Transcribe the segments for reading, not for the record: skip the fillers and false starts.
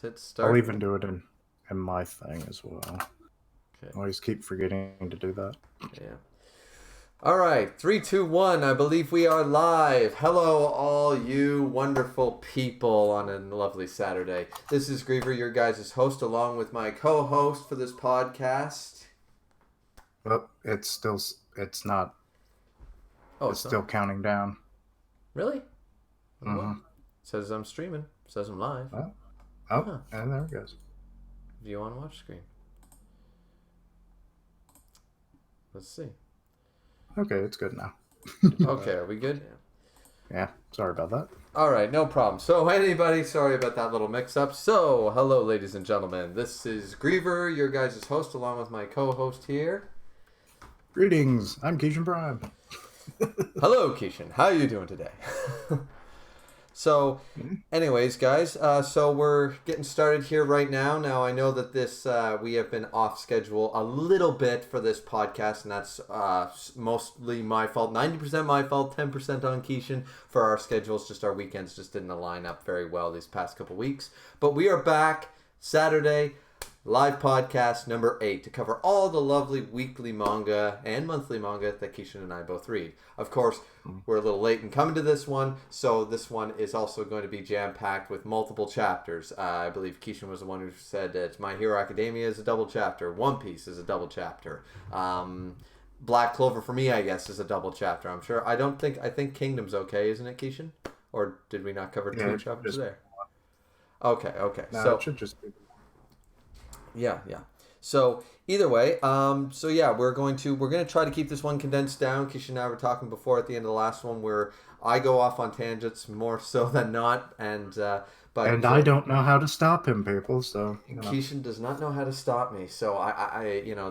Hit I'll start. even do it in my thing as well. Okay. I always keep forgetting to do that. Yeah. All right. 3, 2, 1. I believe we are live. Hello, all you wonderful people on a lovely Saturday. This is Griever, your guys' host, along with my co-host for this podcast. But it's not. Oh, It's it's still not? counting down. Really? What? Mm-hmm. Says I'm streaming. Says I'm live. Oh, oh, Huh. and there it goes. Do you want to watch screen? Let's see. Okay, it's good now. Okay, are we good? Yeah, sorry about that. All right, no problem. So, anybody, sorry about that little mix-up. So, hello, ladies and gentlemen. This is Griever, your guys' host, along with my co-host here. Greetings, I'm Kishin Prime. Hello, Kishin. How are you doing today? So, anyways, guys, so we're getting started here right now. Now, I know that we have been off schedule a little bit for this podcast, and that's mostly my fault. 90% my fault, 10% on Kishin for our schedules. Just our weekends just didn't align up very well these past couple weeks. But we are back Saturday, live podcast number 8 to cover all the lovely weekly manga and monthly manga that Kishin and I both read. Of course, we're a little late in coming to this one, so this one is also going to be jam-packed with multiple chapters. I believe Kishin was the one who said that My Hero Academia is a double chapter, One Piece is a double chapter, Black Clover for me, I guess, is a double chapter. I think Kingdom's okay, isn't it, Kishin? Or did we not cover two chapters there? Okay. No, it should just be. Yeah. So either way, we're gonna try to keep this one condensed down. Kisha and I were talking before at the end of the last one where I go off on tangents more so than not, And I don't know how to stop him, people. So Keishan does not know how to stop me. So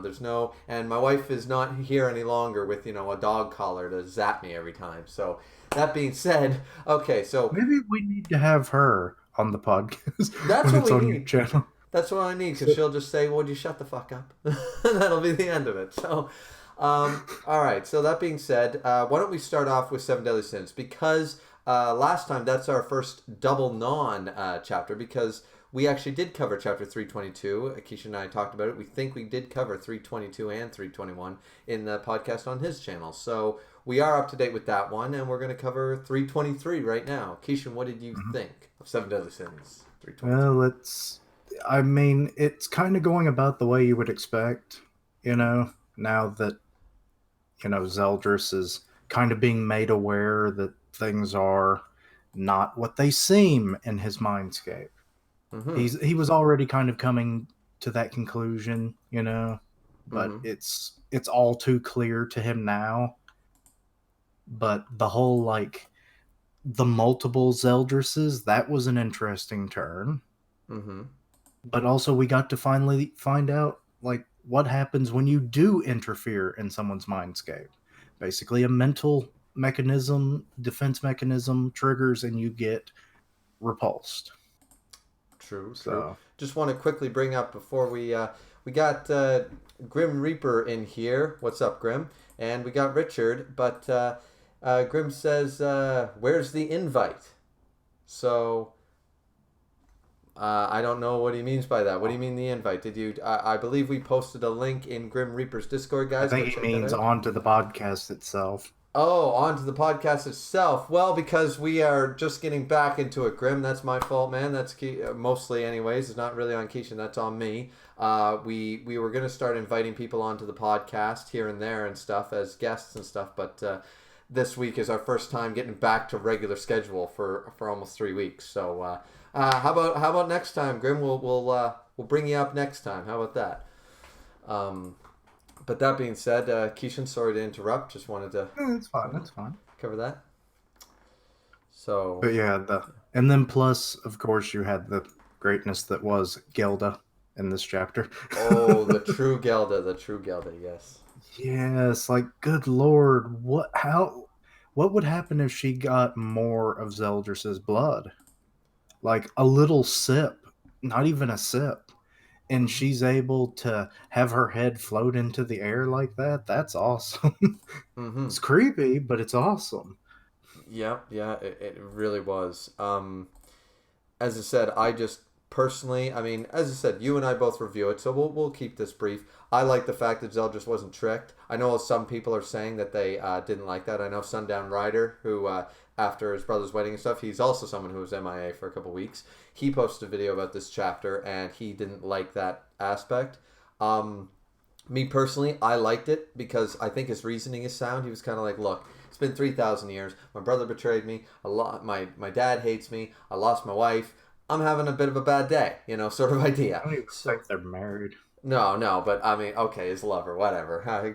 there's no, and my wife is not here any longer with a dog collar to zap me every time. So that being said, okay, so maybe we need to have her on the podcast that's when what it's we on your need. channel. That's what I need because she'll just say, "Would you shut the fuck up?" That'll be the end of it. So, all right. So that being said, why don't we start off with Seven Deadly Sins? Because last time that's our first double non chapter because we actually did cover chapter 322. Keisha and I talked about it. We think we did cover 322 and 321 in the podcast on his channel. So we are up to date with that one, and we're going to cover 323 right now. Keisha, what did you think of Seven Deadly Sins? 323. I mean, it's kind of going about the way you would expect, now that, Zeldris is kind of being made aware that things are not what they seem in his mindscape. Mm-hmm. He was already kind of coming to that conclusion, but Mm-hmm. it's all too clear to him now. But the whole, like, the multiple Zeldrises, that was an interesting turn. Mm-hmm. But also we got to finally find out, like, what happens when you do interfere in someone's mindscape. Basically a mental mechanism, defense mechanism triggers, and you get repulsed. True. So Just want to quickly bring up before we got Grim Reaper in here. What's up, Grim? And we got Richard, but Grim says, "Where's the invite?" So I don't know what he means by that. What do you mean the invite? Did you? I believe we posted a link in Grim Reaper's Discord, I guys. think he means onto the podcast itself. Oh, on to the podcast itself. Well, because we are just getting back into it, Grim. That's my fault, man. That's mostly, anyways. It's not really on Keisha. That's on me. We were gonna start inviting people onto the podcast here and there and stuff as guests and stuff, but this week is our first time getting back to regular schedule for almost 3 weeks. So how about next time, Grim? We'll bring you up next time. How about that? But that being said, Keishan, sorry to interrupt. Just wanted to. It's fine. That's fine. Cover that. So. But yeah, and then plus, of course, you had the greatness that was Gelda in this chapter. Oh, the true Gelda, yes. Yes, like, good lord, what would happen if she got more of Zeldris's blood? Like a little sip, not even a sip, and she's able to have her head float into the air like that. That's awesome. Mm-hmm. It's creepy, but it's awesome. Yeah, it really was. As I said, personally, I mean, as I said, you and I both review it, so we'll keep this brief. I like the fact that Zeldris wasn't tricked. I know some people are saying that they didn't like that. I know Sundown Rider, who after his brother's wedding and stuff, he's also someone who was MIA for a couple weeks. He posted a video about this chapter, and he didn't like that aspect. Me personally, I liked it because I think his reasoning is sound. He was kind of like, look, it's been 3,000 years. My brother betrayed me. My dad hates me. I lost my wife. I'm having a bit of a bad day, sort of idea. I don't even think they're married. No, but I mean, okay, his lover, whatever.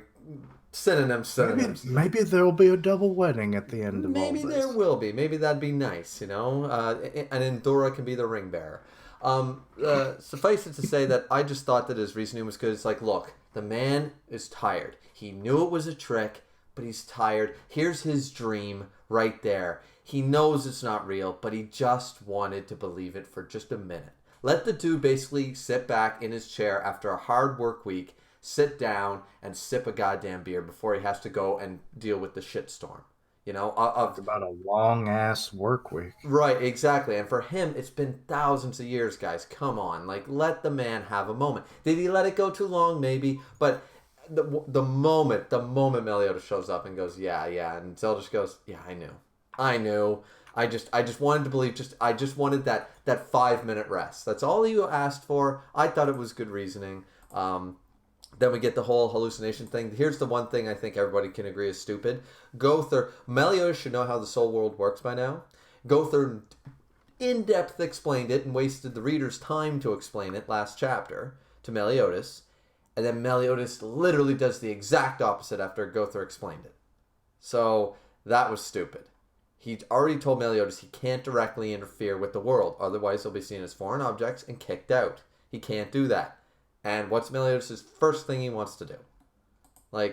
Synonyms. Maybe there'll be a double wedding at the end of all this. Maybe there will be. Maybe that'd be nice, An Endora can be the ring bearer. Suffice it to say that I just thought that his reasoning was good. It's like, look, the man is tired. He knew it was a trick, but he's tired. Here's his dream right there. He knows it's not real, but he just wanted to believe it for just a minute. Let the dude basically sit back in his chair after a hard work week, sit down, and sip a goddamn beer before he has to go and deal with the shitstorm. It's about a long ass work week. Right, exactly. And for him, it's been thousands of years, guys. Come on. Like, let the man have a moment. Did he let it go too long? Maybe. But the moment Meliodas shows up and goes, yeah, and Zelda just goes, yeah, I knew. I just wanted to believe. I just wanted that 5-minute rest. That's all you asked for. I thought it was good reasoning. Then we get the whole hallucination thing. Here's the one thing I think everybody can agree is stupid. Meliodas should know how the soul world works by now. Gother in-depth explained it and wasted the reader's time to explain it last chapter to Meliodas. And then Meliodas literally does the exact opposite after Gother explained it. So that was stupid. He already told Meliodas he can't directly interfere with the world. Otherwise, he'll be seen as foreign objects and kicked out. He can't do that. And what's Meliodas' first thing he wants to do?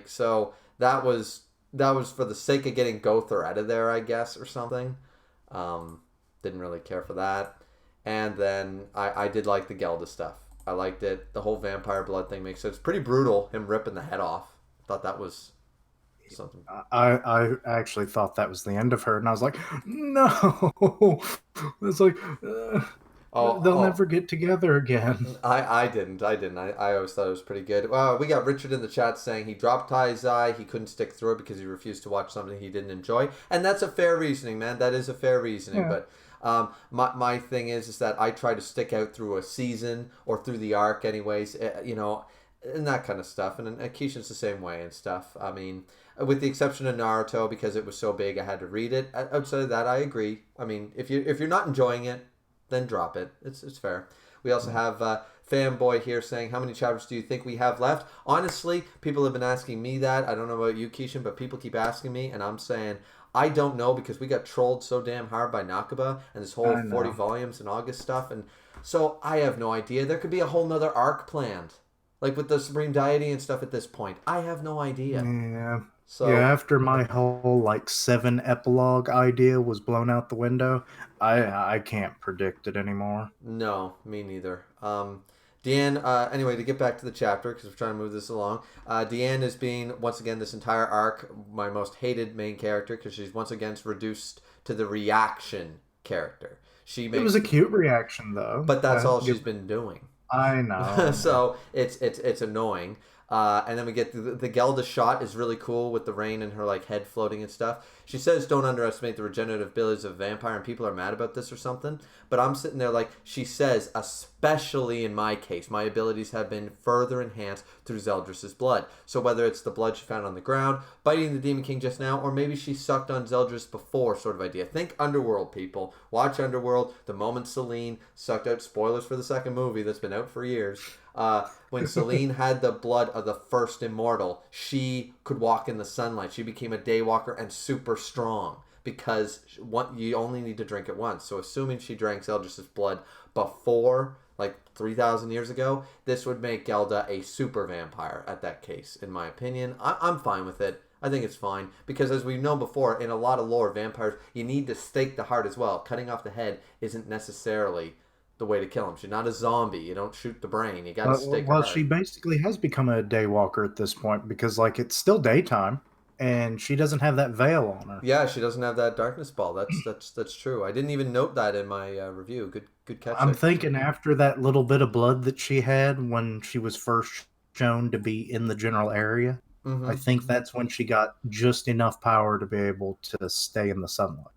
So that was for the sake of getting Gother out of there, I guess, or something. Didn't really care for that. And then I did like the Gelda stuff. I liked it. The whole vampire blood thing makes sense. It's pretty brutal, him ripping the head off. I thought that was something. I actually thought that was the end of her, and I was like, no. It's like... they'll never get together again. I didn't. I always thought it was pretty good. We got Richard in the chat saying he dropped Taizai. He couldn't stick through it because he refused to watch something he didn't enjoy. And that's a fair reasoning, man. That is a fair reasoning. Yeah. But my thing is that I try to stick out through a season or through the arc anyways, and that kind of stuff. And Kishin's the same way and stuff. I mean, with the exception of Naruto, because it was so big I had to read it. Outside of that, I agree. I mean, if you're not enjoying it, then drop it. It's fair. We also have Fanboy here saying, how many chapters do you think we have left? Honestly, people have been asking me that. I don't know about you, Kishin, but people keep asking me, and I'm saying, I don't know, because we got trolled so damn hard by Nakaba and this whole 40 volumes in August stuff, and so I have no idea. There could be a whole nother arc planned, like with the Supreme Deity and stuff at this point. I have no idea. Yeah. So, yeah, after my whole 7 epilogue idea was blown out the window, I can't predict it anymore. No, me neither. Deanne, anyway, to get back to the chapter, because we're trying to move this along, Deanne is being, once again, this entire arc, my most hated main character, because she's once again reduced to the reaction character. It was a cute reaction, though. But that's all she's been doing. I know. So it's annoying. And then we get the Gelda shot is really cool with the rain and her head floating and stuff. She says don't underestimate the regenerative abilities of a vampire, and people are mad about this or something. But I'm sitting there she says, especially in my case, my abilities have been further enhanced through Zeldris' blood. So whether it's the blood she found on the ground, biting the Demon King just now, or maybe she sucked on Zeldris before sort of idea. Think Underworld, people. Watch Underworld. The moment Selene sucked out, spoilers for the second movie that's been out for years, when Selene had the blood of the first immortal, she could walk in the sunlight. She became a daywalker and super strong because you only need to drink it once. So assuming she drank Zeldris' blood before 3,000 years ago, this would make Gelda a super vampire at that case, in my opinion. I'm fine with it. I think it's fine because, as we've known before, in a lot of lore, vampires, you need to stake the heart as well. Cutting off the head isn't necessarily the way to kill him. She's not a zombie. You don't shoot the brain. You got to stake her heart. She basically has become a daywalker at this point because, it's still daytime, and she doesn't have that veil on her. Yeah, she doesn't have that darkness ball. That's true. I didn't even note that in my review. Good catch I'm there, Kishin. thinking after that little bit of blood that she had when she was first shown to be in the general area, I Mm-hmm. think that's when she got just enough power to be able to stay in the sunlight.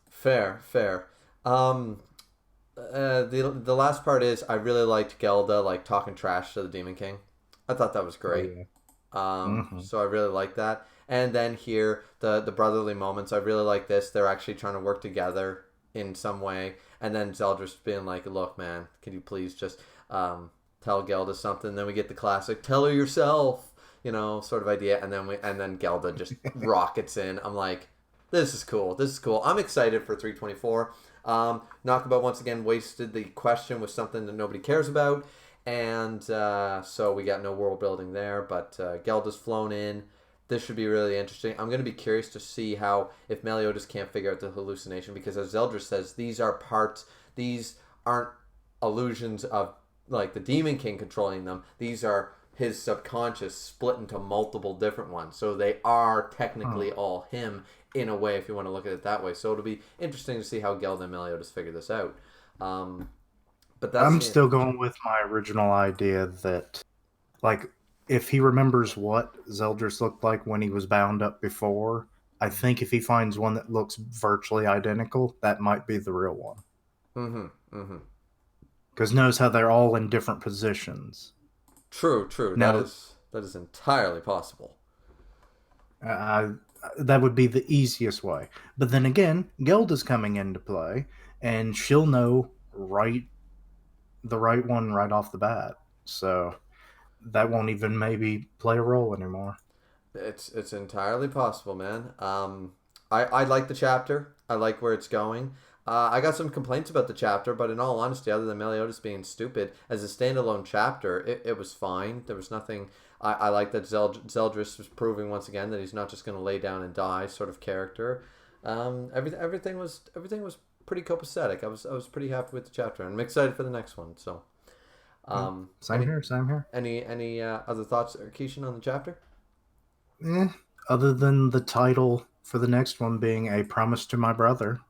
Fair, fair. Um, the last part is I really liked Gelda like talking trash to the Demon King. I thought that was Oh great. yeah. So I really like that. And then here the brotherly moments. I really like this. They're actually trying to work together in some way. And then Zeldris being like, "Look, man, can you please just tell Gelda something?" Then we get the classic, "Tell her yourself," sort of idea. And then Gelda just rockets in. I'm like, this is cool. This is cool. I'm excited for 324. Knockabout once again wasted the question with something that nobody cares about. And so we got no world building there, but Gelda's flown in. This should be really interesting. I'm going to be curious to see how, if Meliodas can't figure out the hallucination, because as Zeldris says, these aren't illusions of like the Demon King controlling them. These are his subconscious split into multiple different ones. So they are technically Huh. all him in a way, if you want to look at it that way. So it'll be interesting to see how Gelda and Meliodas figure this out. Um, but that's I'm the still going with my original idea that, like, if he remembers what Zeldris looked like when he was bound up before, I think if he finds one that looks virtually identical, that might be the real one. mm-hmm, mm-hmm. Because notice how they're all in different positions. True, true. That Now, is that is entirely possible. I, that would be the easiest way. But then again, Gelda's coming into play, and she'll know the right one right off the bat. So that won't even maybe play a role anymore. It's entirely possible, man. I like the chapter. I like where it's going. I got some complaints about the chapter, but in all honesty, other than Meliodas being stupid, as a standalone chapter, it was fine. There was nothing. I like that Zeldris was proving once again that he's not just going to lay down and die sort of character. Everything was pretty copacetic. I was pretty happy with the chapter, and I'm excited for the next one. So, Same any here, same here. other thoughts, Keishan, on the chapter? Eh, other than the title for the next one being A Promise to My Brother,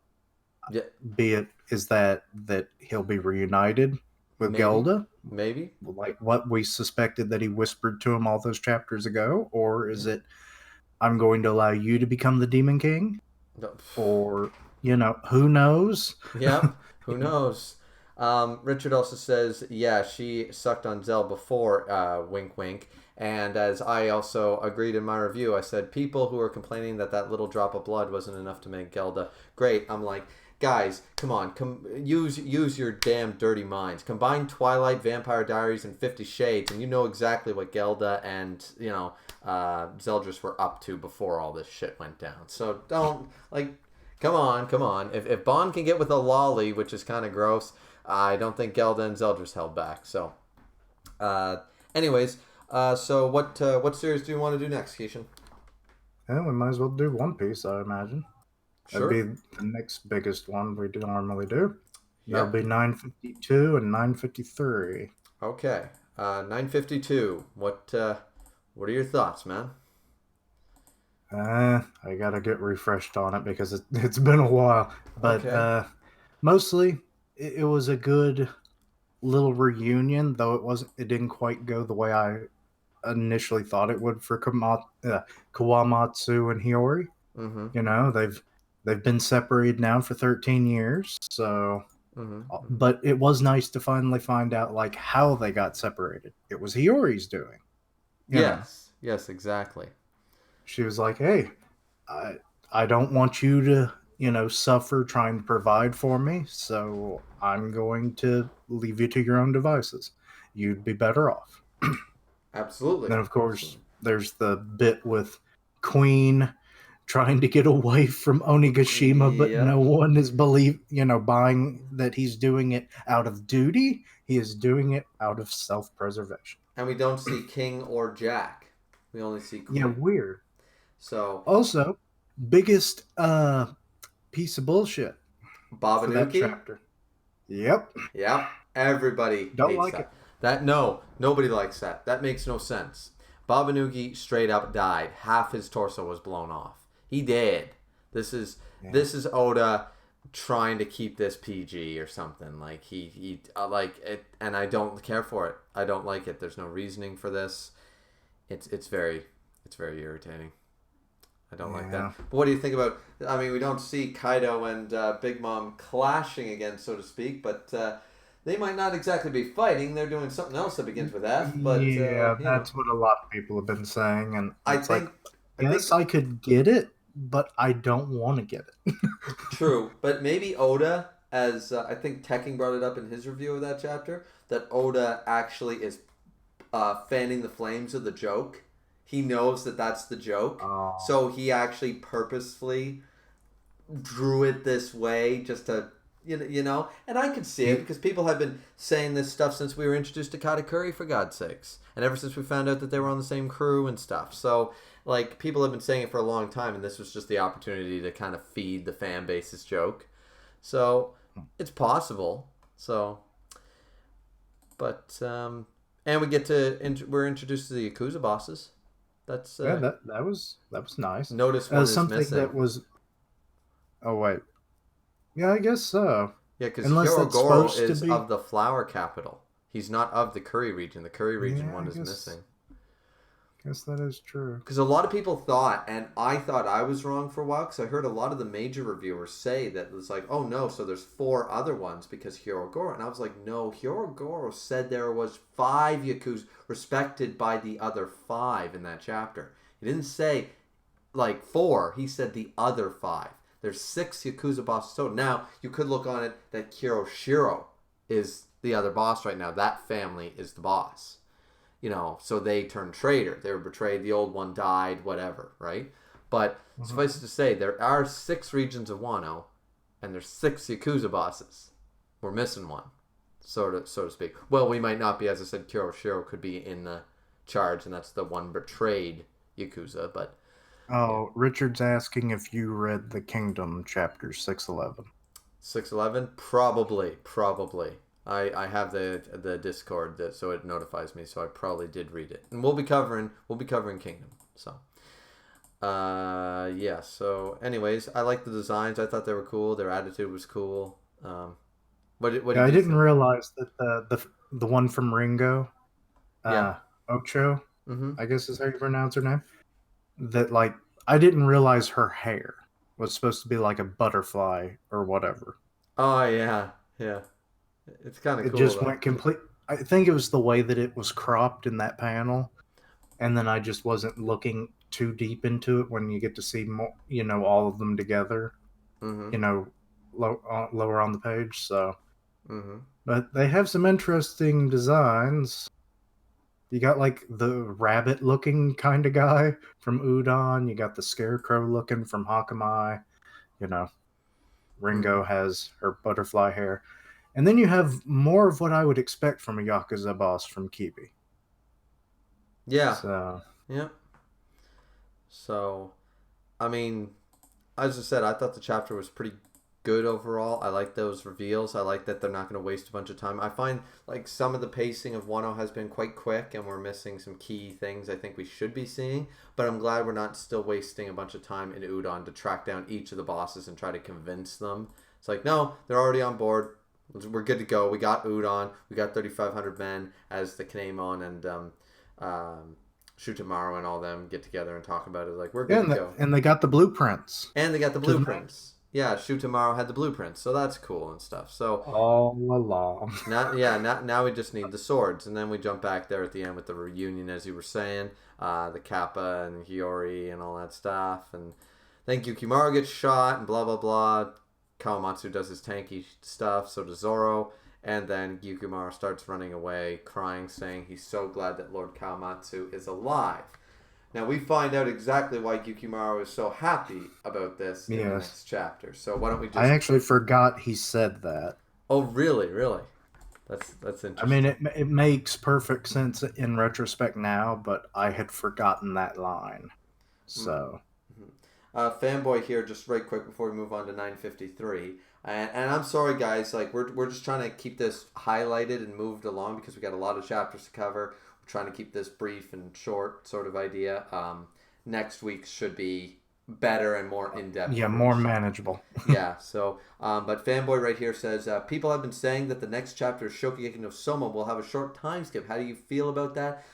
Yeah, be it is that he'll be reunited with maybe, Gelda, maybe. like what we suspected that he whispered to him all those chapters ago, or is Yeah. it I'm going to allow you to become the Demon King? No, Or, who knows? Yep. Who knows? Richard also says, yeah, she sucked on Zell before, wink wink. And as I also agreed in my review, I said people who are complaining that that little drop of blood wasn't enough to make Gelda great. I'm like, guys, come on, use your damn dirty minds. Combine Twilight, Vampire Diaries, and 50 Shades, and you know exactly what Gelda and Zeldris were up to before all this shit went down. So don't like. Come on, come on. If Bond can get with a lolly, which is kind of gross, I don't think Gelda and Zeldris held back. So, uh, anyways, so what series do you want to do next, Keishan? Yeah, we might as well do One Piece, I imagine. That'd be Sure. the next biggest one we normally do. That'll Yep. be 952 and 953. Okay. 952. What are your thoughts, man? I gotta get refreshed on it because it's been a while. But Okay. mostly, it was a good little reunion, though it didn't quite go the way I initially thought it would for Kawamatsu and Hiyori. Mm-hmm. They've been separated now for 13 years, so Mm-hmm. Mm-hmm. but it was nice to finally find out like how they got separated. It was Hiyori's doing. You know, Yes. Yes. Exactly. she was like, "Hey, I I don't want you to, suffer trying to provide for me, so I'm going to leave you to your own devices. You'd be better off." Absolutely. Then of course Absolutely. there's the bit with Queen trying to get away from Onigashima, but no Yep. one is buying that he's doing it out of duty. He is doing it out of self-preservation. And we don't see King or Jack. We only see Yeah, Queen. weird. So Also, biggest piece of bullshit for that Babanuki. chapter. Yep. Yep. Everybody Don't hates like that. it. No, nobody likes that. That makes no sense. Babanugi straight up died. Half his torso was blown off. He did. This is Oda trying to keep this PG or something. Like he like it, and I don't care for it. I don't like it. There's no reasoning for this. It's very irritating. I don't like that. But what do you think about? I mean, we don't see Kaido and Big Mom clashing again, so to speak, but they might not exactly be fighting. They're doing something else that begins with F. But that's what a lot of people have been saying, and it's I yes, I could get it, but I don't want to get it. True, but maybe Oda, as I think Tekking brought it up in his review of that chapter, that Oda actually is fanning the flames of the joke. He knows that that's the joke, so he actually purposefully drew it this way just to, you know. And I could see it because people have been saying this stuff since we were introduced to Katakuri, for God's sakes, and ever since we found out that they were on the same crew and stuff. So, like, people have been saying it for a long time, and this was just the opportunity to kind of feed the fan base's joke. So it's possible. So, but and we get to we're introduced to the Yakuza bosses. That's that was nice. Notice one is something missing. that was. Oh wait, yeah, I guess so. Yeah, because Hirogoro is of the flower capital. He's not of the Curry region. The Curry region one is missing. I guess that is true. Because a lot of people thought, and I thought I was wrong for a while, because I heard a lot of the major reviewers say that it was like, oh no, so there's 4 other ones because Hirogoro. And I was like, no, Hirogoro said there was 5 Yakuza respected by the other 5 in that chapter. He didn't say like 4. He said the other 5. There's 6 Yakuza bosses. So now you could look on it that Kiroshiro is the other boss right now. That family is the boss. You know, so they turned traitor. They were betrayed. The old one died, whatever, right? But suffice it to say, there are 6 regions of Wano, and there's 6 Yakuza bosses. We're missing one, so to speak. Well, we might not be, as I said, Kiroshiro could be in the charge, and that's the one betrayed Yakuza, but... Oh, yeah. Richard's asking if you read the Kingdom chapter 611. 611? Probably. I have the Discord so it notifies me, so I probably did read it. And we'll be covering Kingdom. So yeah, so anyways, I like the designs. I thought they were cool. Their attitude was cool. What did I didn't realize that the one from Ringo, Ocho, I guess is how you pronounce her name. That, like, I didn't realize her hair was supposed to be like a butterfly or whatever. Oh yeah. It's kind of cool. It just went complete. I think it was the way that it was cropped in that panel, and then I just wasn't looking too deep into it when you get to see more, all of them together, lower on the page. So, but they have some interesting designs. You got like the rabbit-looking kind of guy from Udon. You got the scarecrow-looking from Hakamai. Ringo has her butterfly hair. And then you have more of what I would expect from a Yakuza boss from Kibi. Yeah. So. Yeah. So, I mean, as I said, I thought the chapter was pretty good overall. I like those reveals. I like that they're not going to waste a bunch of time. I find like some of the pacing of Wano has been quite quick, and we're missing some key things I think we should be seeing. But I'm glad we're not still wasting a bunch of time in Udon to track down each of the bosses and try to convince them. It's like, no, they're already on board. We're good to go. We got Udon. We got 3,500 men as the Kinemon and Shutamaru and all them get together and talk about it. Like, we're good to go. And they got the blueprints. Yeah, Shutamaru had the blueprints, so that's cool and stuff. So all along. Now we just need the swords, and then we jump back there at the end with the reunion, as you were saying, the Kappa and Hiyori and all that stuff, and then Yukimaru gets shot and blah blah blah. Kawamatsu does his tanky stuff, so does Zoro, and then Yukimaru starts running away, crying, saying he's so glad that Lord Kawamatsu is alive. Now, we find out exactly why Yukimaru is so happy about this in the next chapter. So why don't we just... I actually forgot he said that. Oh, really? That's interesting. I mean, it makes perfect sense in retrospect now, but I had forgotten that line. So... Fanboy here, just right quick before we move on to 953. And I'm sorry, guys. Like, we're just trying to keep this highlighted and moved along because we got a lot of chapters to cover. trying to keep this brief and short sort of idea. Next week should be better and more in-depth. Yeah, more manageable. Yeah, so, but Fanboy right here says, people have been saying that the next chapter of Shokugeki no Soma will have a short time skip. How do you feel about that?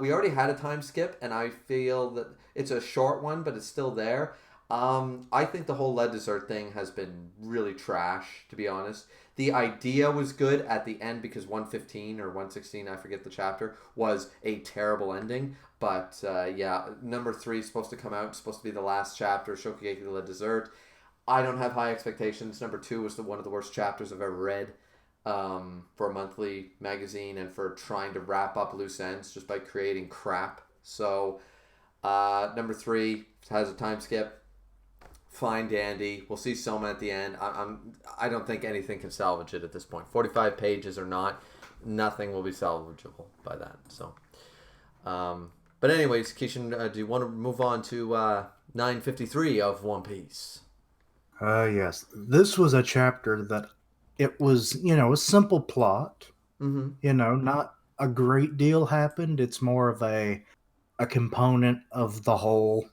We already had a time skip, and I feel that it's a short one, but it's still there. I think the whole lead dessert thing has been really trash, to be honest. The idea was good at the end because 115 or 116, I forget the chapter, was a terrible ending. But yeah, number 3 is supposed to come out. It's supposed to be the last chapter, Shokugeki the Lead Dessert. I don't have high expectations. Number 2 was one of the worst chapters I've ever read for a monthly magazine and for trying to wrap up loose ends just by creating crap. So number 3 has a time skip. Fine, dandy. We'll see Soma at the end. I don't think anything can salvage it at this point. 45 pages or not, nothing will be salvageable by that. So, but anyways, Kishin, do you want to move on to 953 of One Piece? Yes. This was a chapter that it was, a simple plot. Mm-hmm. Not a great deal happened. It's more of a component of the whole,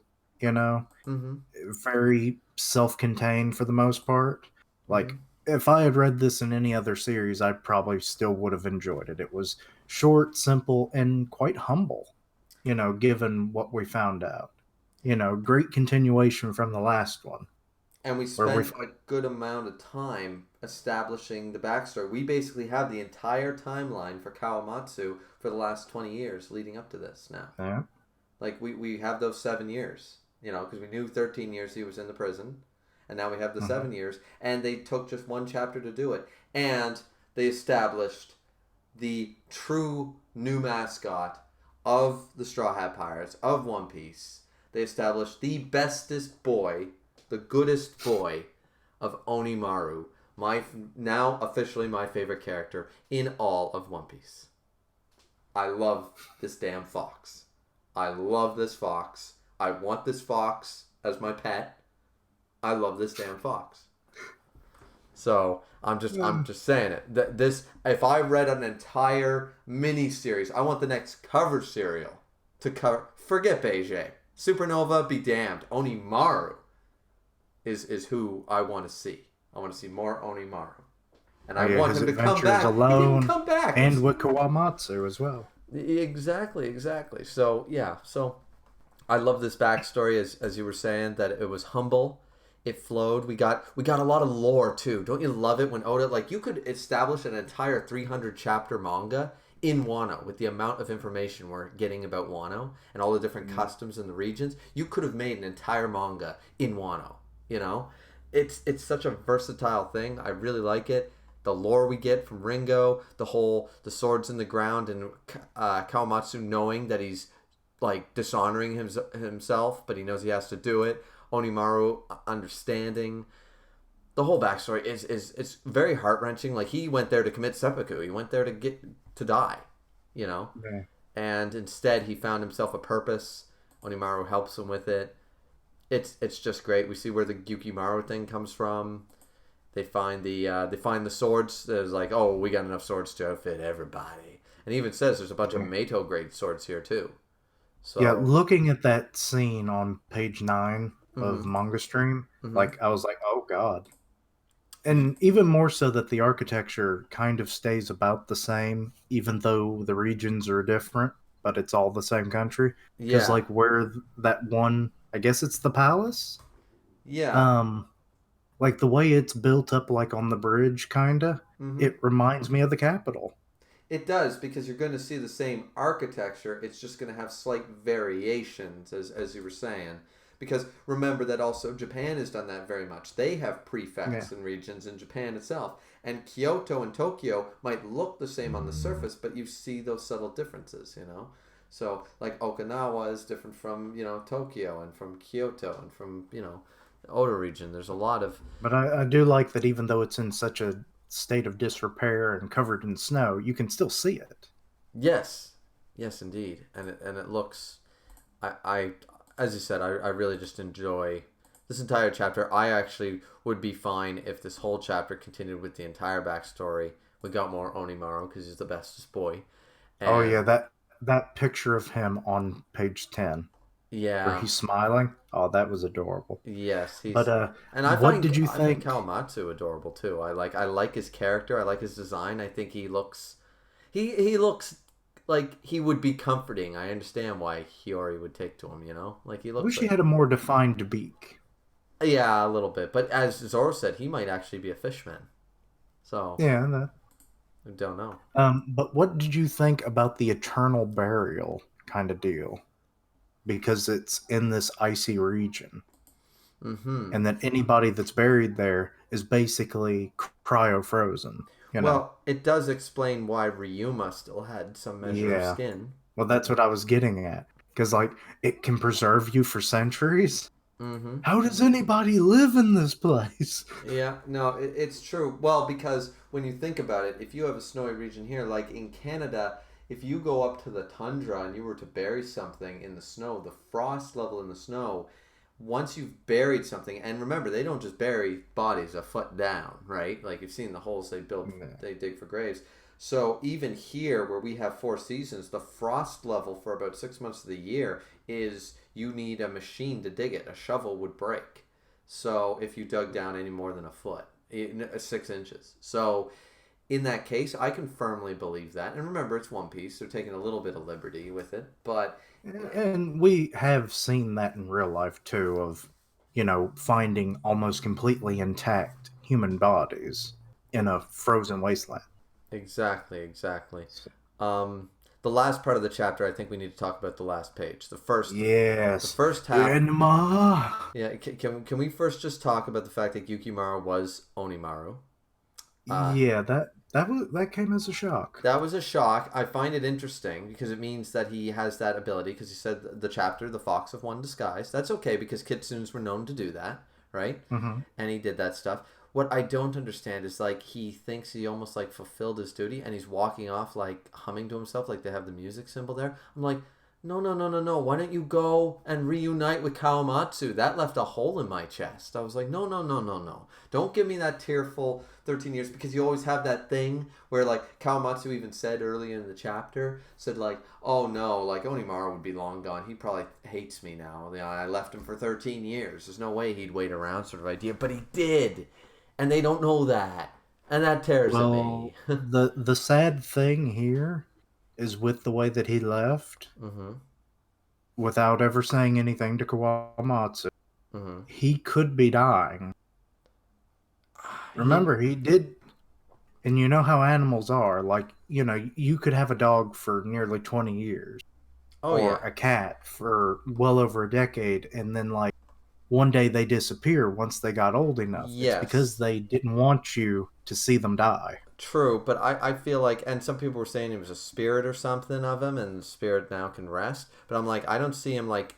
Mm-hmm. very self-contained for the most part. Like, Mm-hmm. if I had read this in any other series, I probably still would have enjoyed it. It was short, simple, and quite humble, given what we found out. Great continuation from the last one. And we Where we spent a good amount of time establishing the backstory. We basically have the entire timeline for Kawamatsu for the last 20 years leading up to this now. Yeah. Like, we have those 7 years, because we knew 13 years he was in the prison. And now we have the 7 years. And they took just one chapter to do it. And they established the true new mascot of the Straw Hat Pirates, of One Piece. They established the bestest boy, the goodest boy of Onimaru. Now officially my favorite character in all of One Piece. I love this damn fox. I love this fox. I want this fox as my pet. I love this damn fox. So I'm just saying it. This, if I read an entire mini series, I want the next cover serial to cover. Forget Beige. Supernova be damned. Onimaru is who I want to see. I want to see more Onimaru, and I want him to come back. Alone, he didn't come back, and with Kawamatsu as well. Exactly. So yeah, I love this backstory, as you were saying, that it was humble. It flowed. We got a lot of lore too. Don't you love it when Oda, like, you could establish an entire 300 chapter manga in Wano with the amount of information we're getting about Wano and all the different customs in the regions. You could have made an entire manga in Wano. It's such a versatile thing. I really like it. The lore we get from Ringo, the swords in the ground, and Kawamatsu knowing that he's like dishonoring himself, but he knows he has to do it. Onimaru understanding. The whole backstory is very heart-wrenching. Like, he went there to commit seppuku. He went there to die, Yeah. And instead he found himself a purpose. Onimaru helps him with it. It's just great. We see where the Gyukimaru thing comes from. They find the swords. There's like, oh, we got enough swords to outfit everybody. And he even says there's a bunch of Meito grade swords here too. So yeah, looking at that scene on page 9 of mm-hmm. Manga Stream, Mm-hmm. like, I was like, oh god. And even more so that the architecture kind of stays about the same, even though the regions are different, but it's all the same country. Because, Yeah. like, where that one, I guess it's the palace? Yeah. Like, the way it's built up, like, on the bridge, kinda, Mm-hmm. it reminds me of the capital. It does, because you're going to see the same architecture. It's just going to have slight variations, as you were saying. Because remember that also Japan has done that very much. They have prefects and regions in Japan itself. And Kyoto and Tokyo might look the same on the surface, but you see those subtle differences, So, like, Okinawa is different from, Tokyo and from Kyoto and from, the Oda region. There's a lot of... But I do like that even though it's in such a state of disrepair and covered in snow, you can still see it. Yes, indeed, and it looks. I as you said, I really just enjoy this entire chapter. I actually would be fine if this whole chapter continued with the entire backstory. We got more Onimaru because he's the bestest boy, Oh yeah, And that picture of him on page 10 where yeah, he's smiling. Oh, that was adorable. yes, But he's and what did you I find think? Kawamatsu adorable too. I like his character. I like his design. I think he looks like he would be comforting. I understand why Hiyori would take to him, you know? Like he I looks wish he like had a more defined beak. yeah, a little bit. But as Zoro said, he might actually be a fishman. So, Yeah, that. I don't know. But what did you think about the eternal burial kind of deal? Because it's in this icy region, Mhm. and that anybody that's buried there is basically cryo frozen. You know. Well, it does explain why Ryuma still had some measure of Yeah. skin. Well, that's what I was getting at. Because like it can preserve you for centuries. Mhm. How does anybody live in this place? Yeah, no, it's true. Well, because when you think about it, if you have a snowy region here, like in Canada, if you go up to the tundra and you were to bury something in the snow, the frost level in the snow, once you've buried something, and remember, they don't just bury bodies a foot down, right? Like you've seen the holes they build, Yeah. they dig for graves. So even here, where we have 4 seasons, the frost level for about 6 months of the year is you need a machine to dig it. A shovel would break. So if you dug down any more than a foot, 6 inches. So in that case, I can firmly believe that. And remember, it's One Piece. They're taking a little bit of liberty with it. But And we have seen that in real life too, of, finding almost completely intact human bodies in a frozen wasteland. exactly, exactly. So, Um, the last part of the chapter, I think we need to talk about the last page. The yes. first half. Enma. Yeah, can we first just talk about the fact that Yukimaru was Onimaru? Uh, Yeah, that came as a shock. That was a shock. I find it interesting because it means that he has that ability. Because he said the chapter, "The Fox of One Disguise." That's okay because kitsunes were known to do that, right? Hmm. And he did that stuff. What I don't understand is like he thinks he almost like fulfilled his duty, and he's walking off like humming to himself, like they have the music symbol there. I'm like, no, no, no, no, no. Why don't you go and reunite with Kawamatsu? That left a hole in my chest. I was like, no, no, no, no, no. Don't give me that tearful 13 years because you always have that thing where like Kawamatsu even said earlier in the chapter, said like, oh no, like Onimaru would be long gone. He probably hates me now. You know, I left him for 13 years. There's no way he'd wait around sort of idea. But he did. And they don't know that. And that tears at me. Well, the sad thing here is with the way that he left Mm-hmm. without ever saying anything to Kawamatsu, Mm-hmm. he could be dying. He Remember, he did. And you know how animals are. Like, you could have a dog for nearly 20 years oh or yeah. a cat for well over a decade. And then, like, one day they disappear once they got old enough. It's because Yes. they didn't want you to see them die. True, but I feel like, and some people were saying it was a spirit or something of him, and the spirit now can rest. But I'm like, I don't see him like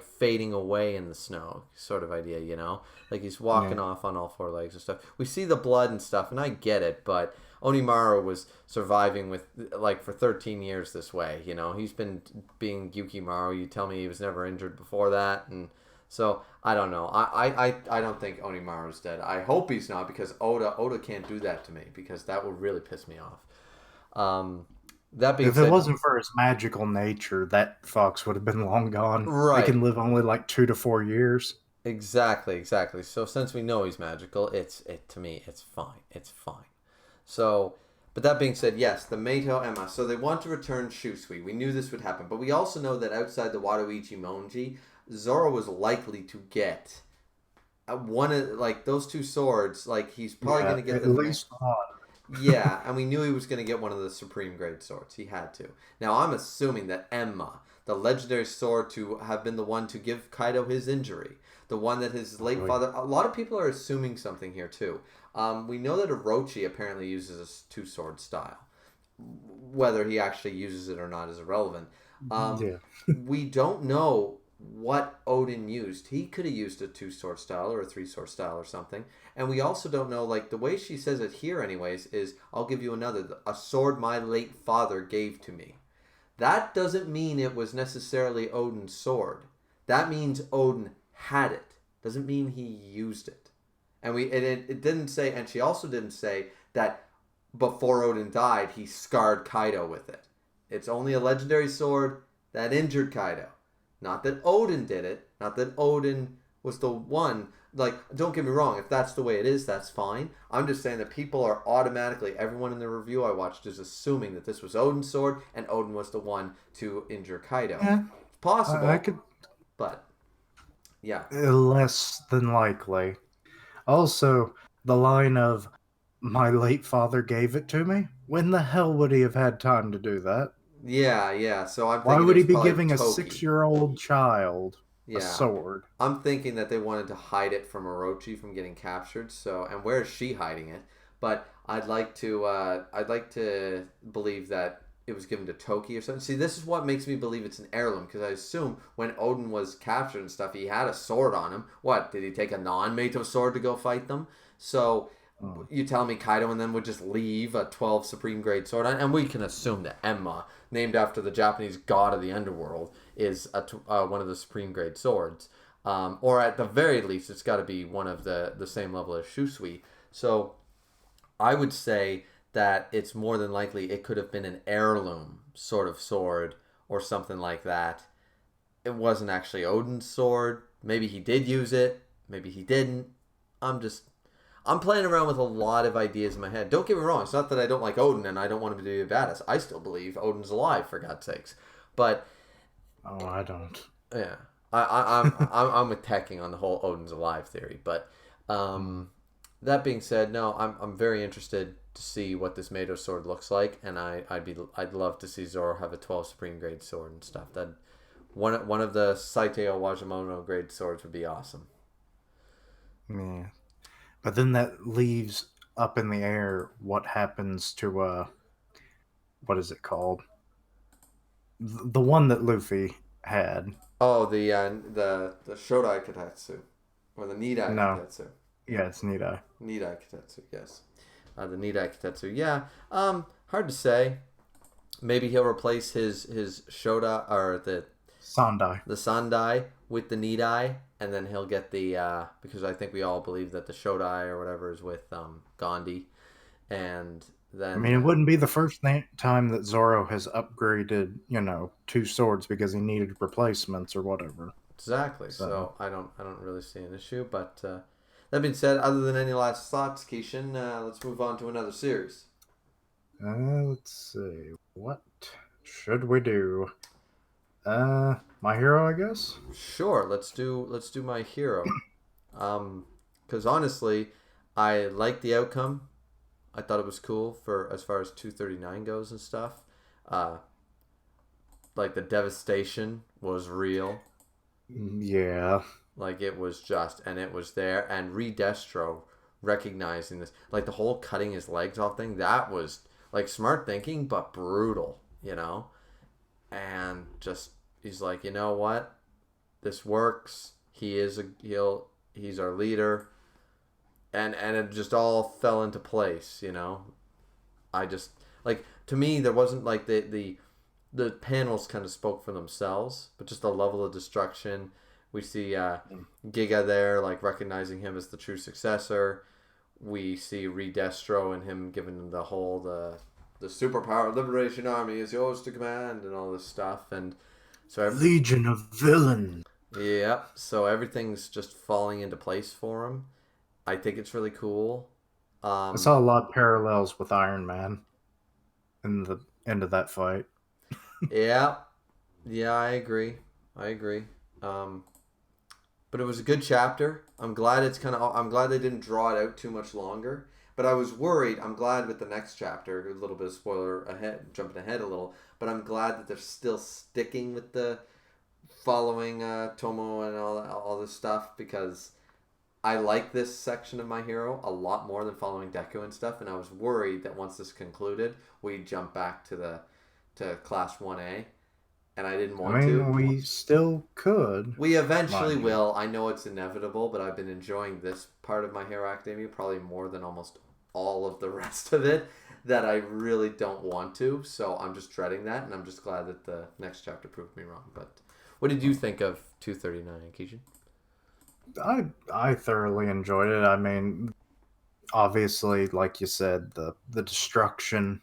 fading away in the snow, sort of idea, you know? Like he's walking Yeah. off on all four legs and stuff. We see the blood and stuff, and I get it, but Onimaru was surviving with like for 13 years this way, you know? He's been being Yukimaru. You tell me he was never injured before that, and so I don't know. I don't think Onimaru's dead. I hope he's not because Oda can't do that to me because that would really piss me off. Um, that being If it said, wasn't for his magical nature, that fox would have been long gone. They right, can live only like 2 to 4 years. exactly, exactly. So since we know he's magical, it to me it's fine. It's fine. So, but that being said, yes, the Meito Emma. So they want to return Shusui. We knew this would happen, but we also know that outside the Wadoichi Monji, Zoro was likely to get one of like those two swords. Like he's probably going Yeah, to get at the least one. yeah, and we knew he was going to get one of the supreme grade swords. He had to. Now I'm assuming that Emma, the legendary sword to have been the one to give Kaido his injury, the one that his late Oh, yeah. father. A lot of people are assuming something here too. We know that Orochi apparently uses a two sword style. Whether he actually uses it or not is irrelevant. Um, Yeah. we don't know what Odin used. He could have used a two sword style or a three sword style or something. And we also don't know, like, the way she says it here, anyways, is I'll give you another. A sword my late father gave to me. That doesn't mean it was necessarily Odin's sword. That means Odin had it. Doesn't mean he used it. And it didn't say, and she also didn't say that before Odin died, he scarred Kaido with it. It's only a legendary sword that injured Kaido. Not that Odin did it. Not that Odin was the one. Like, don't get me wrong. If that's the way it is, that's fine. I'm just saying that people are automatically, everyone in the review I watched is assuming that this was Odin's sword and Odin was the one to injure Kaido. Yeah, It's I possible, could but yeah. less than likely. Also, the line of "My late father gave it to me." When the hell would he have had time to do that? Yeah, yeah. So I'm Why thinking it would he was be probably giving a Toki. 6-year-old child a Yeah. sword? I'm thinking that they wanted to hide it from Orochi from getting captured. So, and where is she hiding it? But I'd like to believe that it was given to Toki or something. See, this is what makes me believe it's an heirloom because I assume when Odin was captured and stuff, he had a sword on him. What did he take a non-Meito sword to go fight them? So Hmm. you tell me Kaido and then would just leave a 12 supreme grade sword, and we can assume that Emma, named after the Japanese god of the underworld, is one of the supreme grade swords. Or at the very least, it's got to be one of the same level as Shusui. So I would say that it's more than likely it could have been an heirloom sort of sword or something like that. It wasn't actually Odin's sword. Maybe he did use it. Maybe he didn't. I'm just I'm playing around with a lot of ideas in my head. Don't get me wrong. It's not that I don't like Odin and I don't want him to be a badass. I still believe Odin's alive, for God's sakes. But Oh, I don't. yeah, I'm attacking on the whole Odin's alive theory. But Hmm. that being said, no, I'm very interested to see what this Mado sword looks like, and I'd love to see Zoro have a 12 supreme grade sword and stuff. That one of the Saiteo Wajamono grade swords would be awesome. Yeah. But then that leaves up in the air what happens to what is it called? The one that Luffy had. Oh, the Shodai Katetsu or the Nidai No. Katetsu. Yeah, it's Nita. Nidai Katetsu, yes. The Nidai Katetsu, yeah. Hard to say. Maybe he'll replace his Shoda or Sandai. the Sandai with the Nidai, and then he'll get the because I think we all believe that the Shodai or whatever is with Gandhi, and I then mean, it wouldn't be the first time that Zoro has upgraded, two swords because he needed replacements or whatever. exactly. So, So I don't really see an issue, but that being said, other than any last thoughts, Keishan, let's move on to another series. let's see. What should we do? My hero, I guess? Sure, let's do my hero. Because honestly, I like the outcome. I thought it was cool for as far as 239 goes and stuff. Uh, like the devastation was real. Yeah. Like it was just, and it was there. And Redestro recognizing this, like the whole cutting his legs off thing, that was like smart thinking, but brutal, you know. And just he's like, you know what, this works. He's our leader, and it just all fell into place, you know. I just like to me there wasn't like the panels kind of spoke for themselves, but just the level of destruction. We see Giga there, like recognizing him as the true successor. We see Redestro and him giving him the superpower liberation army is yours to command and all this stuff. And so Legion of Villains. yeah, so everything's just falling into place for him. I think it's really cool. I Um, saw a lot of parallels with Iron Man in the end of that fight. yeah, yeah, I agree. I agree. Um, but it was a good chapter. I'm glad they didn't draw it out too much longer. But I was worried. I'm glad with the next chapter. A little bit of spoiler ahead, jumping ahead a little. But I'm glad that they're still sticking with the following Tomo and all this stuff because I like this section of My Hero a lot more than following Deku and stuff. And I was worried that once this concluded, we'd jump back to the to Class 1A, and I didn't I want to. mean, we still could, We eventually mind you. will. I know it's inevitable, but I've been enjoying this part of My Hero Academia probably more than almost all of the rest of it that I really don't want to. So I'm just dreading that, and I'm just glad that the next chapter proved me wrong. But what did you think of 239, Keishan? I thoroughly enjoyed it. I mean, obviously, like you said, the destruction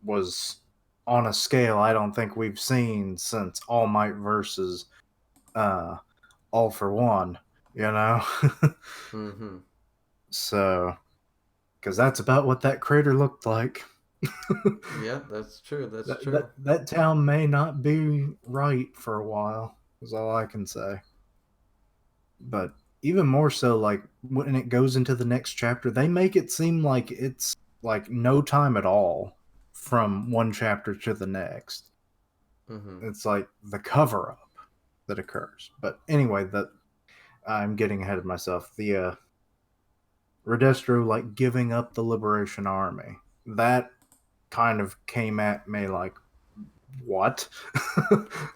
was on a scale I don't think we've seen since All Might versus uh, All for One, you know? Mm-hmm. So, because that's about what that crater looked like. Yeah, that's true. That's that, that true. that town may not be right for a while, is all I can say. But even more so, like when it goes into the next chapter, they make it seem like it's like no time at all from one chapter to the next. Mm-hmm. It's like the cover up that occurs. But anyway, that I'm getting ahead of myself. The Redestro like giving up the Liberation Army. That kind of came at me like, what?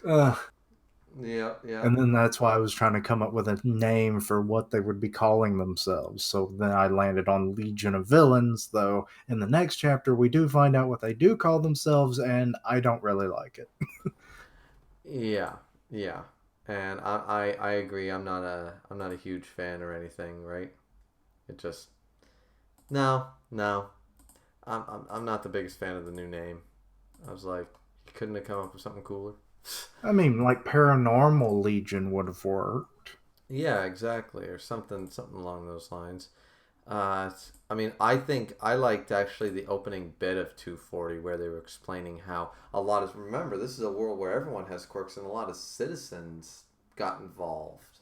uh, Yeah, yeah. and then that's why I was trying to come up with a name for what they would be calling themselves. So then I landed on Legion of Villains, though in the next chapter we do find out what they do call themselves, and I don't really like it. Yeah, yeah. And I agree. I'm not a huge fan or anything, right? It just no, no. I'm not the biggest fan of the new name. I was like, you couldn't have come up with something cooler. I mean, like Paranormal Legion would have worked. Yeah, exactly, or something along those lines. I mean, I think I liked actually the opening bit of 240 where they were explaining how a lot of remember this is a world where everyone has quirks and a lot of citizens got involved.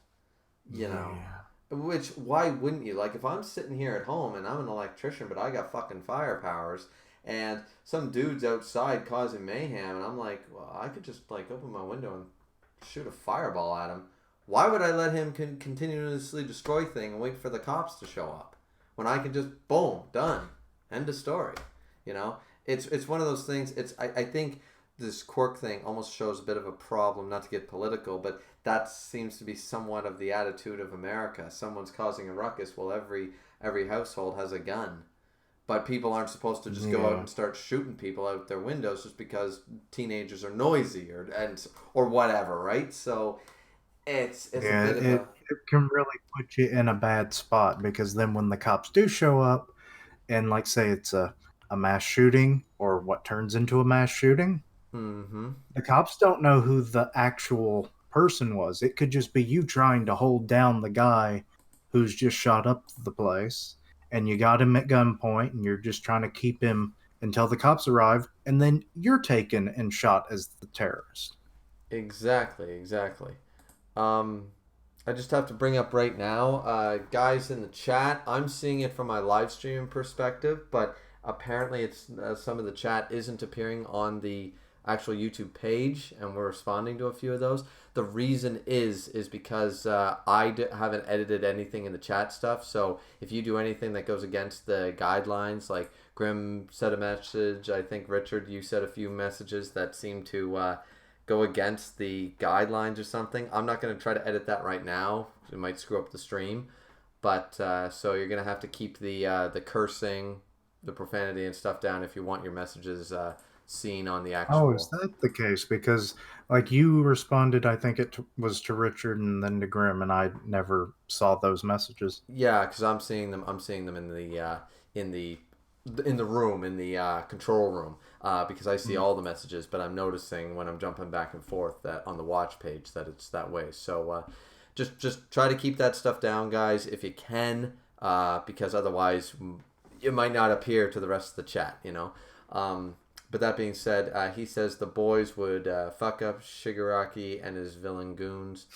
You know, Yeah. which why wouldn't you? Like if I'm sitting here at home and I'm an electrician, but I got fucking fire powers, and some dude's outside causing mayhem, and I'm like, well, I could just like open my window and shoot a fireball at him. Why would I let him continuously destroy thing and wait for the cops to show up when I can just boom done, end of story? You know, it's one of those things. I think this quirk thing almost shows a bit of a problem. Not to get political, but that seems to be somewhat of the attitude of America. Someone's causing a ruckus. Well, every household has a gun, but people aren't supposed to just go out Yeah. and start shooting people out their windows just because teenagers are noisy or whatever, right? So it's a Yeah, bit of a it can really put you in a bad spot because then when the cops do show up and like say it's a mass shooting or what turns into a mass shooting, mm-hmm. the cops don't know who the actual person was. It could just be you trying to hold down the guy who's just shot up the place and you got him at gunpoint and you're just trying to keep him until the cops arrive and then you're taken and shot as the terrorist. Exactly, exactly. Um, I just have to bring up right now, guys in the chat. I'm seeing it from my live stream perspective, but apparently it's some of the chat isn't appearing on the actual YouTube page, and we're responding to a few of those. The reason is because haven't edited anything in the chat stuff. So if you do anything that goes against the guidelines, like Grim said a message, I think Richard, you said a few messages that seem to go against the guidelines or something. I'm not going to try to edit that right now. It might screw up the stream. But so you're going to have to keep the cursing, the profanity and stuff down if you want your messages seen on the Oh, is actual. that the case? Because like you responded, I think was to Richard and then to Grim, and I never saw those messages. Yeah, because I'm seeing them. I'm seeing them in the in the room in the control room because I see Mm. all the messages, but I'm noticing when I'm jumping back and forth that on the watch page that it's that way. So just try to keep that stuff down, guys, if you can, because otherwise it might not appear to the rest of the chat. You know. But that being said, he says the boys would fuck up Shigaraki and his villain goons.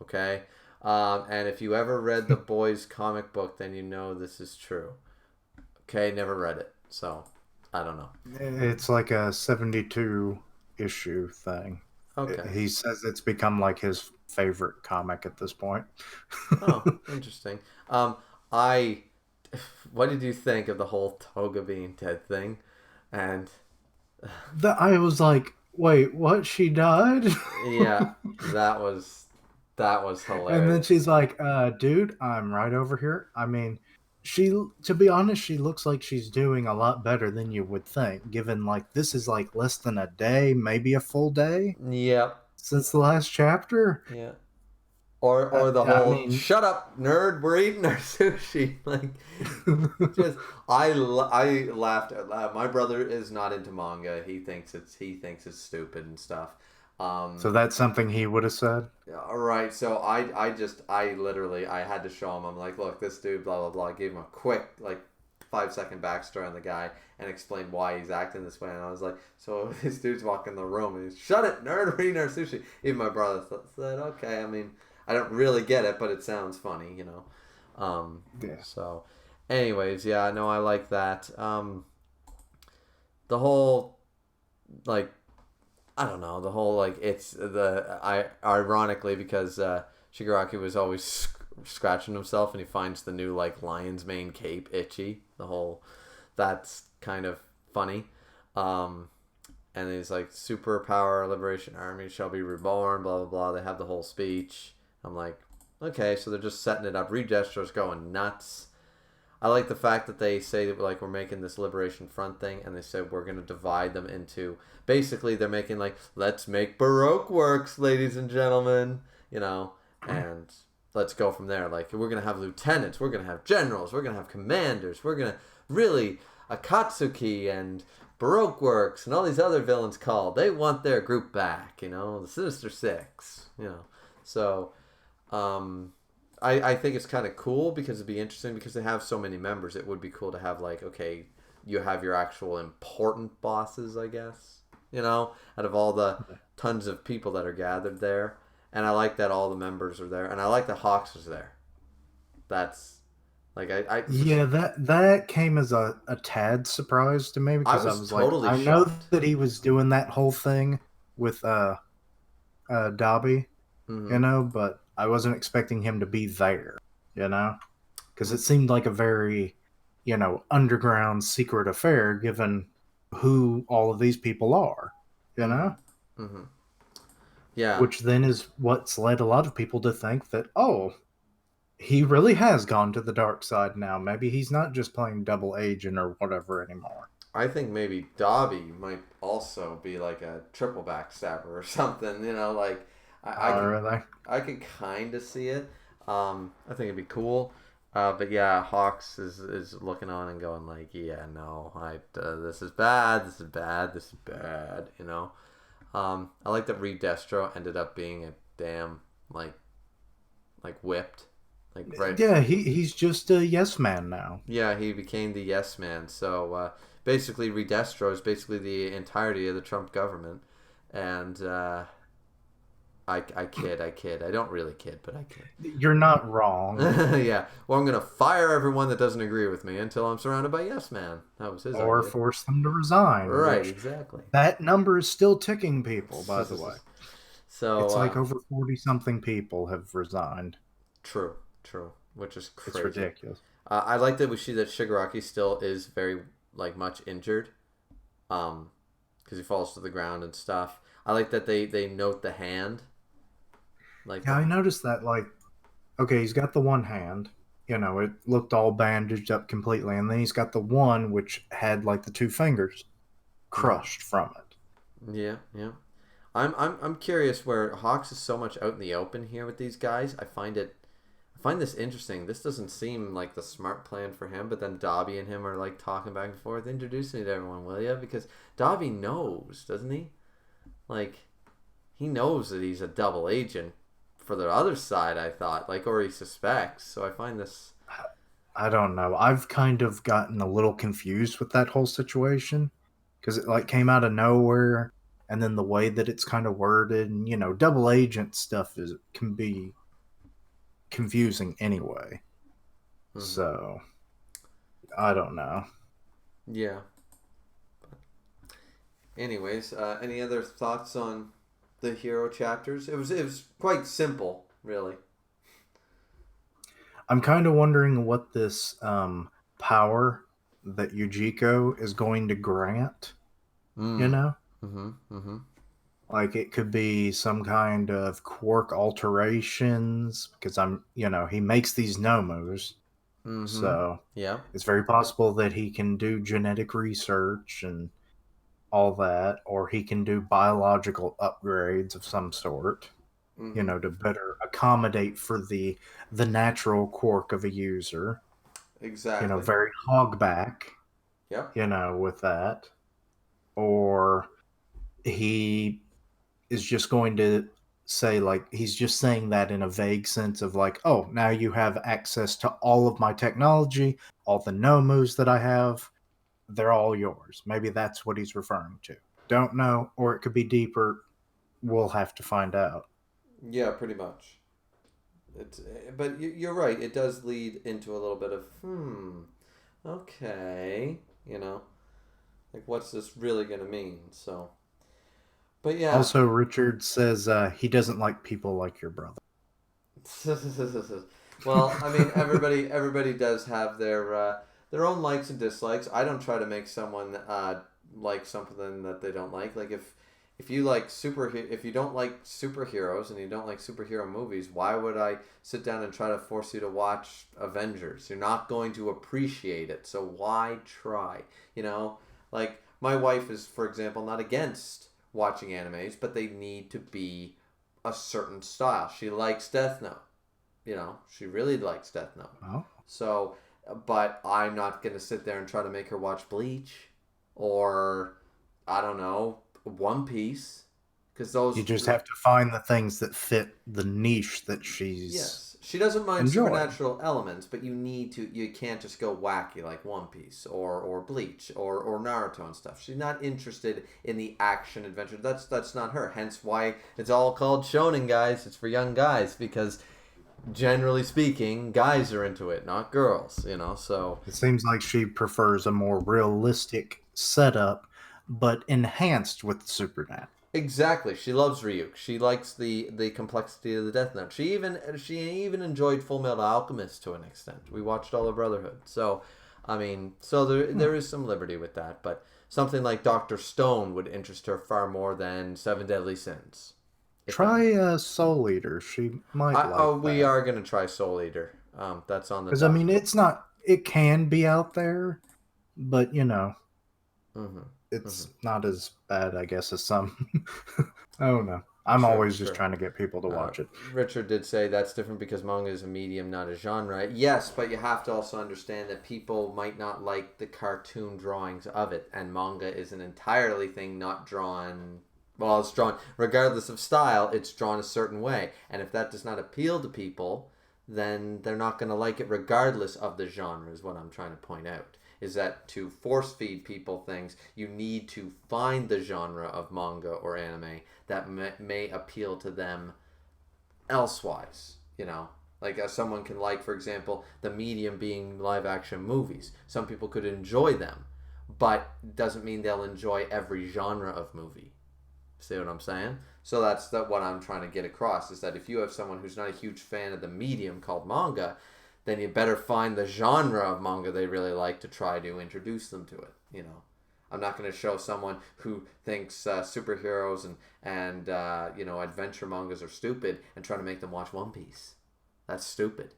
Okay. And if you ever read the boys comic book, then you know this is true. Okay, never read it, so I don't know. It's like a 72 issue thing. Okay. He says it's become like his favorite comic at this point. Oh, interesting. I, what did you think of the whole Toga being dead thing? And I was like, wait, what? She died? yeah, that was that was And then hilarious. she's like, dude, I'm right over here. I mean, to be honest, she looks like she's doing a lot better than you would think, given like this is like less than a day, maybe a full day Yep. since the last chapter. Yeah. or the I whole mean, "shut up, nerd, we're eating our sushi." Like, just I laughed out loud. My brother is not into manga. He thinks it's stupid and stuff. so Um, that's something he would have said. all right, so I literally I had to show him. I'm like, look, this dude, blah blah blah. I gave him a quick like 5 second backstory on the guy and explained why he's acting this way. And I was like, so this dude's walking in the room and he's, "Shut it, nerd, we're eating our sushi." Even my brother said, "Okay." I mean, I don't really get it, but it sounds funny, you know. Yeah. So, anyways, yeah, no, I like that. The whole like I don't know the whole like it's the I ironically because Shigaraki was always scratching himself and he finds the new like lion's mane cape itchy. The whole that's kind of funny. Um, and he's like superpower liberation army shall be reborn. Blah blah blah. They have the whole speech. I'm like, okay, so they're just setting it up. Reed Destro's going nuts. I like the fact that they say that like we're making this Liberation Front thing, and they said we're gonna divide them into. Basically, they're making like let's make Baroque works, ladies and gentlemen, you know, and let's go from there. Like we're gonna have lieutenants, we're gonna have generals, we're gonna have commanders, we're gonna really Akatsuki and Baroque works and all these other villains called. They want their group back, you know, the Sinister Six, you know. So, um, I think it's kind of cool because it'd be interesting because they have so many members. It would be cool to have like, okay, you have your actual important bosses, I guess, you know, out of all the tons of people that are gathered there. And I like that all the members are there, and I like that Hawks was there. That's like Yeah, that came as a tad surprise to me I because I was was like, totally I know shocked. that he was doing that whole thing with Dobby, you Mm-hmm. know, but I wasn't expecting him to be there, you know, because it seemed like a very, underground secret affair given who all of these people are, you Mm-hmm. know, Mm-hmm. Yeah, which then is what's led a lot of people to think that, oh, he really has gone to the dark side now. Maybe he's not just playing double agent or whatever anymore. I think maybe Dobby might also be like a triple backstabber or something. You know, like I Oh, could really? I could kind of see it. I think it'd be cool. But yeah, Hawks is looking on and going like, yeah, no, this is bad, this is bad, this is bad. You know. I like that Reed Destro ended up being a damn like whipped, like right. Yeah, he's just a yes man now. Yeah, he became the yes man. So basically, Redestro is basically the entirety of the Trump government, and I kid. I don't really kid, but I kid. You're not wrong. Yeah. Well, I'm gonna fire everyone that doesn't agree with me until I'm surrounded by yes man. That was his Or idea. force them to resign, Right. which Exactly. that number is still ticking people, by the way. So It's like over 40 something people have resigned. true, true, which is It's crazy. ridiculous. I like that we see that Shigaraki still is very like much injured, because he falls to the ground and stuff. I like that they note the hand, like Yeah, I noticed that, like, okay, he's got the one hand, it looked all bandaged up completely, and then he's got the one which had, like, the two fingers mm, crushed from it. yeah, yeah. I'm curious where Hawks is so much out in the open here with these guys. I find this interesting. This doesn't seem like the smart plan for him, but then Dobby and him are like talking back and forth. Introduce me to everyone, will you? Because Dobby knows, doesn't he? Like he knows that he's a double agent for the other side. I thought, like, or he suspects. So I find this. I don't know. I've kind of gotten a little confused with that whole situation because it, like, came out of nowhere, and then the way that it's kind of worded, and, double agent stuff can be confusing anyway. Mm-hmm. So, I don't know. Yeah. Anyways, any other thoughts on the hero chapters? It was quite simple, really. I'm kind of wondering what this power that Yujiko is going to grant, you Mm. know? Mm-hmm. Mm-hmm. Like it could be some kind of quirk alterations because he makes these nomos. Mm-hmm. So Yeah. it's very possible that he can do genetic research and all that, or he can do biological upgrades of some sort, Mm-hmm. to better accommodate for the natural quirk of a user. Exactly. Very hogback. Yep. With that, or he is just going to say, like, he's just saying that in a vague sense of like, oh, now you have access to all of my technology, all the no moves that I have, they're all yours. Maybe that's what he's referring to. Don't know, or it could be deeper. We'll have to find out. Yeah, pretty much. It's but you're right. It does lead into a little bit of okay, like what's this really gonna mean? So, but yeah. Also, Richard says he doesn't like people like your brother. Well, I mean, everybody does have their own likes and dislikes. I don't try to make someone like something that they don't like. Like if you like if you don't like superheroes and you don't like superhero movies, why would I sit down and try to force you to watch Avengers? You're not going to appreciate it, so why try? Like my wife is, for example, not against watching animes, but they need to be a certain style. She likes Death Note. She really likes Death Note. Oh. So, but I'm not going to sit there and try to make her watch Bleach or, I don't know, One Piece. Because those. You just have to find the things that fit the niche that she's. Yes. She doesn't mind enjoying supernatural elements, but you can't just go wacky like One Piece or Bleach or Naruto and stuff. She's not interested in the action adventure. That's not her. Hence why it's all called shonen, guys. It's for young guys because generally speaking, guys are into it, not girls, so It seems like she prefers a more realistic setup, but enhanced with the supernatural. exactly. She loves Ryuk. She likes the complexity of the Death Note. She even enjoyed Full Metal Alchemist to an extent. We watched all the Brotherhood. So, I mean, so there is some liberty with that, but something like Dr. Stone would interest her far more than Seven Deadly Sins. Try Soul Eater. She might like We that. are going to try Soul Eater. That's on the Because, I dock. mean, it's not, it can be out there, but, Mm-hmm. it's Mm-hmm. not as bad, I guess, as some. I don't know. I'm Sure, always just sure. trying to get people to watch it. Richard did say that's different because manga is a medium, not a genre. Yes, but you have to also understand that people might not like the cartoon drawings of it, and manga is an entirely thing not drawn. Well, it's drawn regardless of style. It's drawn a certain way, and if that does not appeal to people, then they're not going to like it regardless of the genre. Is what I'm trying to point out. Is that to force feed people things, you need to find the genre of manga or anime that may appeal to them elsewise. Like someone can like, for example, the medium being live action movies. Some people could enjoy them, but doesn't mean they'll enjoy every genre of movie. See what I'm saying? So that's what I'm trying to get across is that if you have someone who's not a huge fan of the medium called manga, then you better find the genre of manga they really like to try to introduce them to it. I'm not going to show someone who thinks superheroes and adventure mangas are stupid and try to make them watch One Piece. That's stupid.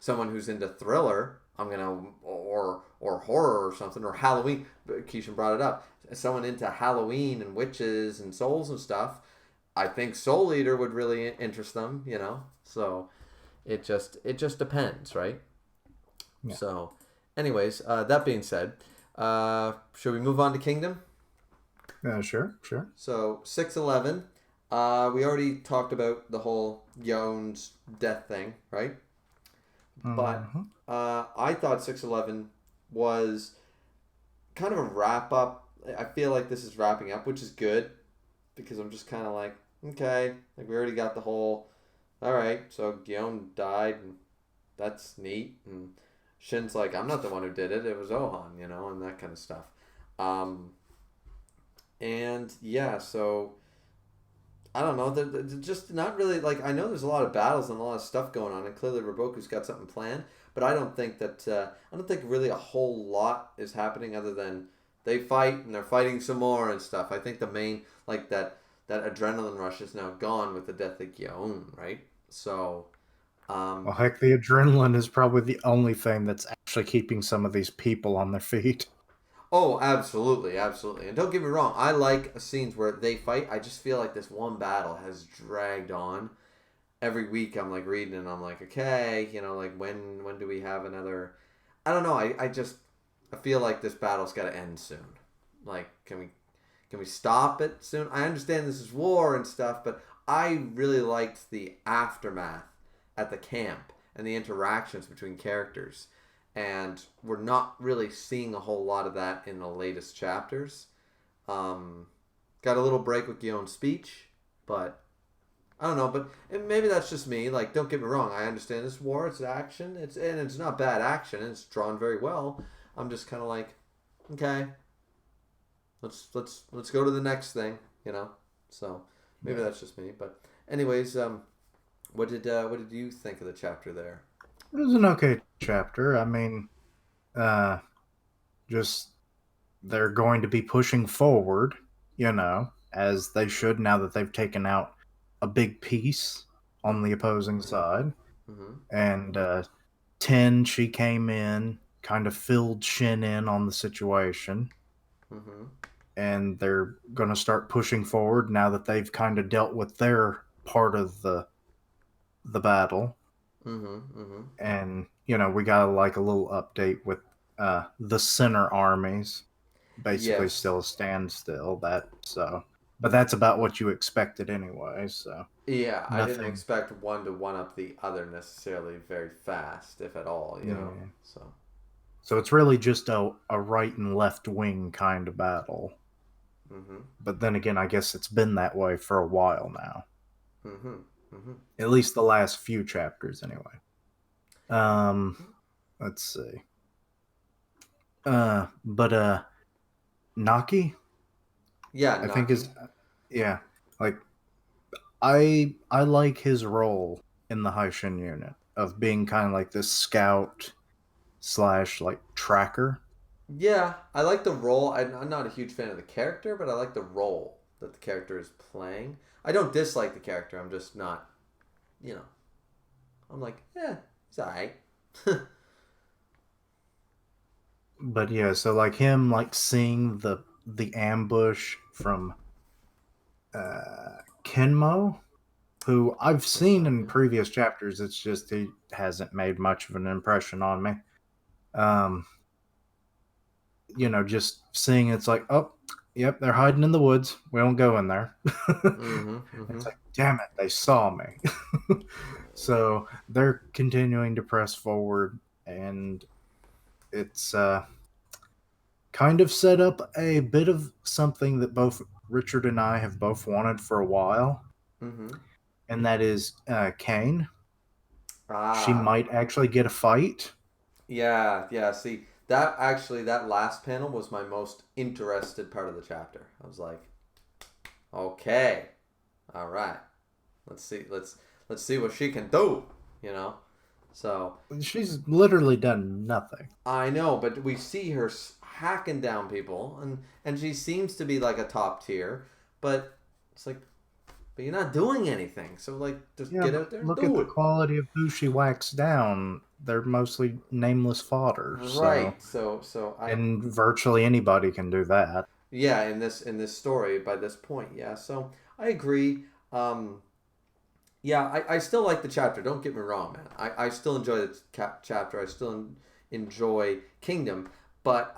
Someone who's into thriller, I'm gonna or horror or something or Halloween. Kishin brought it up. Someone into Halloween and witches and souls and stuff. I think Soul Eater would really interest them. So it just depends, right? Yeah. So, anyways, that being said, should we move on to Kingdom? Sure. So 611, we already talked about the whole Yone's death thing, right? But Mm-hmm. I thought 611 was kind of a wrap up. I feel like this is wrapping up, which is good because I'm just kind of like, okay, like we already got the whole. All right, so Guillaume died, and that's neat. And Shin's like, I'm not the one who did it. It was Ohan, and that kind of stuff. And yeah, so I don't know. They're just not really like. I know there's a lot of battles and a lot of stuff going on, and clearly Roboku's got something planned. But I don't think that. I don't think really a whole lot is happening other than they fight and they're fighting some more and stuff. I think the main like that adrenaline rush is now gone with the death of Guillaume, right? So. Well, heck, the adrenaline is probably the only thing that's actually keeping some of these people on their feet. Oh, absolutely, absolutely. And don't get me wrong, I like scenes where they fight. I just feel like this one battle has dragged on. every week I'm like reading and I'm like, okay, like when do we have another? I don't know. I feel like this battle's got to end soon. Like, can we stop it soon? I understand this is war and stuff, but I really liked the aftermath at the camp and the interactions between characters. And we're not really seeing a whole lot of that in the latest chapters. Um, got a little break with Guillaume's speech, but I don't know. But maybe that's just me. Like, don't get me wrong. I understand this war. It's action. It's not bad action. It's drawn very well. I'm just kind of like, okay, let's go to the next thing. So maybe that's just me. But anyways, what did you think of the chapter there? It was an okay chapter. I mean, uh, just they're going to be pushing forward, as they should now that they've taken out a big piece on the opposing side. Mm-hmm. And 10, she came in, kind of filled Shin in on the situation. Mm-hmm. And they're going to start pushing forward now that they've kind of dealt with their part of the battle. Mm-hmm. Mm-hmm. And we got like a little update with the center armies basically Yes. still a standstill. But that's about what you expected anyway. So Yeah, I didn't nothing. expect one to one up the other necessarily very fast, if at all. Yeah. So. So it's really just a right and left wing kind of battle. Mm-hmm. But then again, I guess it's been that way for a while now. Mm-hmm. Mm-hmm. At least the last few chapters, anyway. Um, let's see. But Naki, Yeah, I think Naki. is yeah. Like I like his role in the Haishin unit of being kind of like this scout slash like tracker. Yeah, I like the role. I'm not a huge fan of the character, but I like the role that the character is playing. I don't dislike the character. I'm just not, you know. I'm like, he's alright. But yeah, so like him like seeing the ambush from Kenmo, who I've seen in Okay. previous chapters. It's just he hasn't made much of an impression on me. Um, just seeing it's like, oh, yep, they're hiding in the woods. We don't go in there. Mm-hmm. Mm-hmm. It's like, damn it, they saw me. So they're continuing to press forward, and it's kind of set up a bit of something that both Richard and I have both wanted for a while, Mm-hmm. and that is Kane. She Ah, might actually get a fight. yeah, yeah. See, that last panel was my most interested part of the chapter. I was like, okay, all right, let's see what she can do. You know. So She's literally done nothing. I know, but we see her hacking down people, and she seems to be like a top tier, but it's like, but you're not doing anything. So like, just Yeah, get but out there and look at do the it. quality of who she whacks down. They're mostly nameless fodder, Right. So I and virtually anybody can do that. yeah, in this story by this point, yeah. So I agree. Yeah, I still like the chapter. Don't get me wrong, man. I still enjoy the chapter. I still enjoy Kingdom, but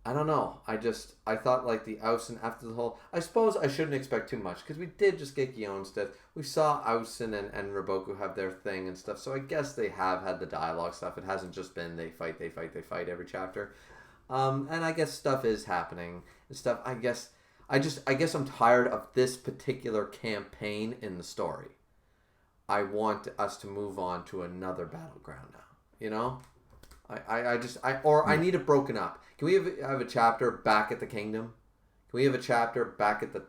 I don't know. I thought like the Austen after the whole. I suppose I shouldn't expect too much because we did just get Guillaume's death. We saw Austen and Raboku have their thing and stuff. So I guess they have had the dialogue stuff. It hasn't just been they fight, they fight, they fight every chapter. And I guess stuff is happening and stuff. I guess I'm tired of this particular campaign in the story. I want us to move on to another battleground now. You know, I Yeah. need it broken up. Can we have a chapter back at the kingdom? Can we have a chapter back at the?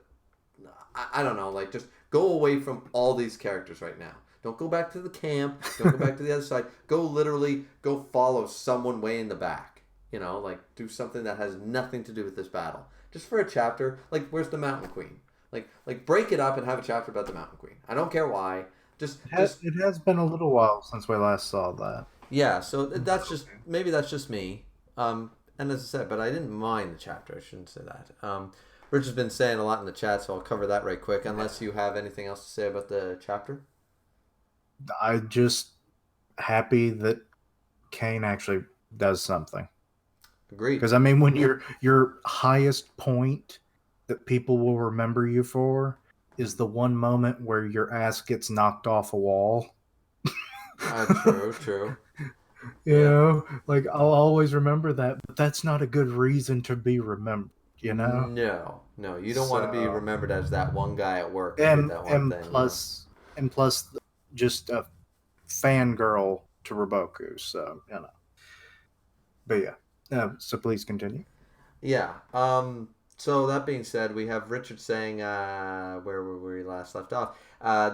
I don't know. Like just go away from all these characters right now. Don't go back to the camp. Don't go back to the other side. Go follow someone way in the back. Like do something that has nothing to do with this battle. Just for a chapter. Like where's the Mountain Queen? Like break it up and have a chapter about the Mountain Queen. I don't care why. Just It has been a little while since we last saw that. yeah, so that's just maybe that's just me. And as I said, but I didn't mind the chapter. I shouldn't say that. Rich has been saying a lot in the chat, so I'll cover that right quick. Unless you have anything else to say about the chapter. I just happy that Kane actually does something. Agreed. Because I mean, when your highest point that people will remember you for is the one moment where your ass gets knocked off a wall. True, true. You Yeah. know, like I'll always remember that, but that's not a good reason to be remembered. You know. No, no, you don't want to be So remembered as that one guy at work who did that one thing. and plus, just a fangirl to Roboku. So but yeah. So please continue. Yeah. So that being said, we have Richard saying, where were we last left off?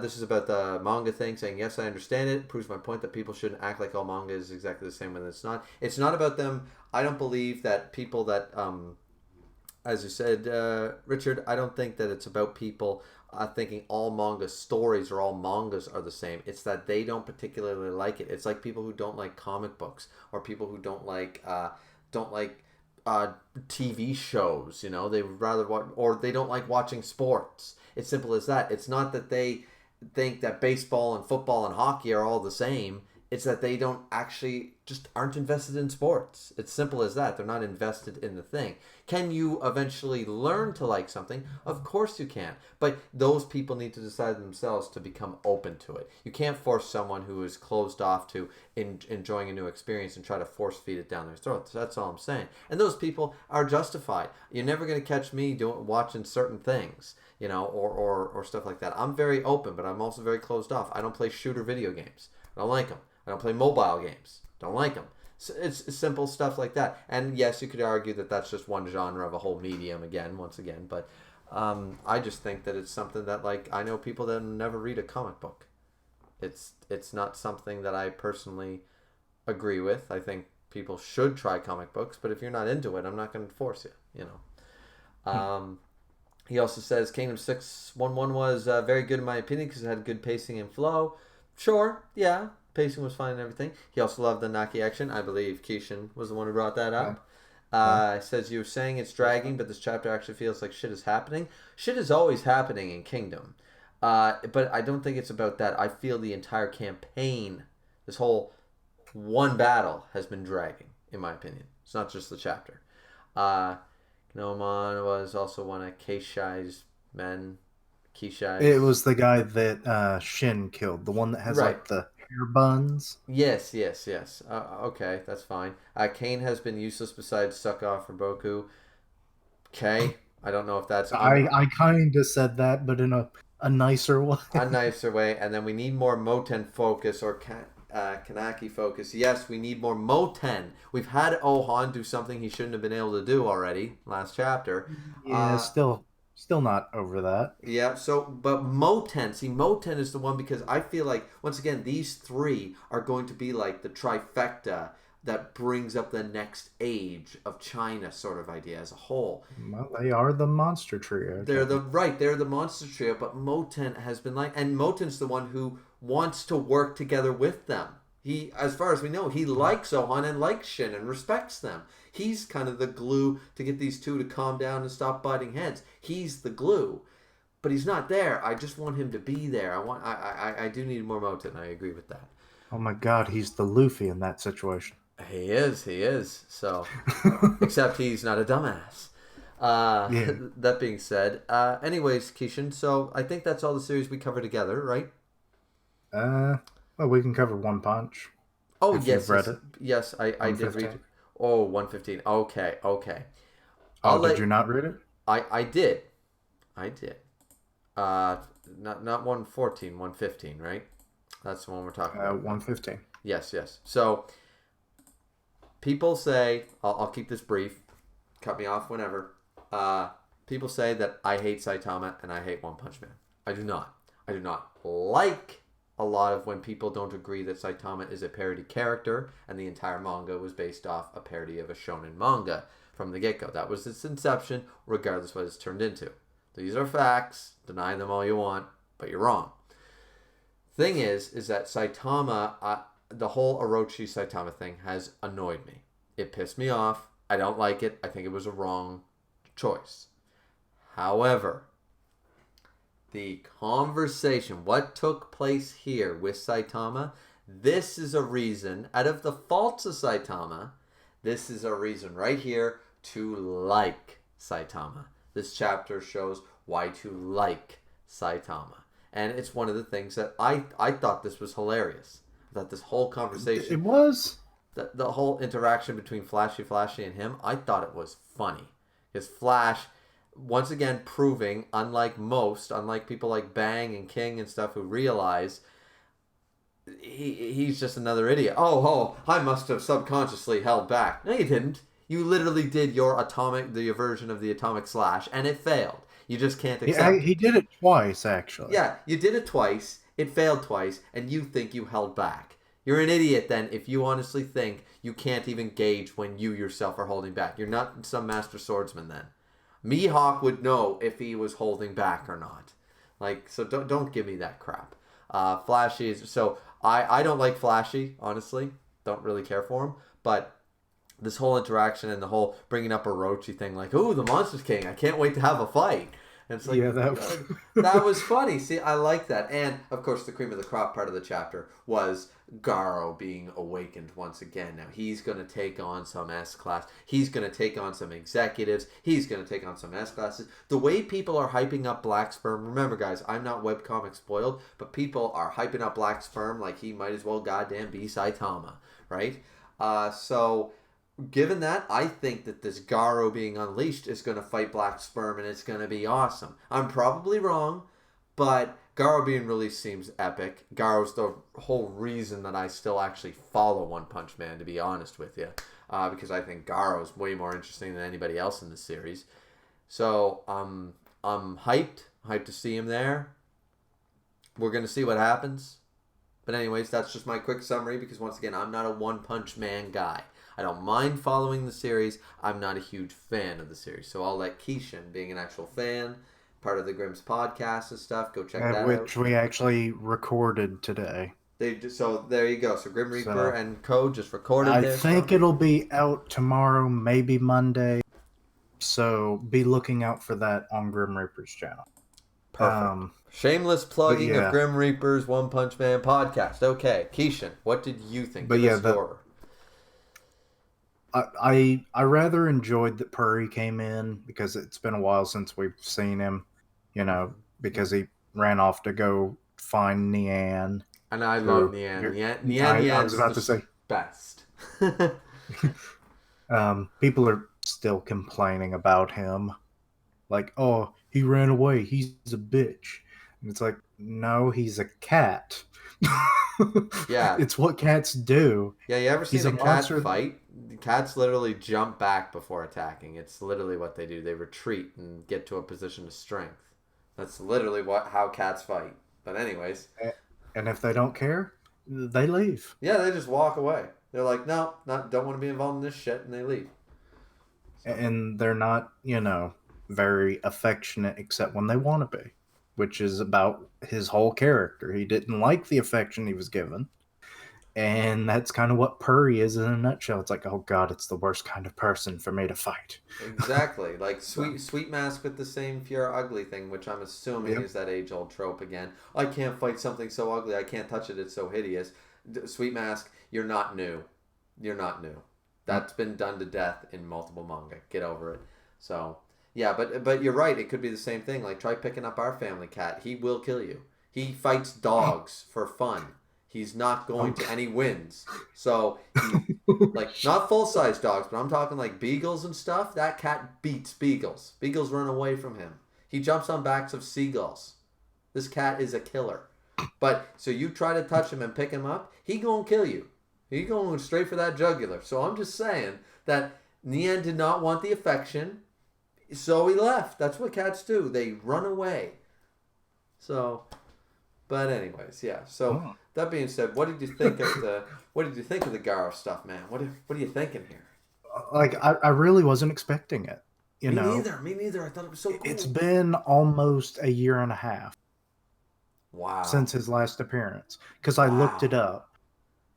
This is about the manga thing, saying, yes, I understand it. Proves my point that people shouldn't act like all manga is exactly the same when it's not. It's not about them. I don't believe that people that, as you said, Richard, I don't think that it's about people thinking all manga stories or all mangas are the same. It's that they don't particularly like it. It's like people who don't like comic books or people who don't like TV shows. You know, they would rather watch, or they don't like watching sports. It's simple as that. It's not that they think that baseball and football and hockey are all the same. It's that they don't actually just aren't invested in sports. It's simple as that. They're not invested in the thing. Can you eventually learn to like something? Of course you can. But those people need to decide themselves to become open to it. You can't force someone who is closed off to enjoying a new experience and try to force feed it down their throats. That's all I'm saying. And those people are justified. You're never going to catch me watching certain things, you know, or stuff like that. I'm very open, but I'm also very closed off. I don't play shooter video games. I don't like them. I don't play mobile games. Don't like them. So it's simple stuff like that. And yes, you could argue that that's just one genre of a whole medium once again. But I just think that it's something that, like, I know people that never read a comic book. It's not something that I personally agree with. I think people should try comic books, but if you're not into it, I'm not going to force you, you know. He also says Kingdom 611 was very good in my opinion because it had good pacing and flow. Sure, yeah. Pacing was fine and everything. He also loved the Naki action. I believe Kishin was the one who brought that up. Says you were saying it's dragging, but this chapter actually feels like shit is happening. Shit is always happening in Kingdom. But I don't think it's about that. I feel the entire campaign, this whole one battle, has been dragging, in my opinion. It's not just the chapter. Gnomon was also one of Keishai's men. It was the guy that Shin killed, the one that has Right. like the hair buns. Yes. Okay, that's fine. Kane has been useless besides suck off for Boku. Okay, I don't know if that's I kind of said that, but in a nicer way. a nicer way. And then we need more Moten focus or Kanaki focus. Yes, we need more Moten. We've had Ohan do something he shouldn't have been able to do already last chapter. Yeah, still not over that. Yeah, so, but Moten is the one because I feel like, once again, these three are going to be like the trifecta that brings up the next age of China sort of idea as a whole. Well, they are the monster trio. They're the monster trio, but Moten has been like, and Moten's the one who wants to work together with them. He, as far as we know, he likes Ohan and likes Shin and respects them. He's kind of the glue to get these two to calm down and stop butting heads. He's the glue, but he's not there. I just want him to be there. I do need more Moten. I agree with that. Oh my God, he's the Luffy in that situation. He is. So, except he's not a dumbass. Yeah. That being said, anyways, Kishin. So I think that's all the series we cover together, right? Well, we can cover One Punch. Oh, if yes, you've read it. yes, I did read. Oh, 115. Okay. Did you not read it? I did. Not 114, 115, right? That's the one we're talking about. 115. Yes. So, people say, I'll keep this brief. Cut me off whenever. People say that I hate Saitama and I hate One Punch Man. I do not. I do not like a lot of when people don't agree that Saitama is a parody character and the entire manga was based off a parody of a shonen manga from the get-go. That was its inception, regardless what it's turned into. These are facts. Deny them all you want, but you're wrong. Thing is that Saitama, the whole Orochi Saitama thing has annoyed me. It pissed me off. I don't like it. I think it was a wrong choice. However, the conversation, what took place here with Saitama, this is a reason, out of the faults of Saitama, this is a reason right here to like Saitama. This chapter shows why to like Saitama. And it's one of the things that I thought this was hilarious. I thought this whole conversation... It was. The whole interaction between Flashy and him, I thought it was funny. Because Flash, once again, proving, unlike people like Bang and King and stuff who realize he's just another idiot. Oh, I must have subconsciously held back. No, you didn't. You literally did the version of the atomic slash, and it failed. You just can't accept it. He did it twice, actually. Yeah, you did it twice, it failed twice, and you think you held back. You're an idiot then if you honestly think you can't even gauge when you yourself are holding back. You're not some master swordsman then. Mihawk would know if he was holding back or not. So don't give me that crap. Flashy is... So I don't like Flashy, honestly. Don't really care for him. But this whole interaction and the whole bringing up Orochi thing, ooh, the Monsters King, I can't wait to have a fight. And it's yeah, that was funny. See, I like that. And, of course, the cream of the crop part of the chapter was Garo being awakened once again. Now, he's going to take on some S-class. He's going to take on some executives. He's going to take on some S-classes. The way people are hyping up Black Sperm, remember, guys, I'm not webcomic spoiled, but people are hyping up Black Sperm like he might as well goddamn be Saitama, right? So... Given that, I think that this Garo being unleashed is going to fight Black Sperm and it's going to be awesome. I'm probably wrong, but Garo being released seems epic. Garo's the whole reason that I still actually follow One Punch Man, to be honest with you, because I think Garo's way more interesting than anybody else in the series. So I'm hyped to see him there. We're going to see what happens. But anyways, that's just my quick summary because once again, I'm not a One Punch Man guy. I don't mind following the series. I'm not a huge fan of the series. So I'll let Kishin, being an actual fan, part of the Grimm's podcast and stuff, go check that out. Which we actually recorded today. So there you go. So Grim Reaper and Co. just recorded I think it'll be out tomorrow, maybe Monday. So be looking out for that on Grim Reaper's channel. Perfect. Shameless plugging of Grim Reaper's One Punch Man podcast. Okay, Kishin, what did you think of this horror? I rather enjoyed that Puri came in because it's been a while since we've seen him, because he ran off to go find Nian. And I love Nian. I was about to say best. People are still complaining about him. Oh, he ran away. He's a bitch. And it's no, he's a cat. Yeah. It's what cats do. Yeah, you ever seen a cat fight? Cats literally jump back before attacking. It's literally what they do. They retreat and get to a position of strength. That's literally how cats fight. But anyways. And if they don't care, they leave. Yeah, they just walk away. They're like, no, don't want to be involved in this shit, and they leave. So. And they're not, very affectionate except when they want to be, which is about his whole character. He didn't like the affection he was given. And that's kind of what Puri is in a nutshell. It's oh God, it's the worst kind of person for me to fight. Exactly. Sweet Mask with the same if you're ugly thing, which I'm assuming is that age-old trope again. I can't fight something so ugly. I can't touch it. It's so hideous. Sweet Mask, you're not new. You're not new. That's been done to death in multiple manga. Get over it. So, yeah, but you're right. It could be the same thing. Try picking up our family cat. He will kill you. He fights dogs for fun. He's not going to any wins. So, not full-size dogs, but I'm talking beagles and stuff. That cat beats beagles. Beagles run away from him. He jumps on backs of seagulls. This cat is a killer. But, so you try to touch him and pick him up, he gonna kill you. He going straight for that jugular. So I'm just saying that Nian did not want the affection, so he left. That's what cats do. They run away. So, but anyways, yeah. So that being said, what did you think of the Garo stuff, man? What are you thinking here? I really wasn't expecting it. Me neither. I thought it was so cool. It's been almost a year and a half. Wow. Since his last appearance, because I looked it up.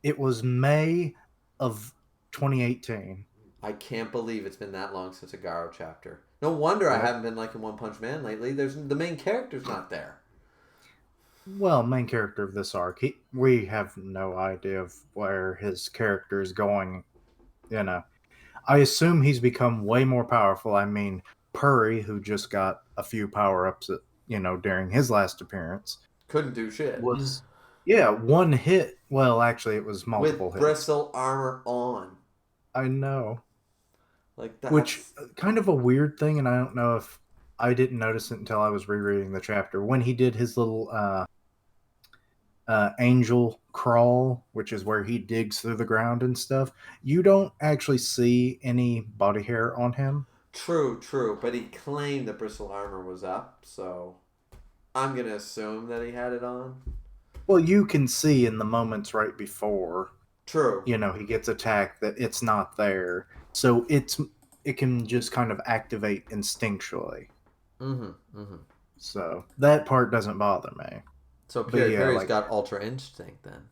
It was May of 2018. I can't believe it's been that long since a Garo chapter. No wonder I Right. haven't been liking One Punch Man lately. There's the main character's not there. Well, main character of this arc, we have no idea of where his character is going. You know, I assume he's become way more powerful. I mean, Purry, who just got a few power ups, during his last appearance, Couldn't do shit. was yeah, one hit. Well, actually, it was multiple With hits. bristle armor on. I know, Like which that's kind of a weird thing, and I don't know if I didn't notice it until I was rereading the chapter when he did his little angel crawl, which is where he digs through the ground and stuff. You don't actually see any body hair on him. true, true. But he claimed the bristle armor was up, so I'm gonna assume that he had it on. Well, you can see in the moments right before, True. he gets attacked that it's not there. So it can just kind of activate instinctually. Mm-hmm. Mm-hmm. So that part doesn't bother me. So But yeah, Perry's like got ultra instinct then.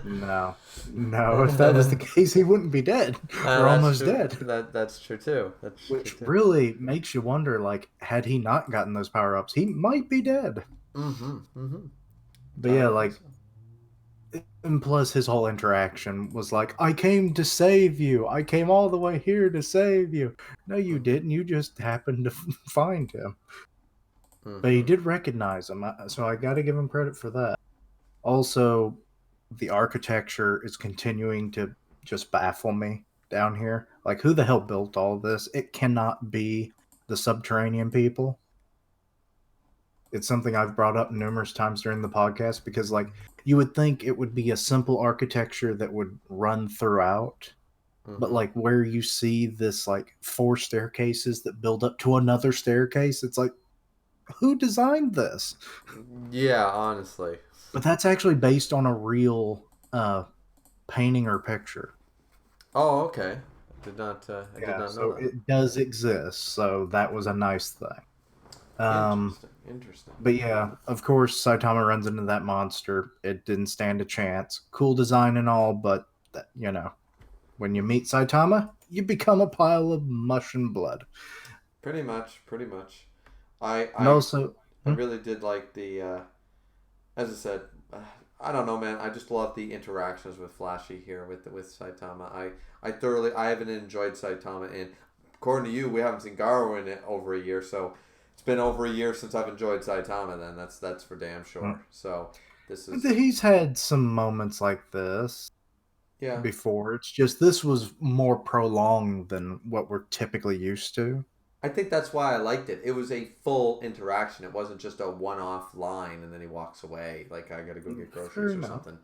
no. No, if that was the case he wouldn't be dead. Or That's almost true. dead. That's true too. That's true Which too. really makes you wonder, like, had he not gotten those power ups, he might be dead. Mm-hmm. Mm-hmm. But I yeah, would think like, so. and plus his whole interaction was like, I came to save you. I came all the way here to save you. No, you Mm-hmm. didn't. You just happened to find him. But he Mm-hmm. did recognize him, so I got to give him credit for that. Also, the architecture is continuing to just baffle me down here. Like, who the hell built all this? It cannot be the subterranean people. It's something I've brought up numerous times during the podcast because, like, you would think it would be a simple architecture that would run throughout, but Mm-hmm. like where you see this like four staircases that build up to another staircase, it's like, who designed this? Yeah, honestly. But that's actually based on a real painting or picture. Oh, okay. I did Yeah, not know so that. it does exist. So that was a nice thing. Um, Interesting. Interesting. But yeah, of course, Saitama runs into that monster. It didn't stand a chance. Cool design and all, but when you meet Saitama, you become a pile of mush and blood. Pretty much. Pretty much. I And I also, I hmm, really did like the. As I said, I don't know, man. I just love the interactions with Flashy here with Saitama. I thoroughly I haven't enjoyed Saitama, and according to you, we haven't seen Garo in it over a year. So it's been over a year since I've enjoyed Saitama. Then that's for damn hmm. sure. So this is He's had some moments like this yeah. before. It's just this was more prolonged than what we're typically used to. I think that's why I liked it. It was a full interaction. It wasn't just a one-off line and then he walks away like I got to go get Fair groceries or enough. something.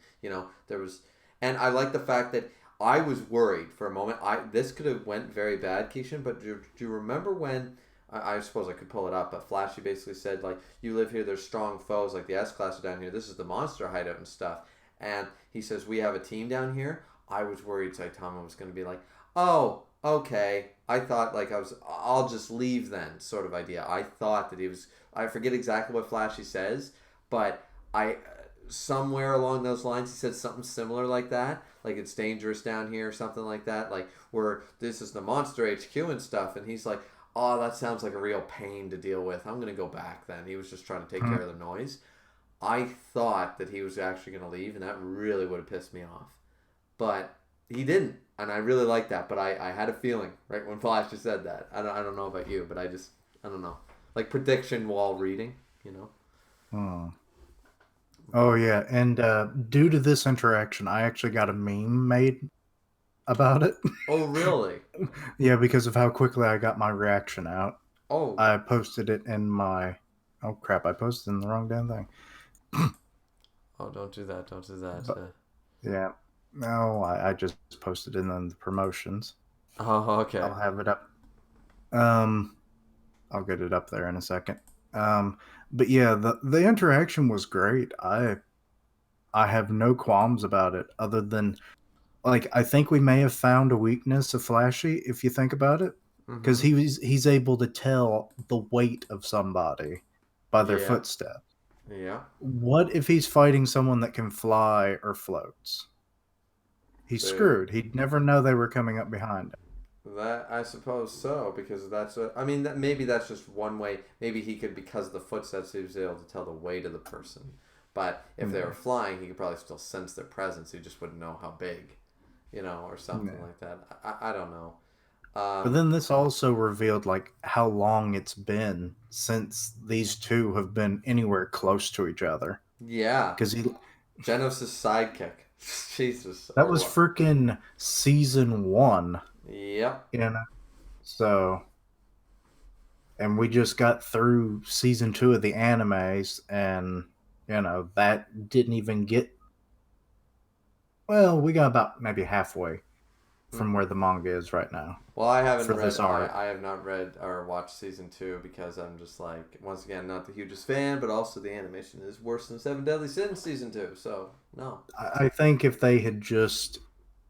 There was, and I like the fact that I was worried for a moment. I this could have went very bad, Keishan. But do you remember when? I suppose I could pull it up, but Flashy basically said like, "You live here. There's strong foes like the S class are down here. This is the monster hideout and stuff." And he says we have a team down here. I was worried Saitama was going to be like, "Oh, okay." I thought like I'll just leave then sort of idea. I thought that he was. I forget exactly what Flashy says, but I somewhere along those lines he said something similar like that. Like it's dangerous down here or something like that. Like where this is the monster HQ and stuff. And he's like, oh, that sounds like a real pain to deal with. I'm gonna go back then. He was just trying to take Hmm. care of the noise. I thought that he was actually gonna leave, and that really would have pissed me off. But he didn't, and I really like that. But I had a feeling right when Flash just said that. I don't know about you, but I don't know, like prediction wall reading, you know. Hmm. Oh But yeah, and due to this interaction, I actually got a meme made about it. oh really? Yeah, because of how quickly I got my reaction out. Oh I posted it in my. Oh crap! I posted in the wrong damn thing. oh, don't do that! Don't do that. But yeah, no, I just posted it in the promotions. Oh okay. I'll have it up. Um, I'll get it up there in a second. But yeah, the interaction was great. I have no qualms about it, other than like I think we may have found a weakness of Flashy if you think about it, because Mm-hmm. he's able to tell the weight of somebody by their Yeah. footsteps. Yeah. What if he's fighting someone that can fly or floats? He's There. screwed. He'd never know they were coming up behind him. That I suppose so, because that's a. I mean, maybe that's just one way. Maybe he could, because of the footsteps, he was able to tell the weight of the person. But if they were Yeah. flying, he could probably still sense their presence. He just wouldn't know how big, or something Yeah. like that. I don't know. But then this also revealed like how long it's been since these two have been anywhere close to each other. Yeah, Because he Genos' sidekick. Jesus, that was freaking season one, Yep. you know. So, and we just got through season two of the animes, and that didn't even get. Well, we got about maybe halfway from Mm-hmm. where the manga is right now Well, I haven't for read. this arc. I have not read or watched season 2 because I'm just like, once again, not the hugest fan, but also the animation is worse than Seven Deadly Sins season 2. So no. I think if they had just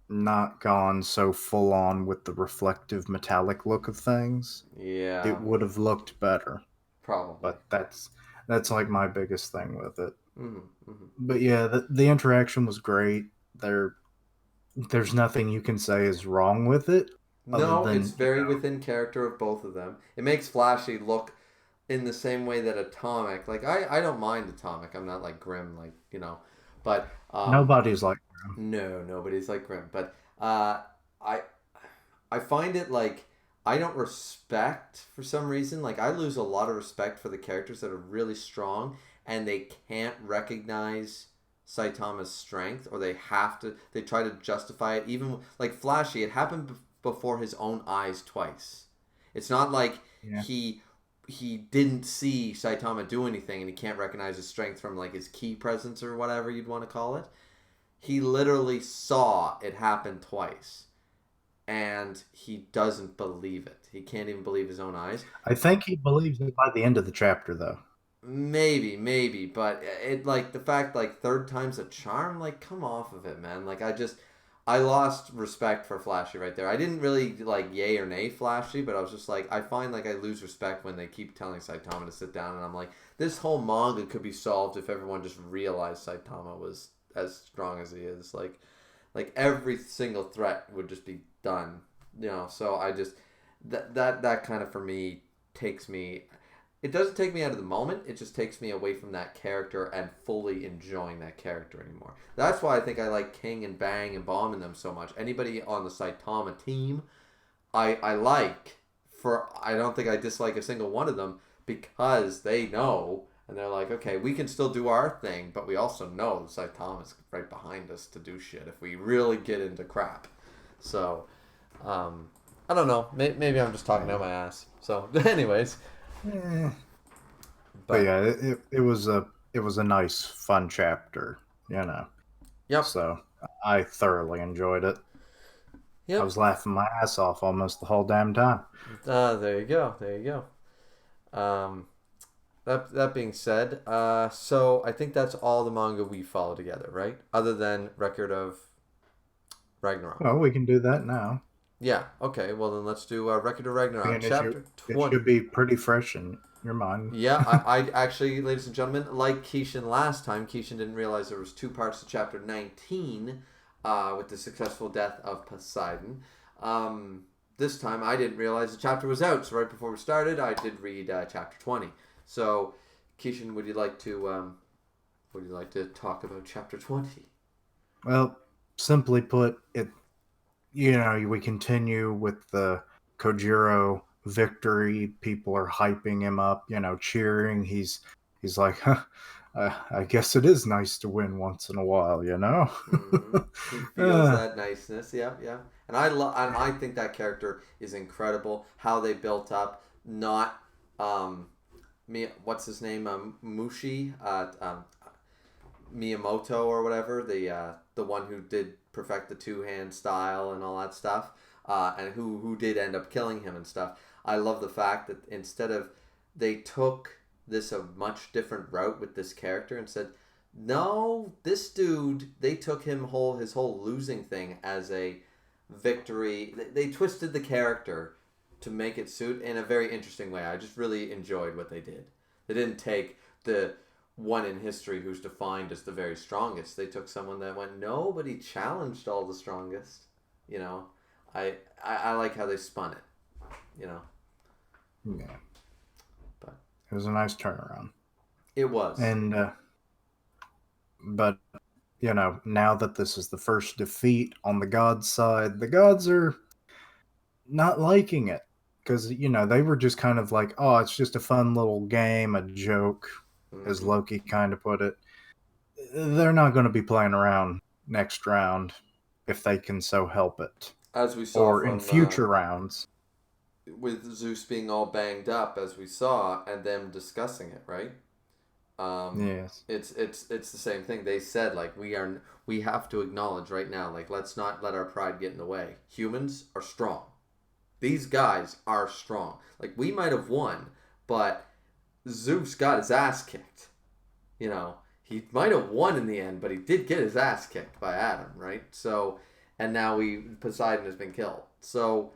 not gone so full on with the reflective metallic look of things, it Yeah, would have looked better. probably. But that's like my biggest thing with it. Mm-hmm, mm-hmm. But yeah, the interaction was great. There's nothing you can say is wrong with it other No, it's than very within character of both of them. It makes Flashy look in the same way that Atomic. Like I don't mind Atomic. I'm not like Grim, but nobody's like him. no, nobody's like Grim. But I I find it like I don't respect for some reason. Like I lose a lot of respect for the characters that are really strong and they can't recognize Saitama's strength, or they try to justify it. Even like Flashy, it happened before his own eyes twice. It's not like Yeah. he didn't see Saitama do anything and he can't recognize his strength from like his key presence or whatever you'd want to call it. He literally saw it happen twice and he doesn't believe it. He can't even believe his own eyes. I think he believes it by the end of the chapter, though. Maybe, but it like the fact like third time's a charm. Like, come off of it, man. Like, I lost respect for Flashy right there. I didn't really like yay or nay Flashy, but I was just like, I find like I lose respect when they keep telling Saitama to sit down, and I'm like, this whole manga could be solved if everyone just realized Saitama was as strong as he is. Like every single threat would just be done. So I just that kind of for me takes me. It doesn't take me out of the moment. It just takes me away from that character and fully enjoying that character anymore. That's why I think I like King and Bang and Bomb and them so much. Anybody on the Saitama team, I like. I don't think I dislike a single one of them because they know and they're like, okay, we can still do our thing, but we also know Saitama's right behind us to do shit if we really get into crap. So, I don't know. Maybe I'm just talking out my ass. So, anyways. Eh. But But yeah, it was a nice, fun chapter, you know. yep, So I thoroughly enjoyed it. I yep. was laughing my ass off almost the whole damn time. There you go. There you go. That being said, so I think that's all the manga we follow together, right? Other than Record of Ragnarok. Well, we can do that now. Yeah. Okay. Well, then let's do Record of Ragnarok, And it should chapter it should 20. be pretty fresh in your mind. Yeah, I actually, ladies and gentlemen, like Kishin last time, Kishin didn't realize there was two parts to chapter 19 with the successful death of Poseidon. This time I didn't realize the chapter was out, so right before we started, I did read chapter 20. So, Kishin, would you like to talk about chapter 20? Well, simply put, we continue with the Kojiro victory. People are hyping him up, cheering. He's like, huh, I guess it is nice to win once in a while, you know. Mm-hmm. He feels uh, that niceness. Yeah, yeah. And I think that character is incredible. How they built up, not what's his name, Mushi, Miyamoto or whatever, the one who did perfect the two hand style and all that stuff, and who did end up killing him and stuff. I love the fact that instead of they took this a much different route with this character and said, no, this dude, they took his whole losing thing as a victory. They twisted the character to make it suit in a very interesting way. I just really enjoyed what they did. They didn't take the one in history who's defined as the very strongest. They took someone that went, no, but he challenged all the strongest. You know, I like how they spun it, you know. Yeah, But it was a nice turnaround. it was. And but now that this is the first defeat on the gods' side, the gods are not liking it because they were just kind of like, oh, it's just a fun little game, a joke, as Hmm. Loki kind of put it. They're not going to be playing around next round if they can so help it, As we saw or in from future rounds. with Zeus being all banged up, as we saw, and them discussing it, right? Um, Yes. it's the same thing. They said like we have to acknowledge right now, like let's not let our pride get in the way. Humans are strong. These guys are strong. Like we might have won, but Zeus got his ass kicked. You know, he might have won in the end, but he did get his ass kicked by Adam, right? So, and now Poseidon has been killed. So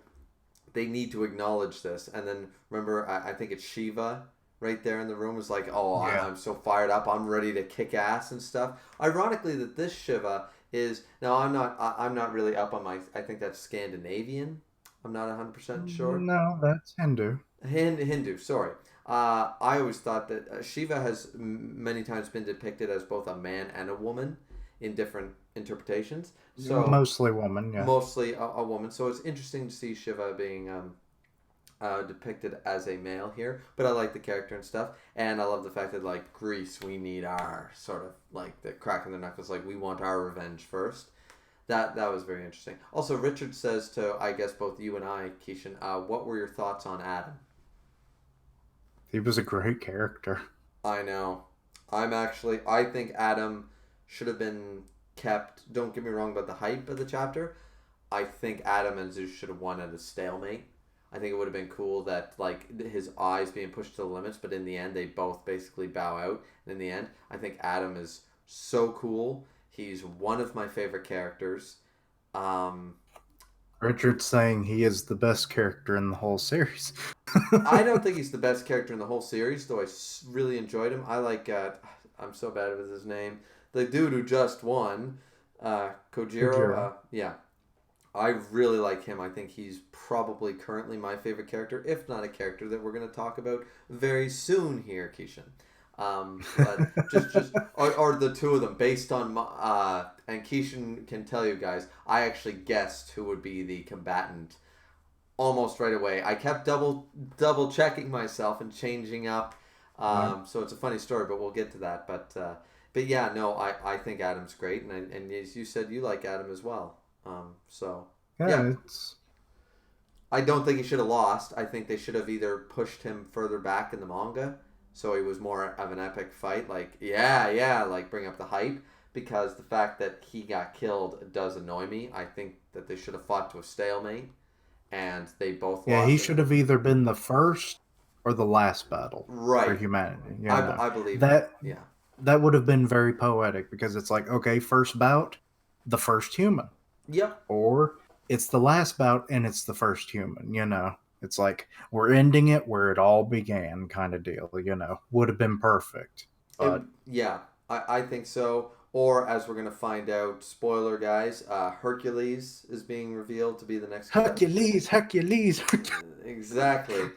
they need to acknowledge this. And then remember, I think it's Shiva right there in the room is like, oh, Yeah. I'm so fired up, I'm ready to kick ass and stuff. Ironically, that this Shiva is now I'm not really up on my. I think that's Scandinavian. I'm not 100% sure. No, that's Hindu. Hindu, sorry. I always thought that Shiva has many times been depicted as both a man and a woman in different interpretations. So Mostly woman, yeah. mostly a woman. So it's interesting to see Shiva being depicted as a male here. But I like the character and stuff, and I love the fact that like Greece, we need our sort of like the cracking their knuckles, like we want our revenge first. That was very interesting. Also, Richard says to I guess both you and I, Kishin, what were your thoughts on Adam? He was a great character. I know. I think Adam should have been kept. Don't get me wrong about the hype of the chapter. I think Adam and Zeus should have won at a stalemate. I think it would have been cool that like his eyes being pushed to the limits, but in the end they both basically bow out. And in the end, I think Adam is so cool. He's one of my favorite characters. Um, Richard's saying he is the best character in the whole series. I don't think he's the best character in the whole series, though I really enjoyed him. I like, I'm so bad with his name. The dude who just won, Kojiro. Kujiro. Yeah, I really like him. I think he's probably currently my favorite character, if not a character that we're going to talk about very soon here, Keishan. But or the two of them based on my, and Keishan can tell you guys, I actually guessed who would be the combatant almost right away. I kept double checking myself and changing up. Yeah. So it's a funny story, but we'll get to that. But yeah, no, I think Adam's great, and as you said, you like Adam as well. So yeah, Yeah, it's I don't think he should have lost. I think they should have either pushed him further back in the manga, so he was more of an epic fight. Like yeah, like bring up the hype. Because the fact that he got killed does annoy me. I think that they should have fought to a stalemate and they both yeah, he lost. And should have either been the first or the last battle for right, humanity. I believe that. That Yeah. that would have been very poetic because it's like, okay, first bout, the first human. Yep. Or it's the last bout and it's the first human. It's like we're ending it where it all began kind of deal. Would have been perfect. It, But yeah, I think so. Or as we're gonna find out, spoiler guys, Hercules is being revealed to be the next combatant. Hercules, Hercules, Exactly.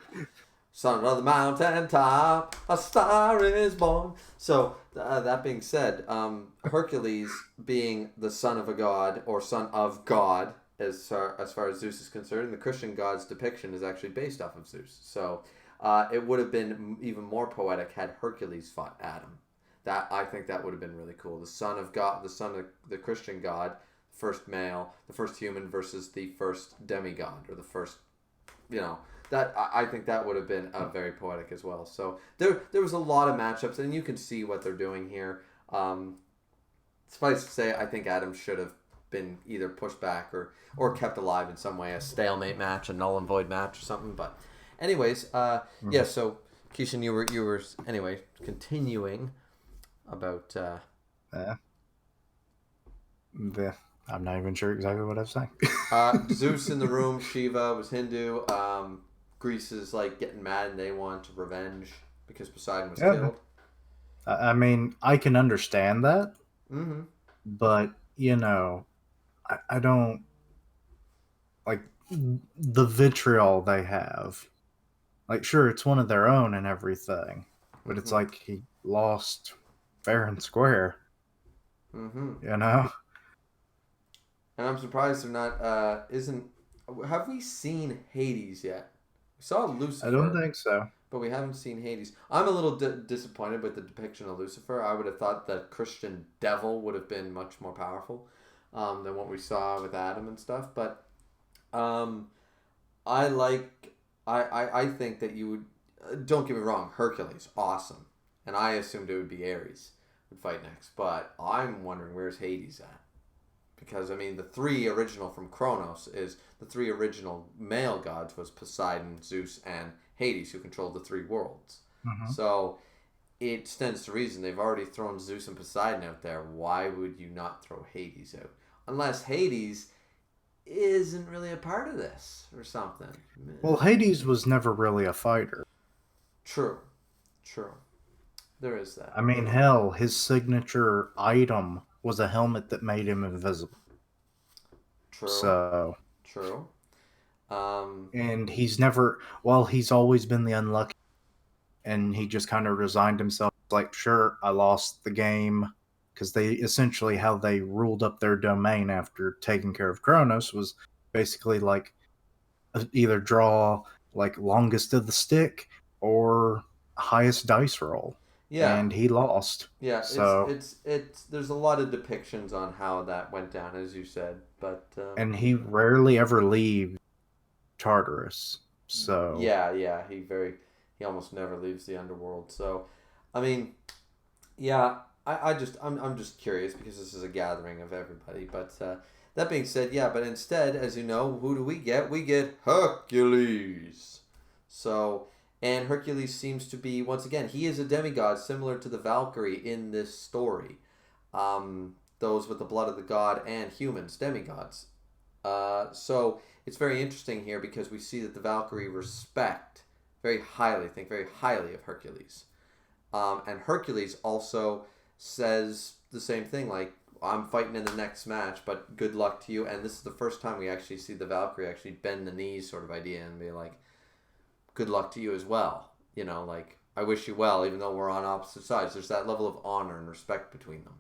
Son of the mountain top, a star is born. So that being said, Hercules being the son of a god or son of God, as far as Zeus is concerned, the Christian god's depiction is actually based off of Zeus. So it would have been even more poetic had Hercules fought Adam. That I think that would have been really cool. The son of God, the son of the Christian god, first male, the first human versus the first demigod or the first, you know, that I think that would have been very poetic as well. So there was a lot of matchups, and you can see what they're doing here. Suffice to say, I think Adam should have been either pushed back or kept alive in some way, a stalemate match, a null and void match, or something. But, anyways, yeah. So Keishan, you were anyway continuing about. yeah, I'm not even sure exactly what I'm saying. Zeus in the room. Shiva was Hindu. Greece is like getting mad and they want revenge because Poseidon was Yeah, killed. I mean, I can understand that, Mm-hmm. but I don't. like the vitriol they have. Like, sure, it's one of their own and everything, but it's Mm-hmm. like he lost fair and square, Mm-hmm. you know? And I'm surprised they're not. Isn't Have we seen Hades yet? We saw I don't Lucifer, think so. but we haven't seen Hades. I'm a little disappointed with the depiction of Lucifer. I would have thought that Christian devil would have been much more powerful than what we saw with Adam and stuff. But um, I like. I think that you would. Don't get me wrong. Hercules, awesome, and I assumed it would be Ares would fight next. But I'm wondering where's Hades at. Because I mean, the three original from Kronos is the three original male gods was Poseidon, Zeus, and Hades, who controlled the three worlds. Hmm. So it stands to reason they've already thrown Zeus and Poseidon out there. Why would you not throw Hades out? Unless Hades isn't really a part of this or something. Well, Hades was never really a fighter. True, true. There is that. I mean, hell, his signature item was a helmet that made him invisible. True, So, true. Um, and he's never, well, he's always been the unlucky, and he just kind of resigned himself. Like, sure, I lost the game. Because they essentially, how they ruled up their domain after taking care of Kronos was basically like either draw like longest of the stick or highest dice roll. yeah, And he lost. yeah. So, It's. There's a lot of depictions on how that went down, as you said. But and he rarely ever leaves Tartarus. So, yeah, yeah. He almost never leaves the underworld. So, I mean, yeah. I'm just curious because this is a gathering of everybody. But that being said, yeah. But instead, as you know, who do we get? We get Hercules. So, and Hercules seems to be once again he is a demigod similar to the Valkyrie in this story. Those with the blood of the god and humans, demigods. So it's very interesting here because we see that the Valkyrie respect very highly, think very highly of Hercules. And Hercules also says the same thing, like, I'm fighting in the next match, but good luck to you. And this is the first time we actually see the Valkyrie actually bend the knees sort of idea and be like, good luck to you as well. You know, like, I wish you well, even though we're on opposite sides. There's that level of honor and respect between them.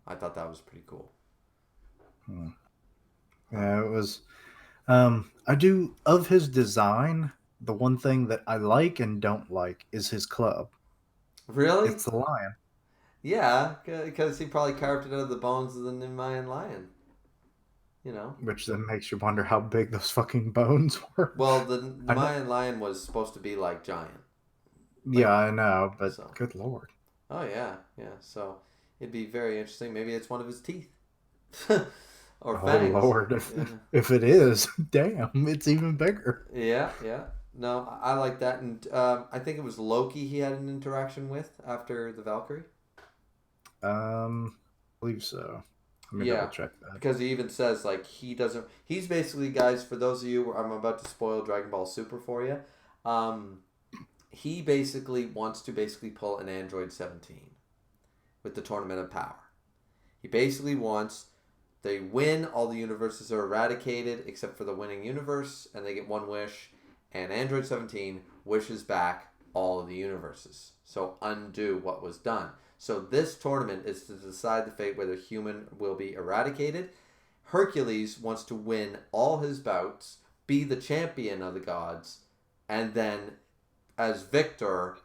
I thought that was pretty cool. hmm. Um, Yeah, it was. I do, of his design, the one thing that I like and don't like is his club. really? It's the lion, Yeah, because he probably carved it out of the bones of the Nemean lion. You know. which then makes you wonder how big those fucking bones were. Well, the I know, Nemean lion was supposed to be like giant. yeah, Like, I know, but so. good lord. Oh, yeah, yeah. So it'd be very interesting. Maybe it's one of his teeth. Or Oh fangs. lord, Yeah. if it is, damn, it's even bigger. Yeah, yeah. No, I like that. And I think it was Loki he had an interaction with after the Valkyrie. I believe so. Let me double Yeah, check that. because he even says like he doesn't. He's basically, guys. For those of you, I'm about to spoil Dragon Ball Super for you. Um, he basically wants to basically pull an Android 17 with the Tournament of Power. He basically wants they win, all the universes are eradicated except for the winning universe, and they get one wish. And Android 17 wishes back all of the universes, so undo what was done. So this tournament is to decide the fate whether human will be eradicated. Hercules wants to win all his bouts, be the champion of the gods, and then, as victor,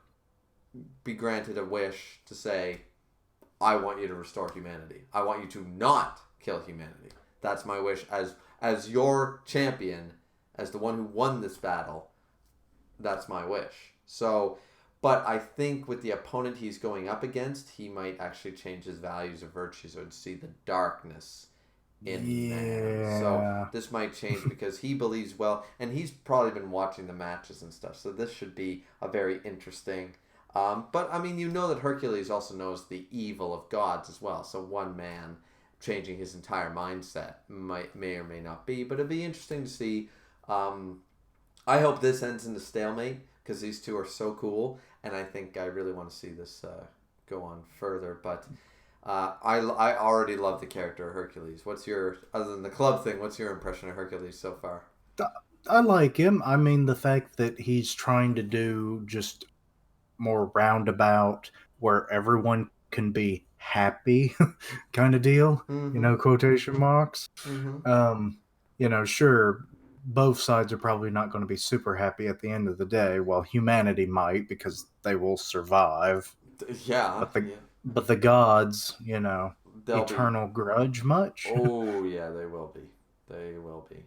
be granted a wish to say, I want you to restore humanity. I want you to not kill humanity. That's my wish as your champion, as the one who won this battle. That's my wish. So, but I think with the opponent he's going up against, he might actually change his values or virtues or see the darkness in man. So Yeah. this might change because he believes well, and he's probably been watching the matches and stuff. So this should be a very interesting. But I mean, you know that Hercules also knows the evil of gods as well. So one man changing his entire mindset may or may not be, but it'd be interesting to see. I hope this ends in a stalemate because these two are so cool, and I think I really want to see this go on further. But I already love the character of Hercules. What's your, other than the club thing, what's your impression of Hercules so far? I like him. I mean, the fact that he's trying to do just more roundabout, where everyone can be happy, kind of deal. Mm-hmm. Quotation marks. Mm-hmm. Um, sure, both sides are probably not going to be super happy at the end of the day. Well, humanity might because they will survive, Yeah, but the yeah. but the gods, They'll be. eternal grudge much. Oh, yeah, they will be. They will be.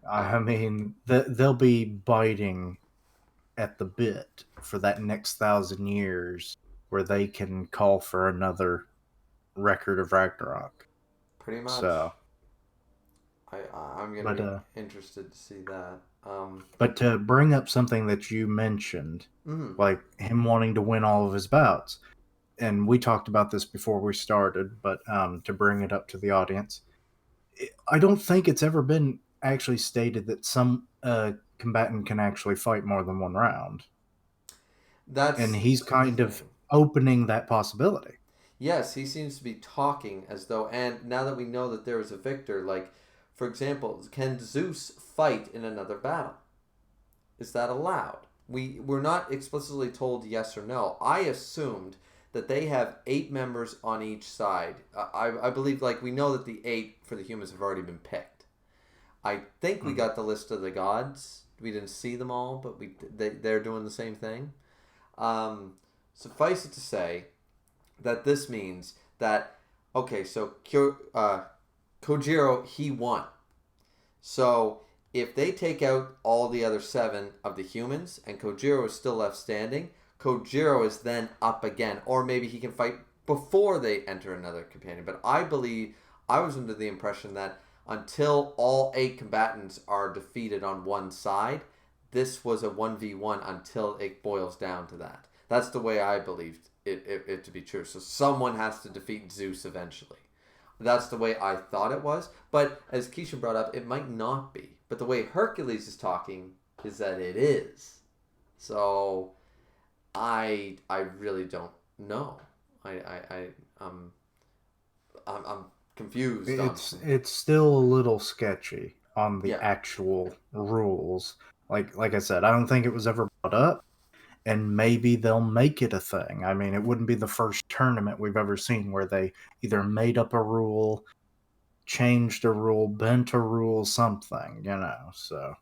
I Um, mean, they'll be biting at the bit for that next 1,000 years where they can call for another record of Ragnarok. Pretty much. So, I'm gonna but be interested to see that. but to bring up something that you mentioned, Mm, like him wanting to win all of his bouts, and we talked about this before we started, but to bring it up to the audience, I don't think it's ever been actually stated that some combatant can actually fight more than one round, and that's he's the kind of thing. opening that possibility. Yes, he seems to be talking as though, and now that we know that there is a victor, like, for example, can Zeus fight in another battle? Is that allowed? We're not explicitly told yes or no. I assumed that they have 8 members on each side. I believe, like, we know that the 8 for the humans have already been picked. I think we Mhm. got the list of the gods. We didn't see them all, but they're doing the same thing. Um, Suffice it to say that this means that, okay, so Kojiro, he won. So if they take out all the other 7 of the humans and Kojiro is still left standing, Kojiro is then up again, or maybe he can fight before they enter another companion. But I was under the impression that until all 8 combatants are defeated on one side, this was a 1v1 until it boils down to that. That's the way I believed it to be true. So someone has to defeat Zeus eventually. That's the way I thought it was. But as Keisha brought up, it might not be. But the way Hercules is talking is that it is. So I really don't know. I I, I um I'm confused on. It's still a little sketchy on the Yeah. actual rules. Like I said, I don't think it was ever brought up, and maybe they'll make it a thing. I mean, it wouldn't be the first tournament we've ever seen where they either made up a rule, changed a rule, bent a rule, something, So,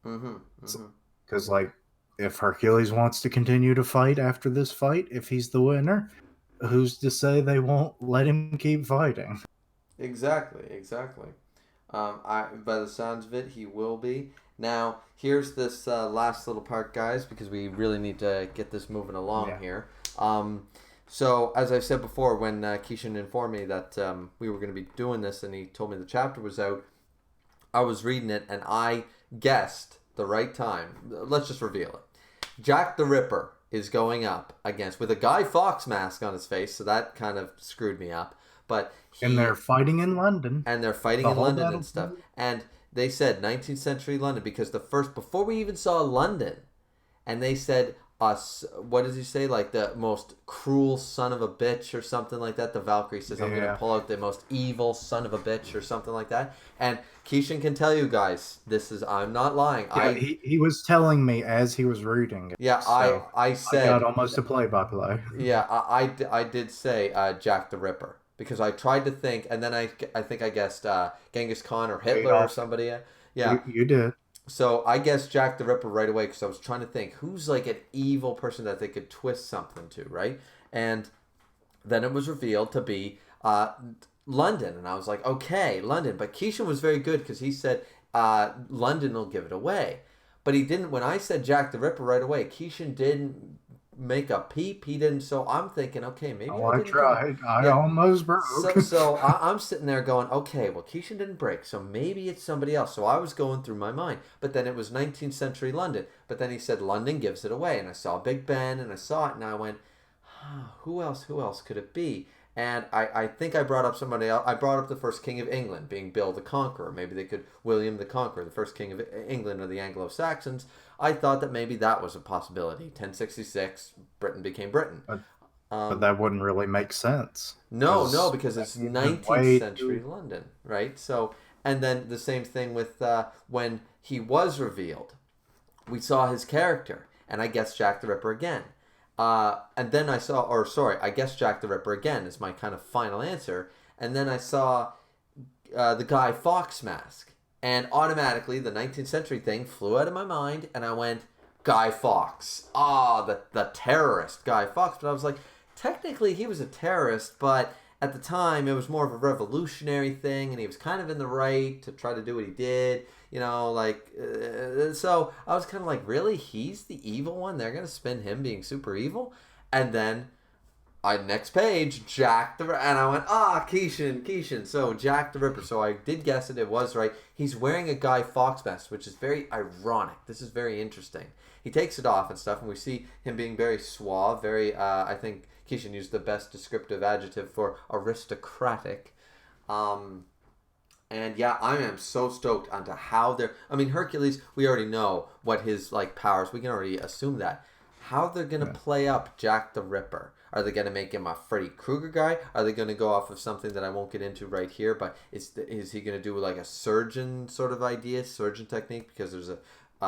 Mhm. Mhm. because like, if Hercules wants to continue to fight after this fight, if he's the winner, who's to say they won't let him keep fighting? Exactly. Exactly. By the sounds of it, he will be. Now, here's this last little part, guys, because we really need to get this moving along Yeah. here. So, as I said before, when Keishan informed me that we were going to be doing this and he told me the chapter was out, I was reading it and I guessed the right time. Let's just reveal it. Jack the Ripper is going up against, with a Guy Fawkes mask on his face, so that kind of screwed me up. But And they're he fighting in London. and they're fighting The in whole London and battle. stuff. And they said 19th century London because the first, before we even saw London, and they said us, what does he say, like the most cruel son of a bitch or something like that. The Valkyrie says, I'm gonna Yeah. pull out the most evil son of a bitch or something like that. And Keishan can tell you guys, this is, I'm not lying, Yeah, I he was telling me as he was reading it, yeah so I I got said, almost a play-by-play. yeah, I did say Jack the Ripper because I tried to think, and then I think I guessed Genghis Khan or Hitler or Adolf, somebody. Yeah, you did. so I guessed Jack the Ripper right away because I was trying to think who's like an evil person that they could twist something to, right? And then it was revealed to be London, and I was like, okay, London. But Keishan was very good because he said London will give it away, but he didn't. When I said Jack the Ripper right away, Keishan didn't make a peep. He didn't. So I'm thinking, okay, maybe Oh, I I didn't get it. tried. I Yeah. almost broke. I'm sitting there going, okay, well, Keishan didn't break, so maybe it's somebody else. So I was going through my mind, but then it was 19th century London. But then he said London gives it away, and I saw Big Ben, and I saw it, and I went, who else? Who else could it be? And I think I brought up somebody else. I brought up the first king of England being Bill the Conqueror. Maybe they could, William the Conqueror, the first king of England of the Anglo-Saxons. I thought that maybe that was a possibility. 1066, Britain became Britain. But Um, that wouldn't really make sense no, because because it's he went 19th way century too. London, right? So, and then the same thing with when he was revealed, we saw his character, and I guessed Jack the Ripper again. And then I saw, or sorry, I guessed Jack the Ripper again is my kind of final answer. And then I saw the Guy Fawkes mask, and automatically the 19th century thing flew out of my mind, and I went Guy Fawkes. Ah, the terrorist Guy Fawkes. But I was like, technically he was a terrorist, but at the time it was more of a revolutionary thing, and he was kind of in the right to try to do what he did. So I was kind of like, really, he's the evil one? They're gonna spin him being super evil, and then next page, Jack the Ripper. And I went, Kishin. So Jack the Ripper. So I did guess it. It was right. He's wearing a Guy Fawkes mask, which is very ironic. This is very interesting. He takes it off and stuff, and we see him being very suave, very, I think Kishin used the best descriptive adjective for aristocratic. Um, and yeah, I am so stoked onto how they're. I mean, Hercules. We already know what his like powers. We can already assume that. How they're gonna Yeah. play up Jack the Ripper? Are they gonna make him a Freddy Krueger guy? Are they gonna go off of something that I won't get into right here? But is he gonna do like a surgeon sort of idea, surgeon technique? Because there's a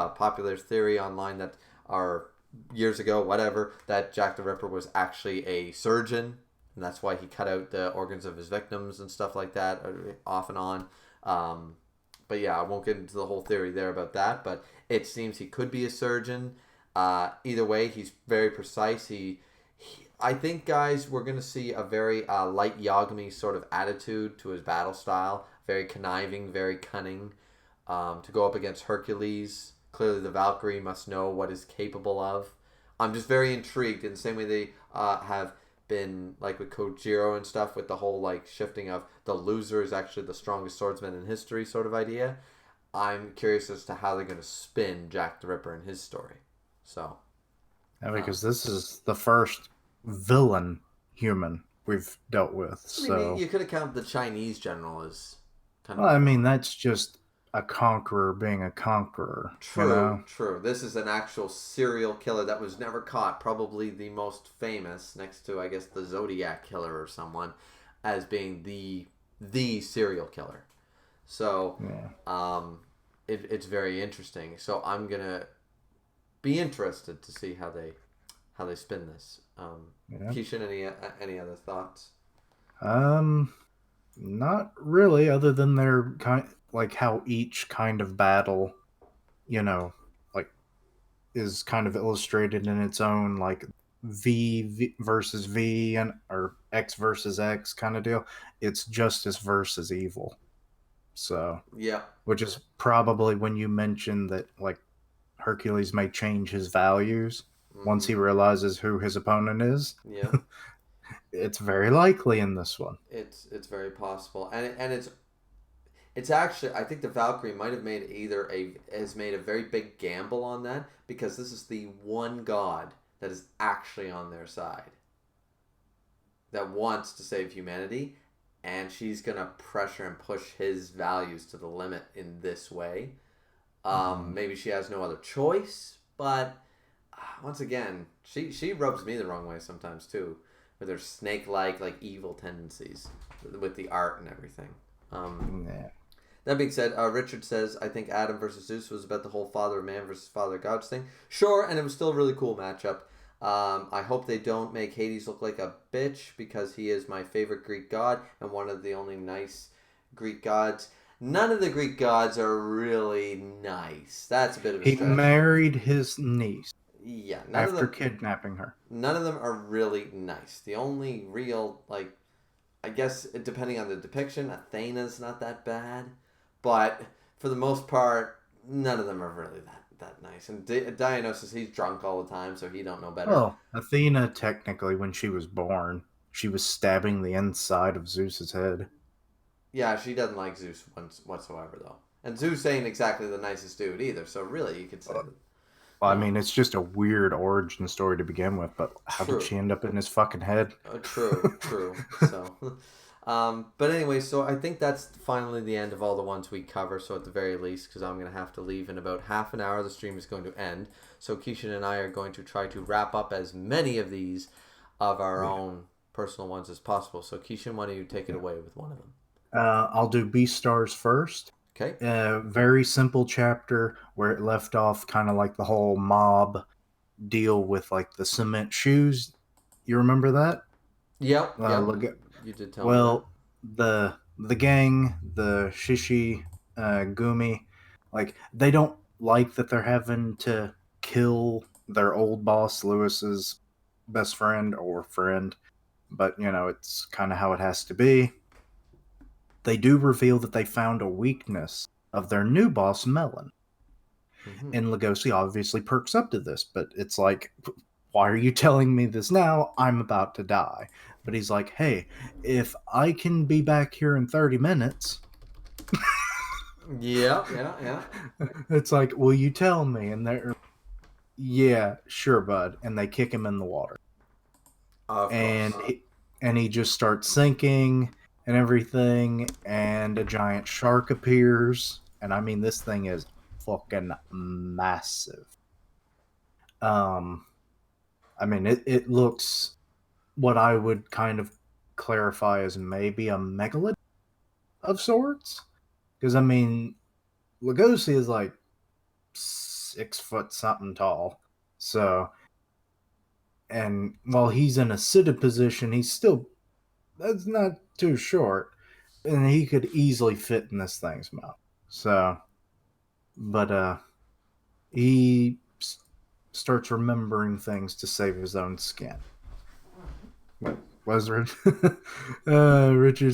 popular theory online that are years ago, whatever, that Jack the Ripper was actually a surgeon, and that's why he cut out the organs of his victims and stuff like that, off and on. Um, but yeah, I won't get into the whole theory there about that. But it seems he could be a surgeon. Either way, he's very precise. I think, guys, we're gonna see a very light Yagami sort of attitude to his battle style. Very conniving, very cunning. To go up against Hercules, clearly the Valkyrie must know what is capable of. I'm just very intrigued in the same way they have been like with Kojiro and stuff, with the whole like shifting of the loser is actually the strongest swordsman in history sort of idea. I'm curious as to how they're going to spin Jack the Ripper in his story. So, Yeah, um, because this is the first villain human we've dealt with. I mean, So, you could account the Chinese general as kind of well, a I mean, villain. that's just a conqueror being a conqueror, you True, know? true. This is an actual serial killer that was never caught. Probably the most famous, next to I guess the Zodiac killer or someone, as being the serial killer. So, Yeah. it's very interesting. So I'm gonna be interested to see how they spin this. Yeah. Keishan, any other thoughts? Um, Not really, other than their kind, like how each kind of battle, you know, like is kind of illustrated in its own, like v versus V and or X versus X kind of deal. It's justice versus evil. So, Yeah. which is probably when you mention that, like, Hercules may change his values once Mm-hmm. he realizes who his opponent is. Yeah. It's very likely in this one. It's very possible, and it's actually I think the Valkyrie might have made either a has made a very big gamble on that because this is the one god that is actually on their side that wants to save humanity, and she's gonna pressure and push his values to the limit in this way. Mhm. Maybe she has no other choice, but once again, she rubs me the wrong way sometimes too, with her snake like evil tendencies, with the art and everything. Yeah. That being said, Richard says, I think Adam versus Zeus was about the whole father of man versus father of gods thing. Sure, and it was still a really cool matchup. I hope they don't make Hades look like a bitch because he is my favorite Greek god and one of the only nice Greek gods. None of the Greek gods are really nice. That's a bit of a He stretch. married his niece Yeah, after kidnapping her. none of them are really nice. The only real like I guess depending on the depiction, Athena's not that bad, but for the most part, none of them are really that nice. And Dionysus, he's drunk all the time, so he don't know better. Well, Athena, technically, when she was born, she was stabbing the inside of Zeus's head. Yeah, she doesn't like Zeus whatsoever though, and Zeus ain't exactly the nicest dude either. So really, you could say that. Well, I mean, it's just a weird origin story to begin with, but how did True. she end up in his fucking head? True. So, but anyway, so I think that's finally the end of all the ones we cover. So at the very least, because I'm going to have to leave in about half an hour, the stream is going to end. So Keishan and I are going to try to wrap up as many of these of our Yeah. own personal ones as possible. So Kishin, why don't you take it Yeah. away with one of them? I'll do B stars first. Okay. Very simple chapter where it left off, kind of like the whole mob deal with like the cement shoes. You remember that? Yep. Yep. Look at You did tell me that. well the gang, the Shishi Gumi, like they don't like that they're having to kill their old boss Lewis's best friend or friend, but it's kind of how it has to be. They do reveal that they found a weakness of their new boss Melon, Mm-hmm. and Lugosi obviously perks up to this, but it's like, why are you telling me this now? I'm about to die. But he's like, hey, if I can be back here in 30 minutes, Yeah. Yeah. Yeah. it's like, will you tell me? And they're, yeah, sure, bud. And they kick him in the water. Of And course. he just starts sinking and everything. And a giant shark appears. And I mean, this thing is fucking massive. Um, I mean, it looks what I would kind of clarify as maybe a megalith of sorts. Because I mean, Lugosi is like 6 foot something tall. So, and while he's in a seated position, he's still that's not too short, and he could easily fit in this thing's mouth. So, but he starts remembering things to save his own skin. What was Richard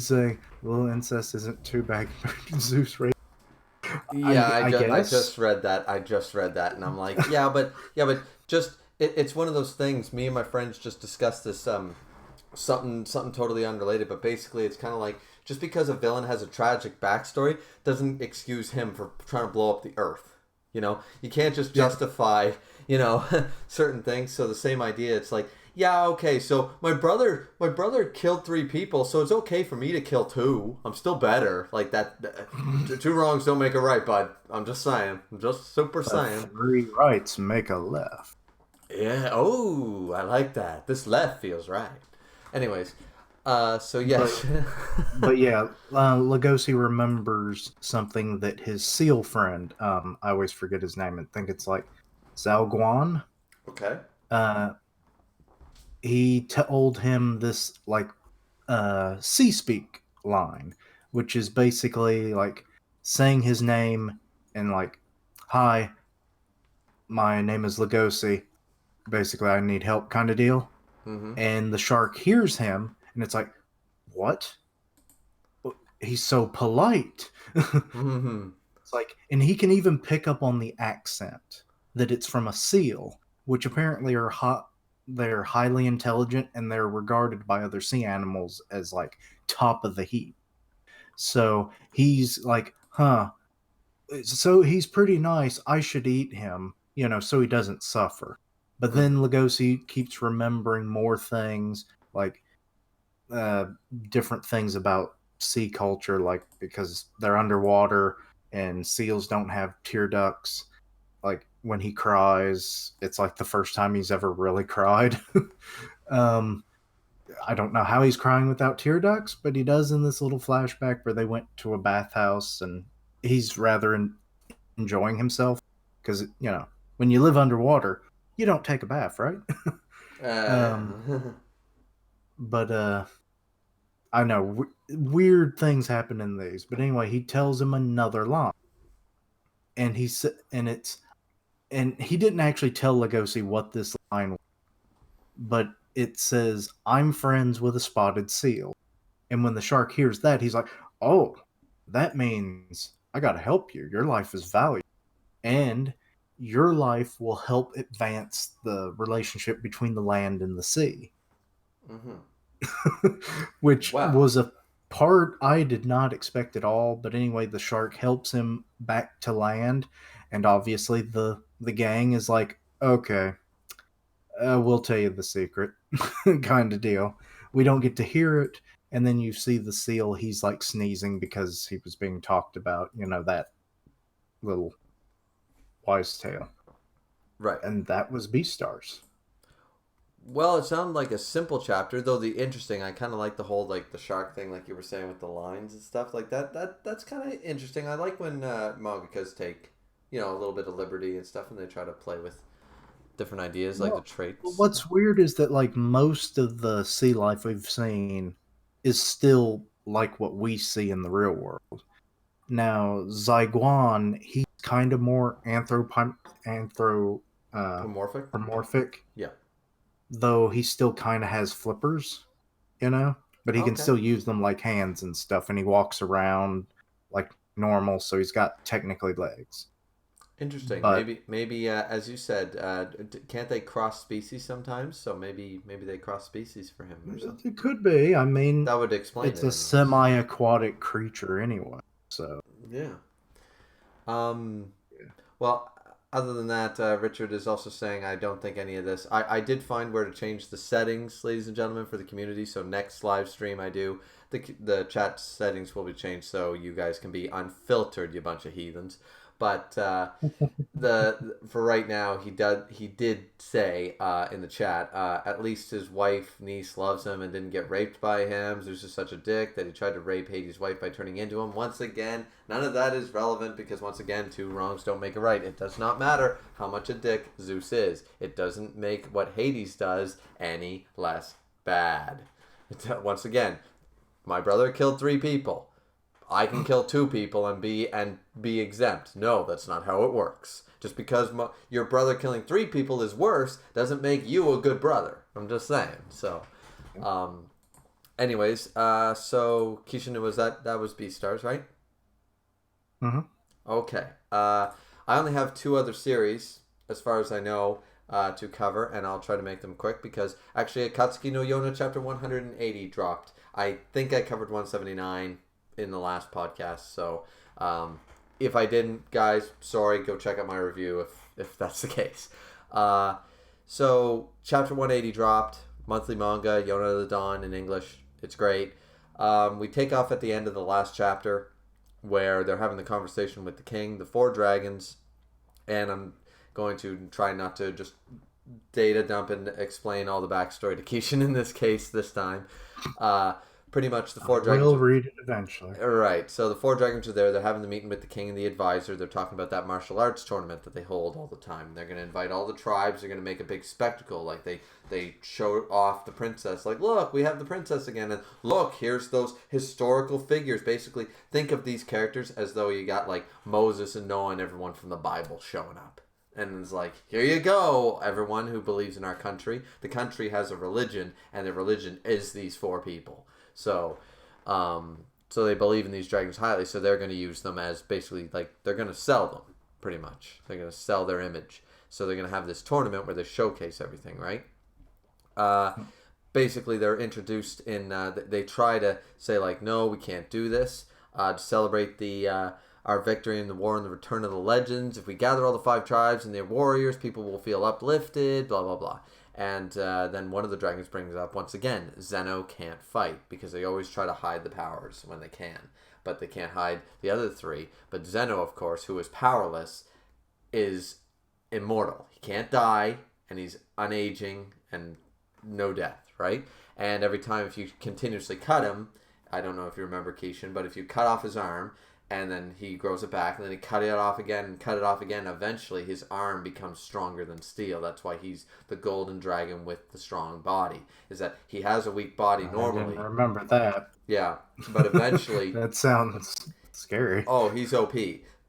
saying? Little incest isn't too bad compared to Zeus. Right? Yeah, I I guess. just read that. I just read that, and I'm like, yeah, but just it's one of those things. Me and my friends just discussed this something totally unrelated, but basically it's kind of like just because a villain has a tragic backstory doesn't excuse him for trying to blow up the earth. You can't just Yeah. justify certain things. So the same idea. It's like, yeah, okay, so my brother killed 3 people, so it's okay for me to kill 2. I'm still better. Like two wrongs don't make a right, bud. I'm just saying. I'm just super saying. Three rights make a left. Yeah. Oh, I like that. This left feels right. Anyways, so But yes. but yeah, Lugosi remembers something that his seal friend, I always forget his name and think it's like Zalguan. Okay. Uh, he told him this like sea speak line, which is basically like saying his name and like, "Hi, my name is Lugosi. Basically, I need help," kind of deal. Mm-hmm. And the shark hears him, and it's like, "What? He's so polite." Mm-hmm. It's like, and he can even pick up on the accent that it's from a seal, which apparently they're highly intelligent and they're regarded by other sea animals as like top of the heap. So he's like, huh. So he's pretty nice. I should eat him, so he doesn't suffer. But then Mm-hmm. Lugosi keeps remembering more things, like uh, different things about sea culture, like because they're underwater and seals don't have tear ducts. Like when he cries, it's like the first time he's ever really cried. um, I don't know how he's crying without tear ducts, but he does in this little flashback where they went to a bathhouse and he's rather enjoying himself because when you live underwater, you don't take a bath, right? um, Yeah. but I know weird things happen in these, but anyway, he tells him another line, and he didn't actually tell Lugosi what this line was, but it says, "I'm friends with a spotted seal," and when the shark hears that, he's like, "Oh, that means I gotta help you. Your life is valuable, and your life will help advance the relationship between the land and the sea." Mm-hmm. Which Wow. was a part I did not expect at all. But anyway, the shark helps him back to land, and obviously the gang is like, okay, we'll tell you the secret, kind of deal. We don't get to hear it, and then you see the seal. He's like sneezing because he was being talked about. That little wise tale, Right. and that was Beastars. Well, it sounded like a simple chapter, though the interesting. I kind of like the whole like the shark thing, like you were saying with the lines and stuff like that. That's kind of interesting. I like when mangakas take, a little bit of liberty and stuff, and they try to play with different ideas, like the Well, traits. what's weird is that like most of the sea life we've seen is still like what we see in the real world. Now, Zyguan, he's kind of more Homomorphic. anthropomorphic, Yeah. though he still kind of has flippers, you know? But he can Okay. still use them like hands and stuff, and he walks around like normal, so he's got technically legs. Interesting. But Maybe as you said, can't they cross species sometimes? So maybe they cross species for him or something. it could be. I mean, That would explain it's it, a anyways. semi aquatic creature anyway, so. Yeah. Um. Well, other than that, Richard is also saying I don't think any of this. I did find where to change the settings, ladies and gentlemen, for the community. So next live stream I do, the chat settings will be changed so you guys can be unfiltered, you bunch of heathens. But the for right now he did say in the chat at least his wife niece loves him and didn't get raped by him. Zeus is such a dick that he tried to rape Hades' wife by turning into him. Once again, none of that is relevant because once again, two wrongs don't make a right. It does not matter how much a dick Zeus is. It doesn't make what Hades does any less bad. Once again, my brother killed 3 people. I can kill 2 people and be exempt. No, that's not how it works. Just because your brother killing 3 people is worse doesn't make you a good brother. I'm just saying. So, um, anyways, so Kishin, that was Beastars, right? Mhm. Okay. I only have 2 other series as far as I know to cover, and I'll try to make them quick because actually, Akatsuki no Yona chapter 180 dropped. I think I covered 179 in the last podcast. So if I didn't, guys, sorry. Go check out my review if that's the case. So chapter 180 dropped. Monthly manga, Yona of the Dawn in English. It's great. We take off at the end of the last chapter where they're having the conversation with the king, the 4 dragons, and I'm going to try not to just data dump and explain all the backstory to Kishin in this case this time. Pretty much the I 4 dragons. will read it eventually. Right. So the 4 dragons are there. They're having the meeting with the king and the advisor. They're talking about that martial arts tournament that they hold all the time. They're going to invite all the tribes. They're going to make a big spectacle. Like they show off the princess. Like, look, we have the princess again. And look, here's those historical figures. Basically, think of these characters as though you got like Moses and Noah and everyone from the Bible showing up. And it's like, here you go, everyone who believes in our country. The country has a religion, and the religion is these 4 people. So, so they believe in these dragons highly. So they're going to use them as basically like they're going to sell them, pretty much. They're going to sell their image. So they're going to have this tournament where they showcase everything, right? Basically, they're introduced in. They try to say like, no, we can't do this to celebrate the our victory in the war and the return of the legends. If we gather all the 5 tribes and their warriors, people will feel uplifted. Blah blah blah. And then one of the dragons brings up, once again, Zeno can't fight because they always try to hide the powers when they can. But they can't hide the other 3. But Zeno, of course, who is powerless, is immortal. He can't die, and he's unaging and no death, right? And every time if you continuously cut him, I don't know if you remember Kishin, but if you cut off his arm, and then he grows it back, and then he cut it off again, and cut it off again. Eventually, his arm becomes stronger than steel. That's why he's the golden dragon with the strong body. Is that he has a weak body normally? I didn't remember that. Yeah, but eventually, That sounds scary. oh, he's OP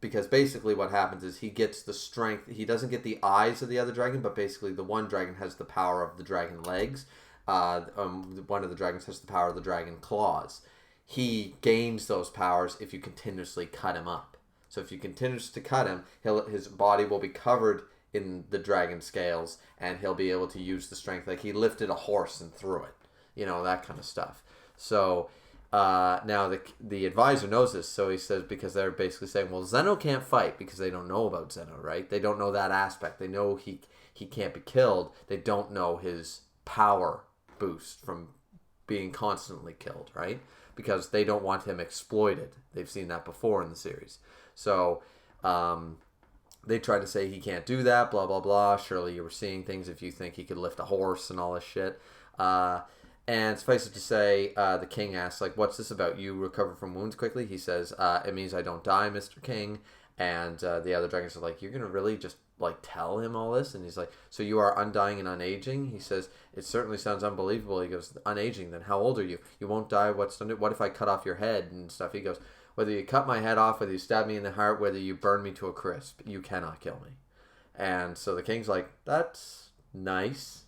because basically what happens is he gets the strength. He doesn't get the eyes of the other dragon, but basically the one dragon has the power of the dragon legs. One of the dragons has the power of the dragon claws. He gains those powers if you continuously cut him up. So if you continuously cut him, his body will be covered in the dragon scales, and he'll be able to use the strength. Like he lifted a horse and threw it, that kind of stuff. So now the advisor knows this, so he says, because they're basically saying, well, Zeno can't fight because they don't know about Zeno, right? They don't know that aspect. They know he can't be killed. They don't know his power boost from being constantly killed, right? Because they don't want him exploited. They've seen that before in the series. So They try to say he can't do that, blah, blah, blah. Surely you were seeing things if you think he could lift a horse and all this shit. And suffice it to say, the king asks, like, what's this about? You recover from wounds quickly? He says, it means I don't die, Mr. King. And the other dragons are like, you're going to really just, like, tell him all this? And he's like, so you are undying and unaging? He says, it certainly sounds unbelievable. He goes, unaging, then how old are you? You won't die. What if I cut off your head and stuff? He goes, whether you cut my head off, whether you stab me in the heart, whether you burn me to a crisp, you cannot kill me. And so the king's like, that's nice.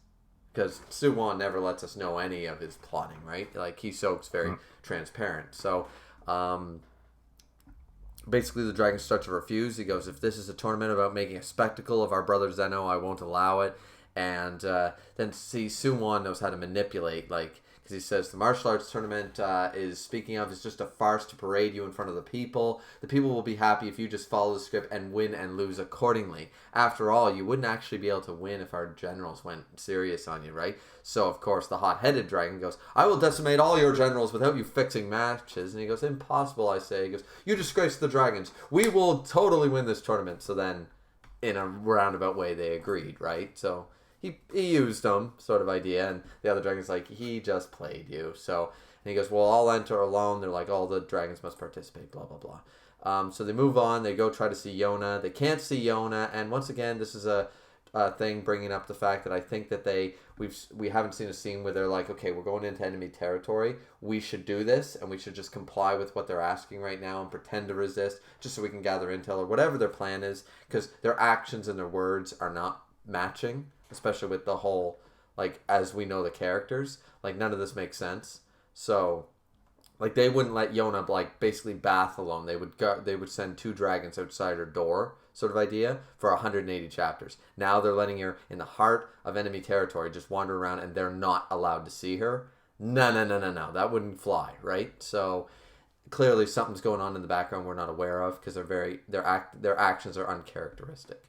Because Suwon never lets us know any of his plotting, right? Like, Hisoke's very transparent. So, basically the dragon starts to refuse. He goes, if this is a tournament about making a spectacle of our brother Zeno, I won't allow it. And then Suwon knows how to manipulate, like, because he says the martial arts tournament is just a farce to parade you in front of the people. The people will be happy if you just follow the script and win and lose accordingly. After all, you wouldn't actually be able to win if our generals went serious on you, right? So, of course, the hot-headed dragon goes, I will decimate all your generals without you fixing matches. And he goes, impossible, I say. He goes, you disgrace the dragons. We will totally win this tournament. So then, in a roundabout way, they agreed, right? So he used them, sort of idea, and the other dragon's like, he just played you. So, and he goes, well, I'll enter alone. They're like, all the dragons must participate, blah, blah, blah. So they move on. They go try to see Yona. They can't see Yona, and once again, this is a thing bringing up the fact that I think that we haven't seen a scene where they're like, okay, we're going into enemy territory. We should do this, and we should just comply with what they're asking right now and pretend to resist, just so we can gather intel or whatever their plan is, because their actions and their words are not matching. Especially with the whole, like, as we know the characters, like, none of this makes sense. So, like, they wouldn't let Yona, like, basically bath alone. They would send 2 dragons outside her door, sort of idea, for 180 chapters. Now they're letting her in the heart of enemy territory just wander around, and they're not allowed to see her. No. That wouldn't fly, right? So, clearly something's going on in the background we're not aware of, because their actions are uncharacteristic.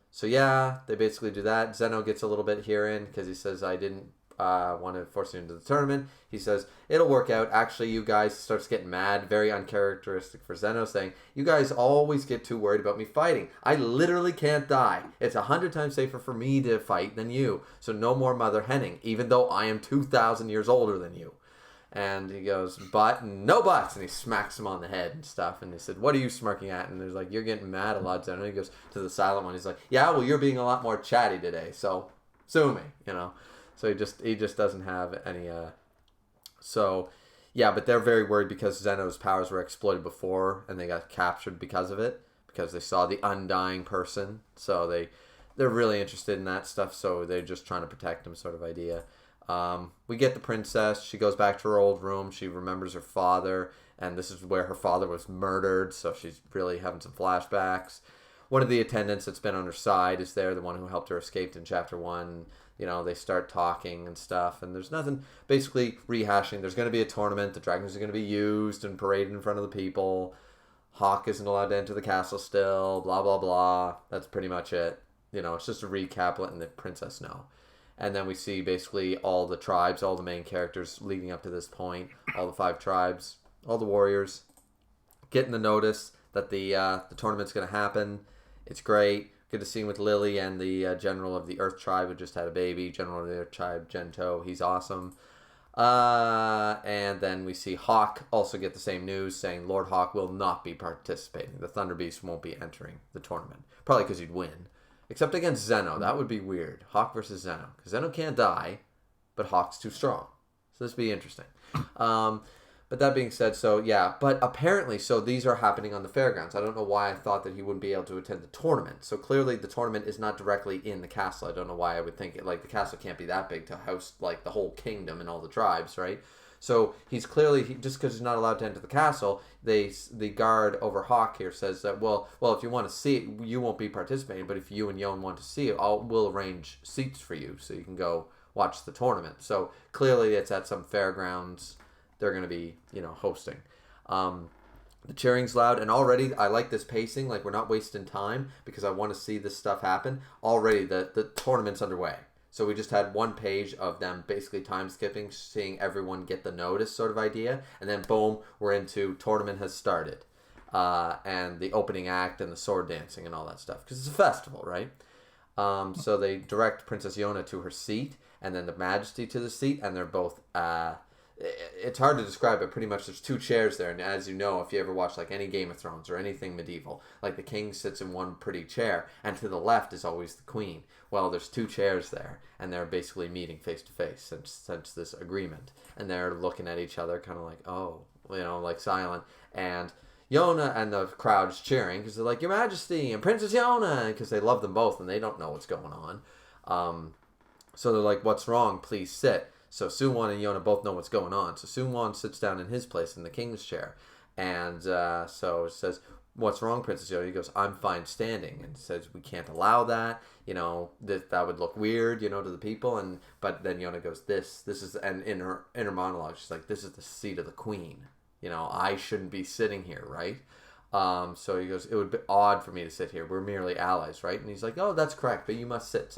So yeah, they basically do that. Zeno gets a little bit herein because he says, I didn't want to force you into the tournament. He says, it'll work out. Actually, you guys starts getting mad. Very uncharacteristic for Zeno, saying, you guys always get too worried about me fighting. I literally can't die. It's 100 times safer for me to fight than you. So no more mother henning, even though I am 2,000 years older than you. And he goes, but no buts, and he smacks him on the head and stuff. And he said, what are you smirking at? And there's like, you're getting mad a lot, Zeno. He goes to the silent one. He's like, yeah, well, you're being a lot more chatty today, so sue me, you know. So he just doesn't have any. So yeah, but they're very worried because Zeno's powers were exploited before, and they got captured because of it, because they saw the undying person. So they're really interested in that stuff. So they're just trying to protect him, sort of idea. We get the princess. She goes back to her old room. She remembers her father, and this is where her father was murdered, so she's really having some flashbacks. One of the attendants that's been on her side is there, the one who helped her escape in chapter 1. You know, they start talking and stuff, and there's nothing, basically rehashing. There's going to be a tournament. The dragons are going to be used and paraded in front of the people. Hawk isn't allowed to enter the castle still, blah, blah, blah. That's pretty much it. You know, it's just a recap letting the princess know. And then we see basically all the tribes, all the main characters leading up to this point, all the 5 tribes, all the warriors, getting the notice that the tournament's going to happen. It's great. Good to see him with Lily and the general of the Earth tribe who just had a baby. General of the Earth tribe, Gento. He's awesome. And then we see Hawk also get the same news saying Lord Hawk will not be participating. The Thunder Beast won't be entering the tournament. Probably because he'd win. Except against Zeno. That would be weird. Hawk versus Zeno. Because Zeno can't die, but Hawk's too strong. So this would be interesting. But that being said, so yeah. But apparently, so these are happening on the fairgrounds. I don't know why I thought that he wouldn't be able to attend the tournament. So clearly the tournament is not directly in the castle. I don't know why I would think it. Like, the castle can't be that big to house, like, the whole kingdom and all the tribes, right? So he's clearly, just because he's not allowed to enter the castle, the guard over Hawk here says that, well, if you want to see it, you won't be participating, but if you and Yon want to see it, we'll arrange seats for you so you can go watch the tournament. So clearly it's at some fairgrounds they're going to be, hosting. The cheering's loud, and already I like this pacing. Like, we're not wasting time because I want to see this stuff happen. Already the tournament's underway. So we just had 1 page of them basically time skipping, seeing everyone get the notice sort of idea. And then boom, we're into tournament has started. and the opening act and the sword dancing and all that stuff because it's a festival, right? So they direct Princess Yona to her seat, and then the Majesty to the seat, and they're both. It's hard to describe, but pretty much there's two chairs there, and as you know, if you ever watch like any Game of Thrones or anything medieval, like the king sits in one pretty chair, and to the left is always the queen. Well, there's two chairs there, and they're basically meeting face to face since this agreement, and they're looking at each other, kind of like, oh, like silent, and Yona and the crowd's cheering because they're like, Your Majesty and Princess Yona, because they love them both and they don't know what's going on. So they're like, what's wrong? Please sit. So Suwon and Yona both know what's going on. So Suwon sits down in his place in the king's chair. And so it says, what's wrong, Princess Yona? He goes, I'm fine standing. And says, we can't allow that. That would look weird, to the people. But then Yona goes, this is, and in her inner monologue, she's like, this is the seat of the queen. I shouldn't be sitting here, right? So he goes, it would be odd for me to sit here. We're merely allies, right? And he's like, oh, that's correct, but you must sit.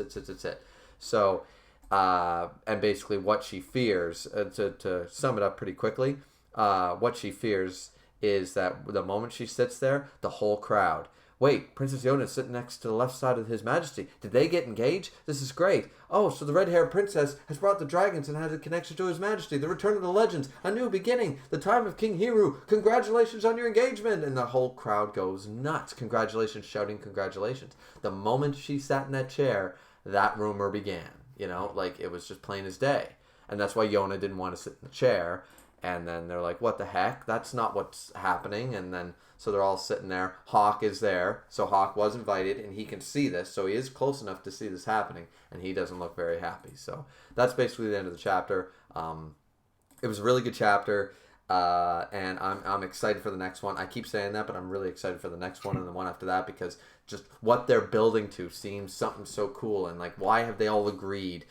So, and basically what she fears, to sum it up pretty quickly, what she fears is that the moment she sits there, the whole crowd, wait, Princess Yona is sitting next to the left side of His Majesty. Did they get engaged? This is great. Oh, so the red-haired princess has brought the dragons and has a connection to His Majesty. The return of the legends. A new beginning. The time of King Hiru. Congratulations on your engagement. And the whole crowd goes nuts. Congratulations, shouting congratulations. The moment she sat in that chair, that rumor began. It was just plain as day. And that's why Yona didn't want to sit in the chair. And then they're like, what the heck? That's not what's happening. And then, so they're all sitting there. Hawk is there. So Hawk was invited, and he can see this. So he is close enough to see this happening. And he doesn't look very happy. So that's basically the end of the chapter. It was a really good chapter. And I'm excited for the next one. I keep saying that, but I'm really excited for the next one and the one after that because just what they're building to seems something so cool. And, why have they all agreed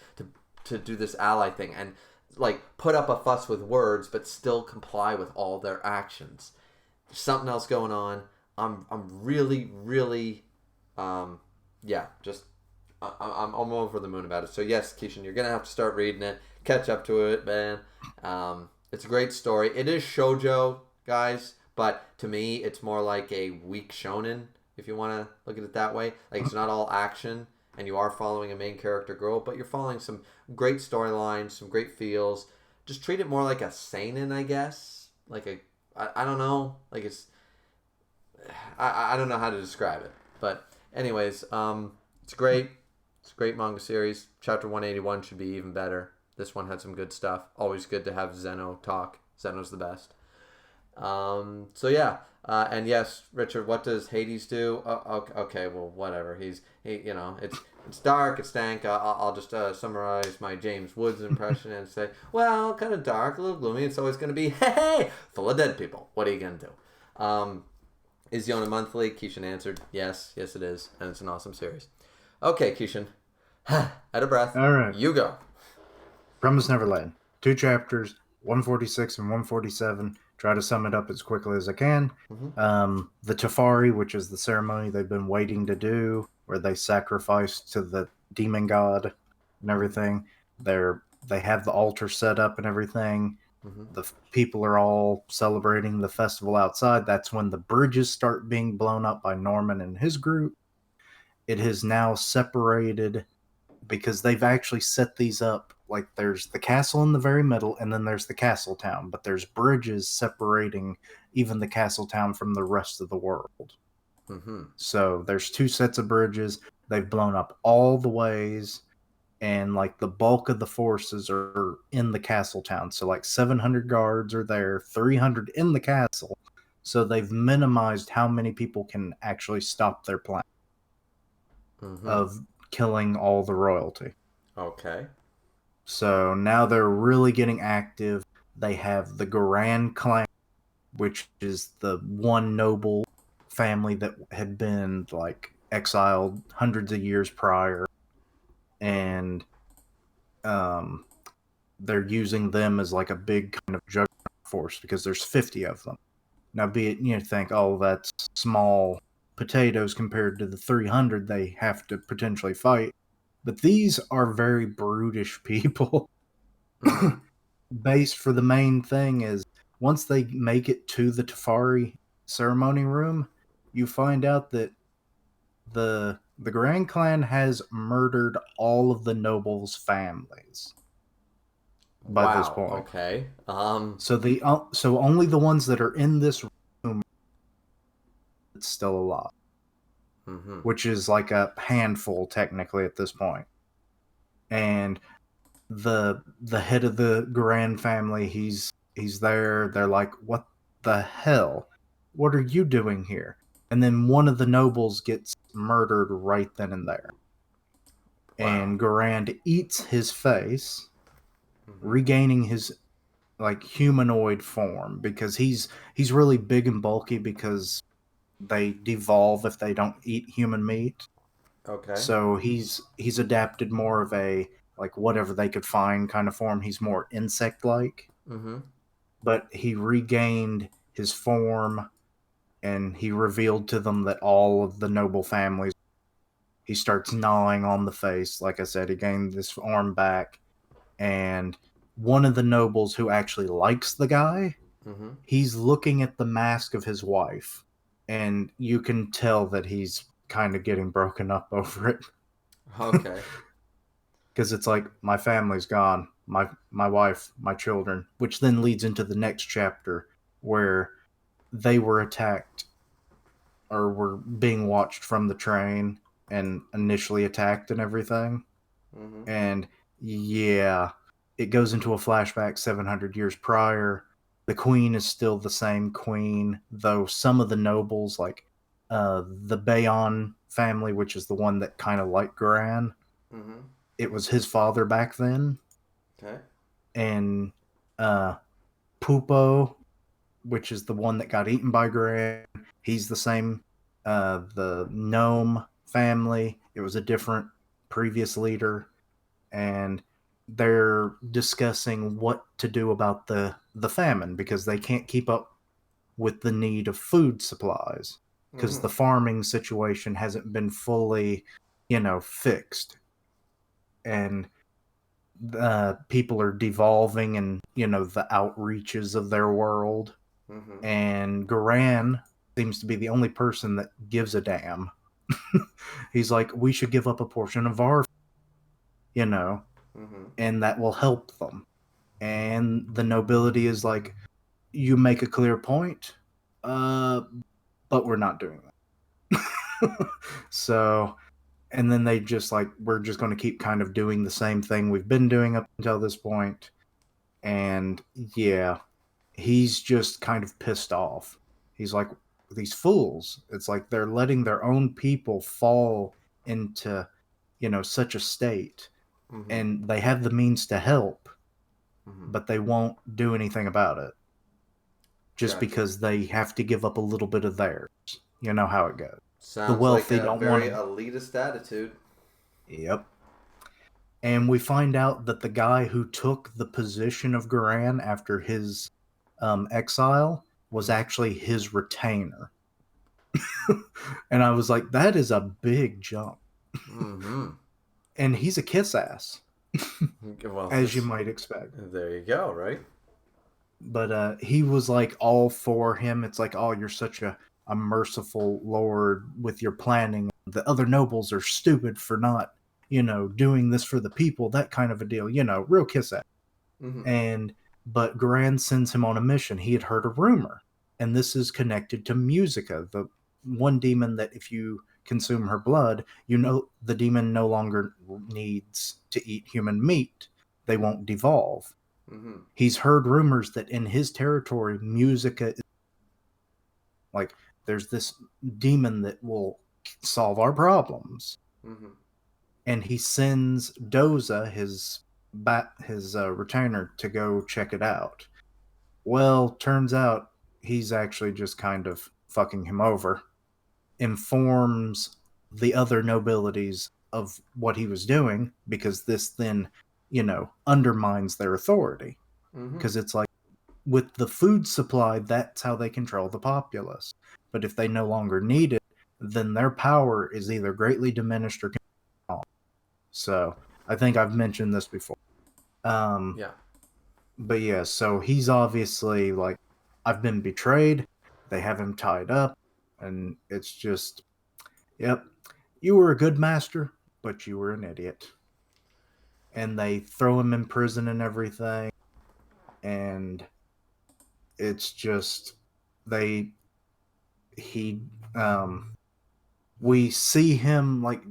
to do this ally thing? And put up a fuss with words, but still comply with all their actions. There's something else going on. I'm really, really, I'm over the moon about it. So yes, Kishin, you're gonna have to start reading it, catch up to it, man. It's a great story. It is shoujo, guys, but to me, it's more like a weak shonen, if you want to look at it that way. It's not all action. And you are following a main character girl, but you're following some great storylines, some great feels. Just treat it more like a seinen, I guess. I don't know. I don't know how to describe it. But anyways, it's great. It's a great manga series. Chapter 181 should be even better. This one had some good stuff. Always good to have Zeno talk. Zeno's the best. So yeah. And yes, Richard, what does Hades do? Okay, well, whatever. It's dark, it's dank. I'll just summarize my James Woods impression and say, well, kind of dark, a little gloomy. It's always going to be, hey, full of dead people. What are you going to do? Is Yona monthly? Kishin answered, yes, it is. And it's an awesome series. Okay, Kishin. Out of breath. All right. You go. Promise Neverland. 2 chapters, 146 and 147. Try to sum it up as quickly as I can. Mm-hmm. The Tafari, which is the ceremony they've been waiting to do, where they sacrifice to the demon god and everything. They have the altar set up and everything. Mm-hmm. The people are all celebrating the festival outside. That's when the bridges start being blown up by Norman and his group. It has now separated because they've actually set these up. There's the castle in the very middle, and then there's the castle town, but there's bridges separating even the castle town from the rest of the world. Mm-hmm. So there's 2 sets of bridges. They've blown up all the ways, and the bulk of the forces are in the castle town. So 700 guards are there, 300 in the castle. So they've minimized how many people can actually stop their plan of killing all the royalty. Okay. So now they're really getting active. They have the Garan clan, which is the one noble family that had been exiled hundreds of years prior, and they're using them as a big kind of juggernaut force because there's 50 of them. Now, be it think, oh, that's small potatoes compared to the 300 they have to potentially fight. But these are very brutish people. Base for the main thing is once they make it to the Tafari, ceremony room, you find out that the Grand Clan has murdered all of the nobles' families by this Wow. point. Okay. So only the ones that are in this room are still alive, Mm-hmm. which is like a handful technically at this point. And the head of the Grand family, he's there. They're like, "What the hell? What are you doing here?" And then one of the nobles gets murdered right then and there. Wow. And Garand eats his face, Mm-hmm. regaining his like humanoid form because he's really big and bulky because they devolve if they don't eat human meat. Okay. So he's adapted more of a like whatever they could find kind of form. He's more insect like, Mm-hmm. but he regained his form and he revealed to them that all of the noble families. He starts gnawing on the face. Like I said, he gained this arm back, and one of the nobles who actually likes the guy, Mm-hmm. he's looking at the mask of his wife, and you can tell that he's kind of getting broken up over it. Okay. Because it's like my family's gone, my wife, my children, which then leads into the next chapter where they were attacked or were being watched from the train and initially attacked and everything. Mm-hmm. And yeah, it goes into a flashback 700 years prior. The queen is still the same queen, though some of the nobles, like the Bayon family, which is the one that kind of liked Gran, Mm-hmm. it was his father back then. Okay. And uh, Pupo, which is the one that got eaten by Gran, he's the same. The gnome family, it was a different previous leader, and they're discussing what to do about the famine because they can't keep up with the need of food supplies because Mm-hmm. the farming situation hasn't been fully, fixed, and people are devolving and the outreaches of their world, Mm-hmm. and Garan seems to be the only person that gives a damn. He's like, we should give up a portion of our, you know, Mm-hmm. and that will help them. And the nobility is like, you make a clear point, uh, but we're not doing that. So, and then they just like, we're just going to keep kind of doing the same thing we've been doing up until this point. And yeah, he's just kind of pissed off. He's like, these fools. It's like they're letting their own people fall into, such a state. Mm-hmm. And they have the means to help, Mm-hmm. but they won't do anything about it just Gotcha. because they have to give up a little bit of theirs. You know how it goes. The Sounds like wealthy a don't want very to. elitist attitude. Yep. And we find out that the guy who took the position of Garan after his exile was Mm-hmm. actually his retainer. And I was like, that is a big jump. Mm-hmm. And he's a kiss ass, Well, as you this, might expect. there you go, right? But he was like all for him. It's like, oh, you're such a merciful lord with your planning. The other nobles are stupid for not, doing this for the people, that kind of a deal, real kiss ass. Mm-hmm. And but Grand sends him on a mission. He had heard a rumor, and this is connected to Musica, the one demon that if you consume her blood, the demon no longer needs to eat human meat. They won't devolve. Mm-hmm. He's heard rumors that in his territory, Musica is like there's this demon that will solve our problems, Mm-hmm. and he sends Doza, his retainer, to go check it out. Well, turns out he's actually just kind of fucking him over. Informs the other nobilities of what he was doing because this then, undermines their authority. Mm-hmm. Because it's like with the food supply, that's how they control the populace. But if they no longer need it, then their power is either greatly diminished or gone. So I think I've mentioned this before. Um, Yeah. but yeah, so he's obviously like, I've been betrayed. They have him tied up, and it's just, yep, you were a good master, but you were an idiot. And they throw him in prison and everything, and it's just they he we see him like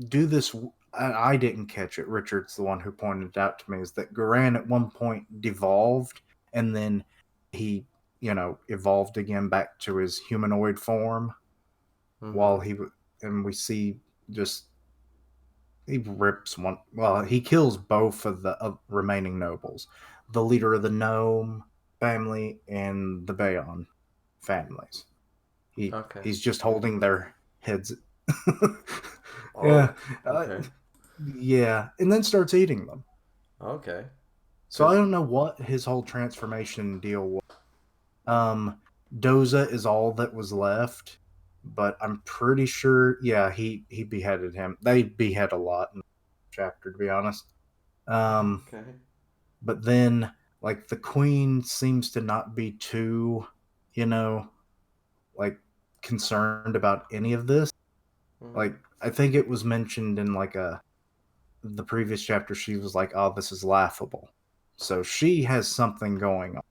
do this. I didn't catch it. Richard's the one who pointed it out to me. Is that Garan at one point devolved, and then he, evolved again back to his humanoid form. Mm-hmm. While and we see just he rips one. Well, he kills both of the remaining nobles, the leader of the gnome family and the Bayon families. Okay. He's just holding their heads. Oh, Yeah, okay. yeah, and then starts eating them. Okay. So I Because don't know what his whole transformation deal was. Um, Doza is all that was left, but I'm pretty sure, yeah, he beheaded him. They behead a lot in the chapter, to be honest. Um, okay. but then, like, the queen seems to not be too, you know, like, concerned about any of this. Mm-hmm. Like, I think it was mentioned in like the previous chapter. She was like, "Oh, this is laughable." So she has something going on.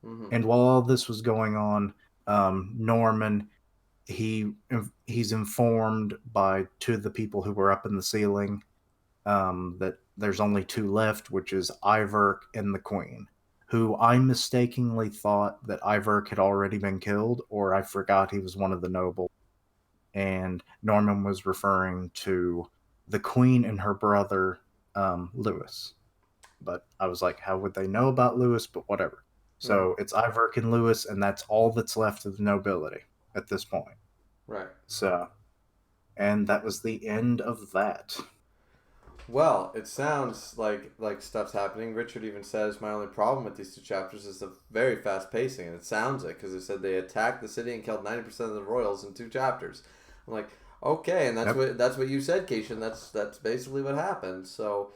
Mm-hmm. And while all this was going on, Norman he's informed by two of the people who were up in the ceiling that there's only two left, which is Iverk and the Queen, who I mistakenly thought that Iverk had already been killed, or I forgot he was one of the nobles. And Norman was referring to the Queen and her brother, Lewis. But I was like, how would they know about Lewis? But whatever. Mm-hmm. So it's Iverk and Lewis, and that's all that's left of the nobility at this point. Right. So, and that was the end of that. Well, it sounds like stuff's happening. Richard even says my only problem with these two chapters is the very fast pacing, and it sounds it because it said they attacked the city and killed 90% of the royals in 2 chapters. I'm like, okay, and Yep. that's what you said, Kishin. That's basically what happened. So,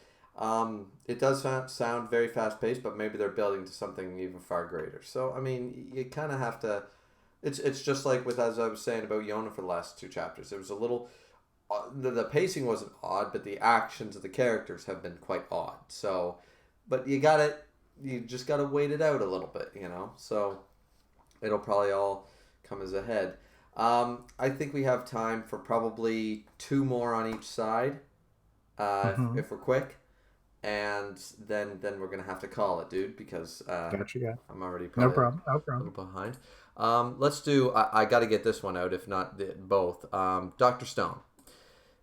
it does sound very fast paced, but maybe they're building to something even far greater. So, I mean, you kind of have to. It's just like with as I was saying about Yona for the last 2 chapters. It was a little the pacing wasn't odd, but the actions of the characters have been quite odd. So, but you just gotta wait it out a little bit, you know. So it'll probably all come as a head. I think we have time for probably two more on each side, Mm-hmm. if we're quick, and then we're gonna have to call it, dude, because Gotcha. Yeah. I'm already No probably a problem. No problem. little behind. Let's do. I got to get this one out, if not both. Doctor Stone.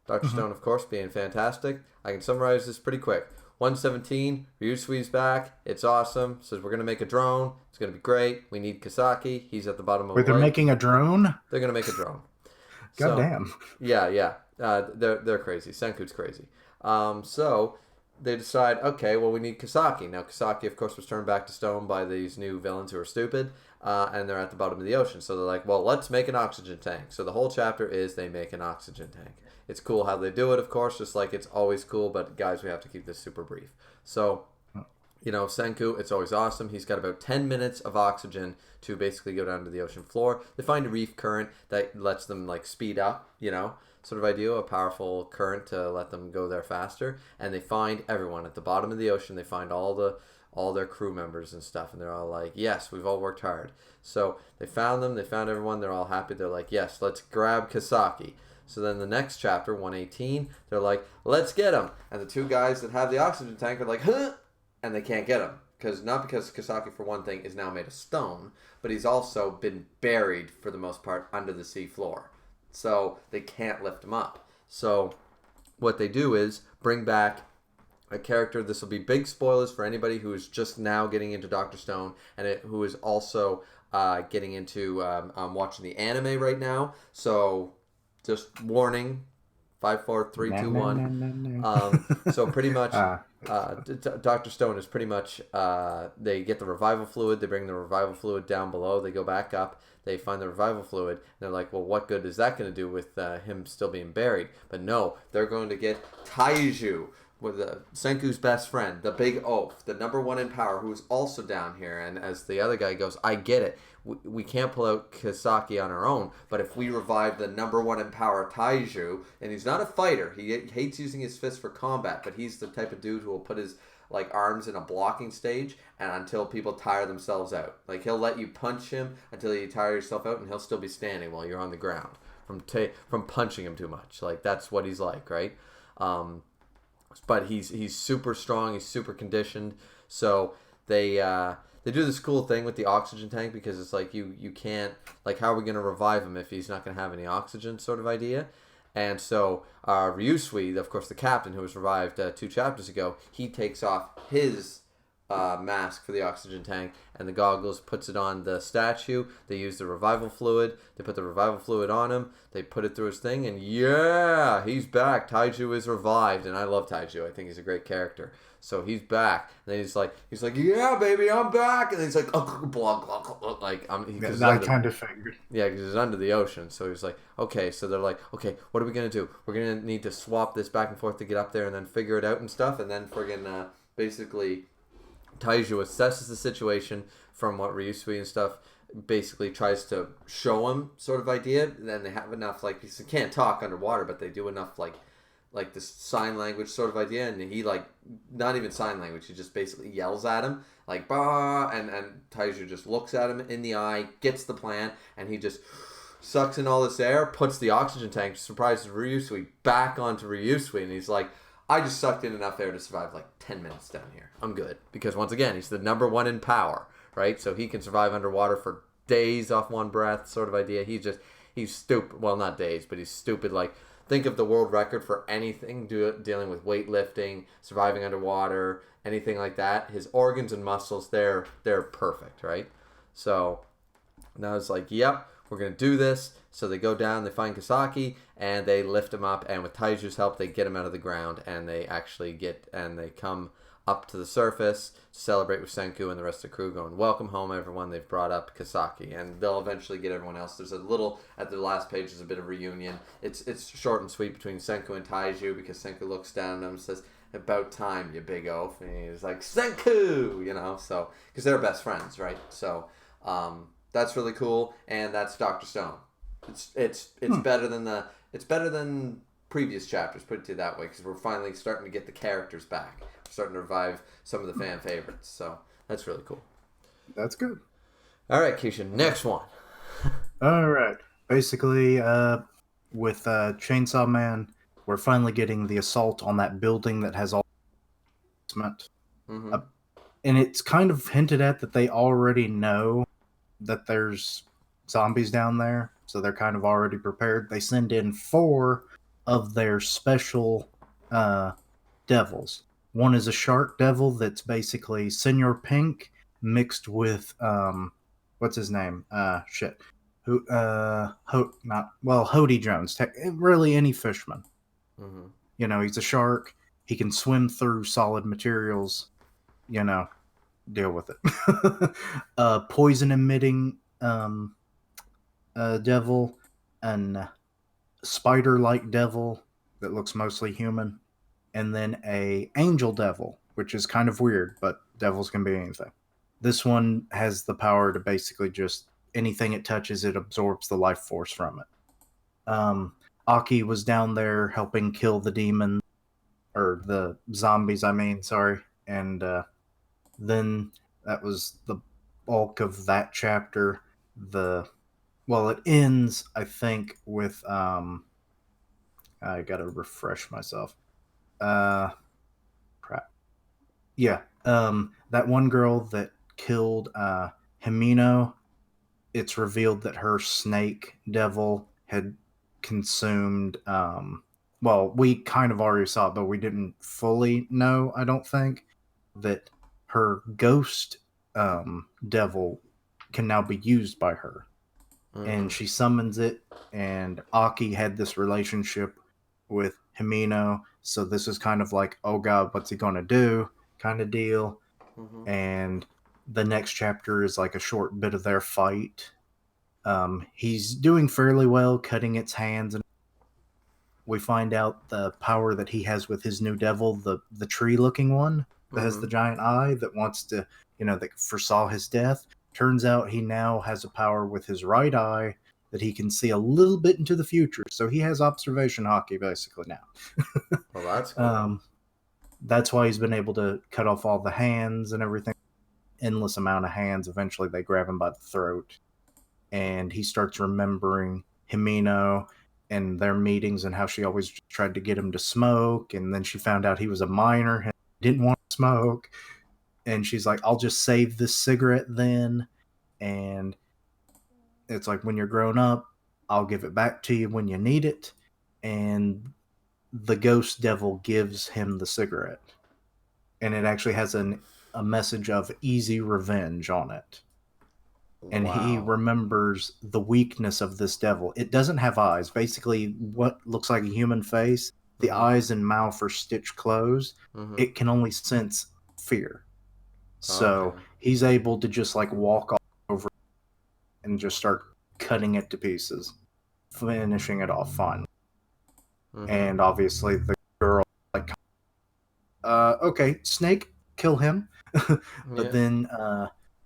Dr. Mm-hmm. Stone, of course, being fantastic. I can summarize this pretty quick. 117, Ryusui's back. It's awesome. Says we're going to make a drone. It's going to be great. We need Kasaki. He's at the bottom of Wait, a they're lake. making a drone? They're going to make a drone. God So, damn. yeah. They're crazy. Senku's crazy. So they decide, okay, well, we need Kasaki. Now, Kasaki, of course, was turned back to stone by these new villains who are stupid, and they're at the bottom of the ocean. So they're like, well, let's make an oxygen tank. So the whole chapter is they make an oxygen tank. It's cool how they do it, of course, just like it's always cool, but guys, we have to keep this super brief. So, Senku, it's always awesome. He's got about 10 minutes of oxygen to basically go down to the ocean floor. They find a reef current that lets them, like, speed up, sort of idea, a powerful current to let them go there faster. And they find everyone at the bottom of the ocean. They find all their crew members and stuff, and they're all like, yes, we've all worked hard. So they found them, they found everyone, they're all happy. They're like, yes, let's grab Kasaki. So then the next chapter, 118, they're like, let's get him. And the two guys that have the oxygen tank are like, huh? And they can't get him. Not because Kasaki, for one thing, is now made of stone, but he's also been buried, for the most part, under the sea floor. So they can't lift him up. So what they do is bring back a character. This will be big spoilers for anybody who is just now getting into Doctor Stone and who is also getting into watching the anime right now. So just warning, 5, 4, 3, Nah, 2, nah, 1. nah, nah, So pretty much, nah. Doctor Stone is pretty much. They get the revival fluid. They bring the revival fluid down below. They go back up. They find the revival fluid. And they're like, well, what good is that going to do with him still being buried? But no, they're going to get Taiju, with Senku's best friend, the big oaf, the number one in power, who's also down here. And as the other guy goes, I get it. We can't pull out Kisaki on our own, but if we revive the number one in power Taiju, and he's not a fighter, he hates using his fists for combat, but he's the type of dude who will put his like arms in a blocking stage and until people tire themselves out. Like he'll let you punch him until you tire yourself out, and he'll still be standing while you're on the ground from punching him too much. Like that's what he's like, right? But he's super strong. He's super conditioned. So they do this cool thing with the oxygen tank because it's like you can't, like, how are we going to revive him if he's not going to have any oxygen, sort of idea. And so Ryusui, of course the captain who was revived 2 chapters ago, he takes off his mask for the oxygen tank and the goggles, puts it on the statue. They use the revival fluid. They put the revival fluid on him. They put it through his thing, and yeah, he's back. Taiju is revived, and I love Taiju. I think he's a great character. So he's back. And then he's like, yeah, baby, I'm back. And then he's like, oh, blah, blah, blah, like, I kind of figured. Yeah, because he's under the ocean. So he's like, okay. So they're like, okay, what are we gonna do? We're gonna need to swap this back and forth to get up there, and then figure it out and stuff. And then friggin' basically, Taiju assesses the situation from what Ryusui and stuff basically tries to show him, sort of idea. And then they have enough, like, he can't talk underwater, but they do enough, like this sign language sort of idea, and he, like, not even sign language, he just basically yells at him, like, bah, and Taiju just looks at him in the eye, gets the plan, and he just sucks in all this air, puts the oxygen tank, surprises Ryusui, back onto Ryusui, and he's like, I just sucked in enough air to survive like 10 minutes down here. I'm good. Because once again, he's the number one in power, right? So he can survive underwater for days off one breath, sort of idea. He's stupid. Well, not days, but he's stupid. Like, think of the world record for anything dealing with weightlifting, surviving underwater, anything like that. His organs and muscles, they're perfect, right? So now it's like, yep, we're going to do this. So they go down, they find Kisaki, and they lift him up, and with Taiju's help, they get him out of the ground, and they come up to the surface to celebrate with Senku and the rest of the crew, going, welcome home, everyone. They've brought up Kisaki, and they'll eventually get everyone else. There's a little, at the last page, there's a bit of reunion. It's short and sweet between Senku and Taiju, because Senku looks down at him and says, about time, you big oaf. And he's like, Senku, so, because they're best friends, right? So, that's really cool, and that's Dr. Stone. It's better than previous chapters, put it to you that way, because we're finally starting to get the characters back. We're starting to revive some of the fan favorites, so that's really cool. That's good. All right, Kishin, next one. All right. Basically, with Chainsaw Man, we're finally getting the assault on that building that has all cement. Mm-hmm. And it's kind of hinted at that they already know that there's zombies down there, so they're kind of already prepared. They send in 4 of their special devils. One is a shark devil that's basically Senor Pink mixed with what's his name? Hody Jones. Really, any fishman. Mm-hmm. He's a shark. He can swim through solid materials. Deal with it. Poison emitting devil, and spider-like devil that looks mostly human, and then a angel devil, which is kind of weird, but devils can be anything. This one has the power to basically just anything it touches, it absorbs the life force from it. Aki was down there helping kill the demon, or the zombies, and then that was the bulk of that chapter. It ends, I think, with I gotta refresh myself. Crap. Yeah. That one girl that killed Himino, it's revealed that her snake devil had consumed we kind of already saw it, but we didn't fully know, I don't think, that her ghost devil can now be used by her. Mm-hmm. And she summons it, and Aki had this relationship with Himino, so this is kind of like, oh god, what's he gonna do kind of deal. Mm-hmm. And the next chapter is like a short bit of their fight. He's doing fairly well, cutting its hands, and we find out the power that he has with his new devil, the tree looking one that has the Mm-hmm. giant eye that wants to, that foresaw his death. Turns out he now has a power with his right eye that he can see a little bit into the future. So he has observation hockey basically now. Well, that's cool. um, that's why he's been able to cut off all the hands and everything. Endless amount of hands. Eventually, they grab him by the throat, and he starts remembering Himeno and their meetings and how she always tried to get him to smoke. And then she found out he was a minor and didn't want to smoke. And she's like, I'll just save this cigarette then. And it's like, when you're grown up, I'll give it back to you when you need it. And the ghost devil gives him the cigarette. And it actually has a message of easy revenge on it. And he Wow. remembers the weakness of this devil. It doesn't have eyes. Basically, what looks like a human face, the Mm-hmm. eyes and mouth are stitched closed. Mm-hmm. It can only sense fear. So Okay. he's able to just like walk all over and just start cutting it to pieces, finishing it off finally. Mm-hmm. And obviously the girl like, okay, Snake, kill him. But Yeah. then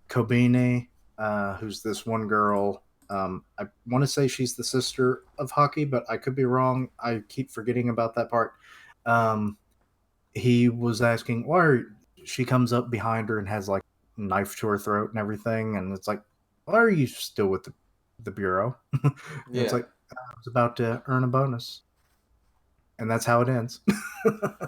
Kobine, who's this one girl, I want to say she's the sister of Hockey, but I could be wrong. I keep forgetting about that part. Um, he was asking why she comes up behind her and has like a knife to her throat and everything, and it's like, why are you still with the bureau? And it's Yeah. like, I was about to earn a bonus, and that's how it ends. uh,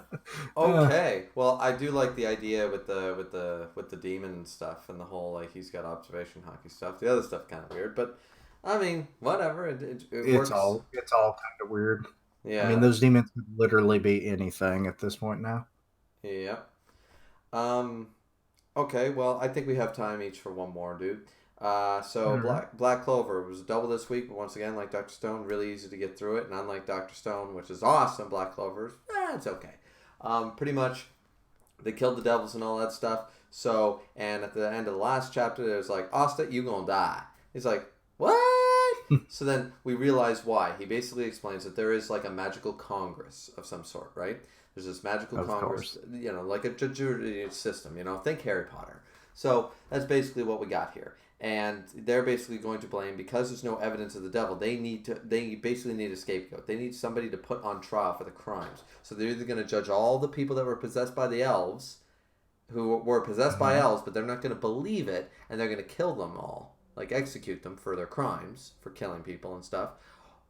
Okay. Well, I do like the idea with the demon stuff and the whole like he's got observation hockey stuff. The other stuff kind of weird, but I mean, whatever. It works. it's all kind of weird. I mean, Yeah. those demons could literally be anything at this point now. Yeah. Um. Okay. Well, I think we have time each for one more, dude. So All right. Black Clover was a double this week, but once again, like Doctor Stone, really easy to get through it, and unlike Doctor Stone, which is awesome, Black Clover's it's okay. Pretty much they killed the devils and all that stuff. So, and at the end of the last chapter, there's like, Asta, you gonna die. He's like, what? So then we realize why. He basically explains that there is like a magical congress of some sort, right? There's this magical Of congress, course. like a judicial system, think Harry Potter. So that's basically what we got here. And they're basically going to blame, because there's no evidence of the devil, they basically need a scapegoat. They need somebody to put on trial for the crimes. So they're either going to judge all the people that were possessed by the elves, who were possessed by Mhm. elves, but they're not going to believe it, and they're going to kill them all, like execute them for their crimes, for killing people and stuff,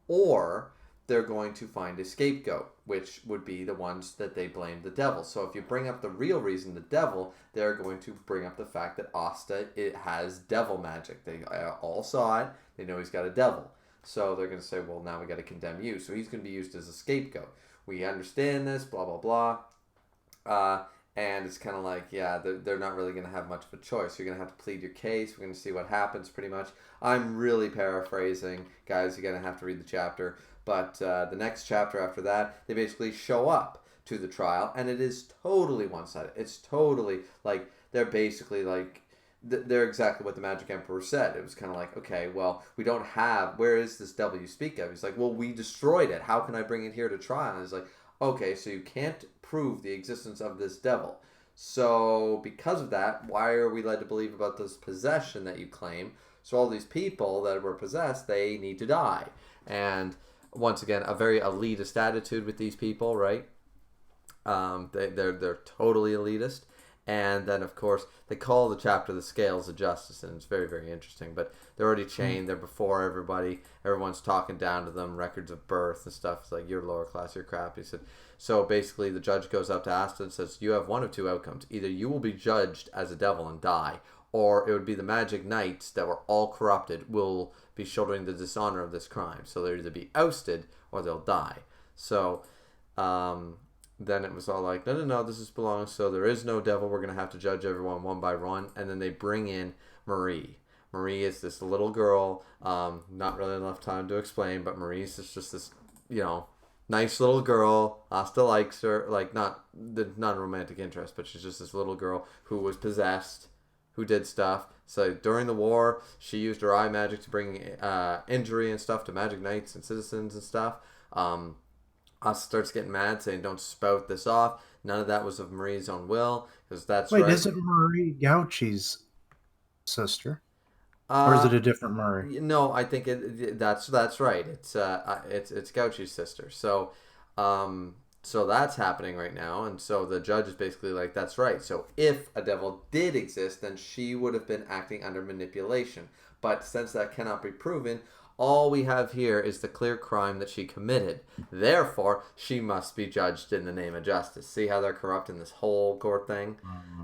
or they're going to find a scapegoat, which would be the ones that they blame the devil. So if you bring up the real reason, the devil, they're going to bring up the fact that Asta, it has devil magic. They all saw it. They know he's got a devil. So they're going to say, well, now we got to condemn you. So he's going to be used as a scapegoat. We understand this, blah, blah, blah. And it's kind of like, yeah, they're not really going to have much of a choice. You're going to have to plead your case. We're going to see what happens, pretty much. I'm really paraphrasing. Guys, you're going to have to read the chapter. But the next chapter after that, they basically show up to the trial, and it is totally one-sided. It's totally, like, they're basically, like, they're exactly what the Magic Emperor said. It was kind of like, okay, well, we don't have, where is this devil you speak of? He's like, well, we destroyed it. How can I bring it here to trial? And he's like, okay, so you can't prove the existence of this devil. So because of that, why are we led to believe about this possession that you claim? So all these people that were possessed, they need to die. And once again, a very elitist attitude with these people, right? They're totally elitist. And then, of course, they call the chapter "The Scales of Justice," and it's very, very interesting. But they're already chained; they're before everybody. Everyone's talking down to them, records of birth and stuff. It's like, you're lower class, you're crap. He said. So basically, the judge goes up to Asta and says, "You have one of two outcomes: either you will be judged as a devil and die, or it would be the magic knights that were all corrupted will be shouldering the dishonor of this crime. So they'll either be ousted or they'll die." So. Then it was all like, no, no, no, this is belongs. So there is no devil. We're going to have to judge everyone one by one. And then they bring in Marie. Marie is this little girl. Not really enough time to explain, but Marie's just this, nice little girl. Asta likes her. Like, not a romantic interest, but she's just this little girl who was possessed, who did stuff. So during the war, she used her eye magic to bring injury and stuff to magic knights and citizens and stuff. Asa starts getting mad, saying, "Don't spout this off. None of that was of Marie's own will, because that's Wait, right." isn't Marie Gauchi's sister? Or is Uh, it a different Marie? no, I think that's right. It's Gauchi's sister. So that's happening right now, and so the judge is basically like, "That's right. So if a devil did exist, then she would have been acting under manipulation. But since that cannot be proven, all we have here is the clear crime that she committed. Therefore, she must be judged in the name of justice." See how they're corrupting this whole court thing?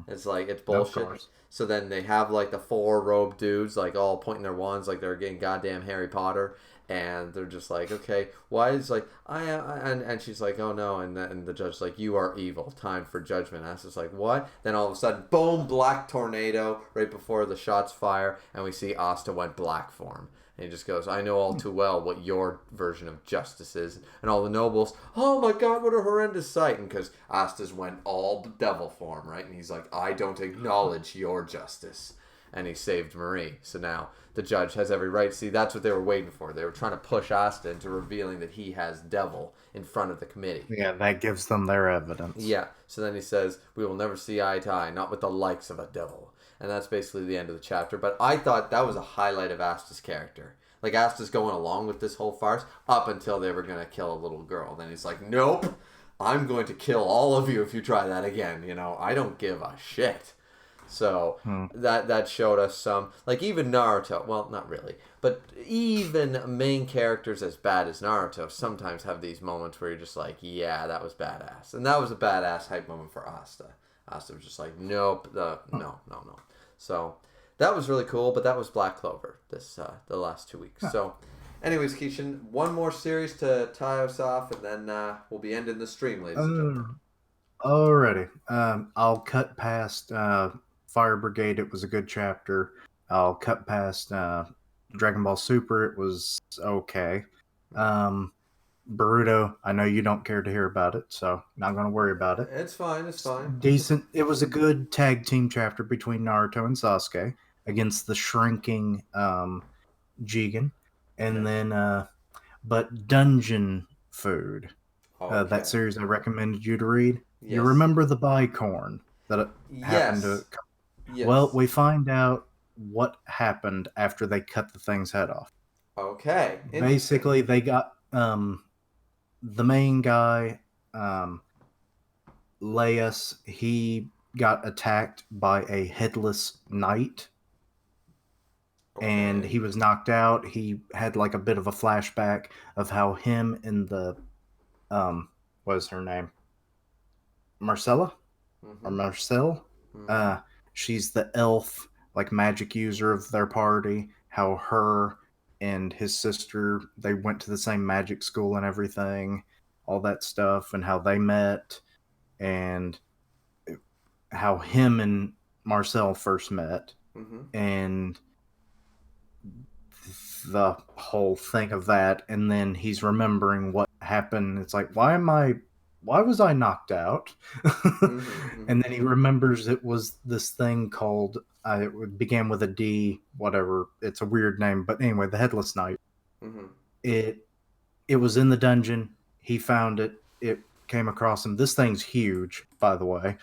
It's like, it's Of bullshit. course. So then they have like the four robed dudes like all pointing their wands like they're getting goddamn Harry Potter, and they're just like, okay, why is like and she's like, oh no, and the judge's like, you are evil, time for judgment. And I was just like, what? Then all of a sudden, boom, black tornado right before the shots fire, and we see Asta went black for him. And he just goes, I know all too well what your version of justice is. And all the nobles, oh my god, what a horrendous sight. And because Asta's went all devil form, right? And he's like, I don't acknowledge your justice. And he saved Marie. So now the judge has every right. See, that's what they were waiting for. They were trying to push Asta into revealing that he has devil in front of the committee. Yeah, that gives them their evidence. Yeah. So then he says, we will never see eye to eye, not with the likes of a devil. And that's basically the end of the chapter. But I thought that was a highlight of Asta's character. Like, Asta's going along with this whole farce up until they were going to kill a little girl. Then he's like, nope, I'm going to kill all of you if you try that again. You know, I don't give a shit. So that showed us some, like, even Naruto, well, not really, but even main characters as bad as Naruto sometimes have these moments where you're just like, yeah, that was badass. And that was a badass hype moment for Asta. Asta was just like, nope, no. So that was really cool, but that was Black Clover the last 2 weeks. So anyways, Kishin, one more series to tie us off, and then we'll be ending the stream, ladies and gentlemen. Alrighty. I'll cut past Fire Brigade. It was a good chapter. I'll cut past Dragon Ball Super. It was okay. Boruto, I know you don't care to hear about it, so not going to worry about it. It's fine. Decent. It was a good tag team chapter between Naruto and Sasuke against the shrinking Jigen. And then, but Dungeon Food, Okay. that series I recommended you to read. Yes. You remember the bicorn that happened to... Yes. Well, we find out what happened after they cut the thing's head off. Okay. Basically, they got the main guy, Laius, he got attacked by a headless knight. Okay. And he was knocked out. He had like a bit of a flashback of how him and the what is her name? Marcella? Or Marcel? She's the elf, like, magic user of their party. How her and his sister, they went to the same magic school and everything, all that stuff, and how they met, and how him and Marcel first met, and the whole thing of that. And then he's remembering what happened. It's like, why was I knocked out? And then he remembers it was this thing called, it began with a D, whatever. It's a weird name. But anyway, the Headless Knight. It was in the dungeon. He found it. It came across him. This thing's huge, by the way.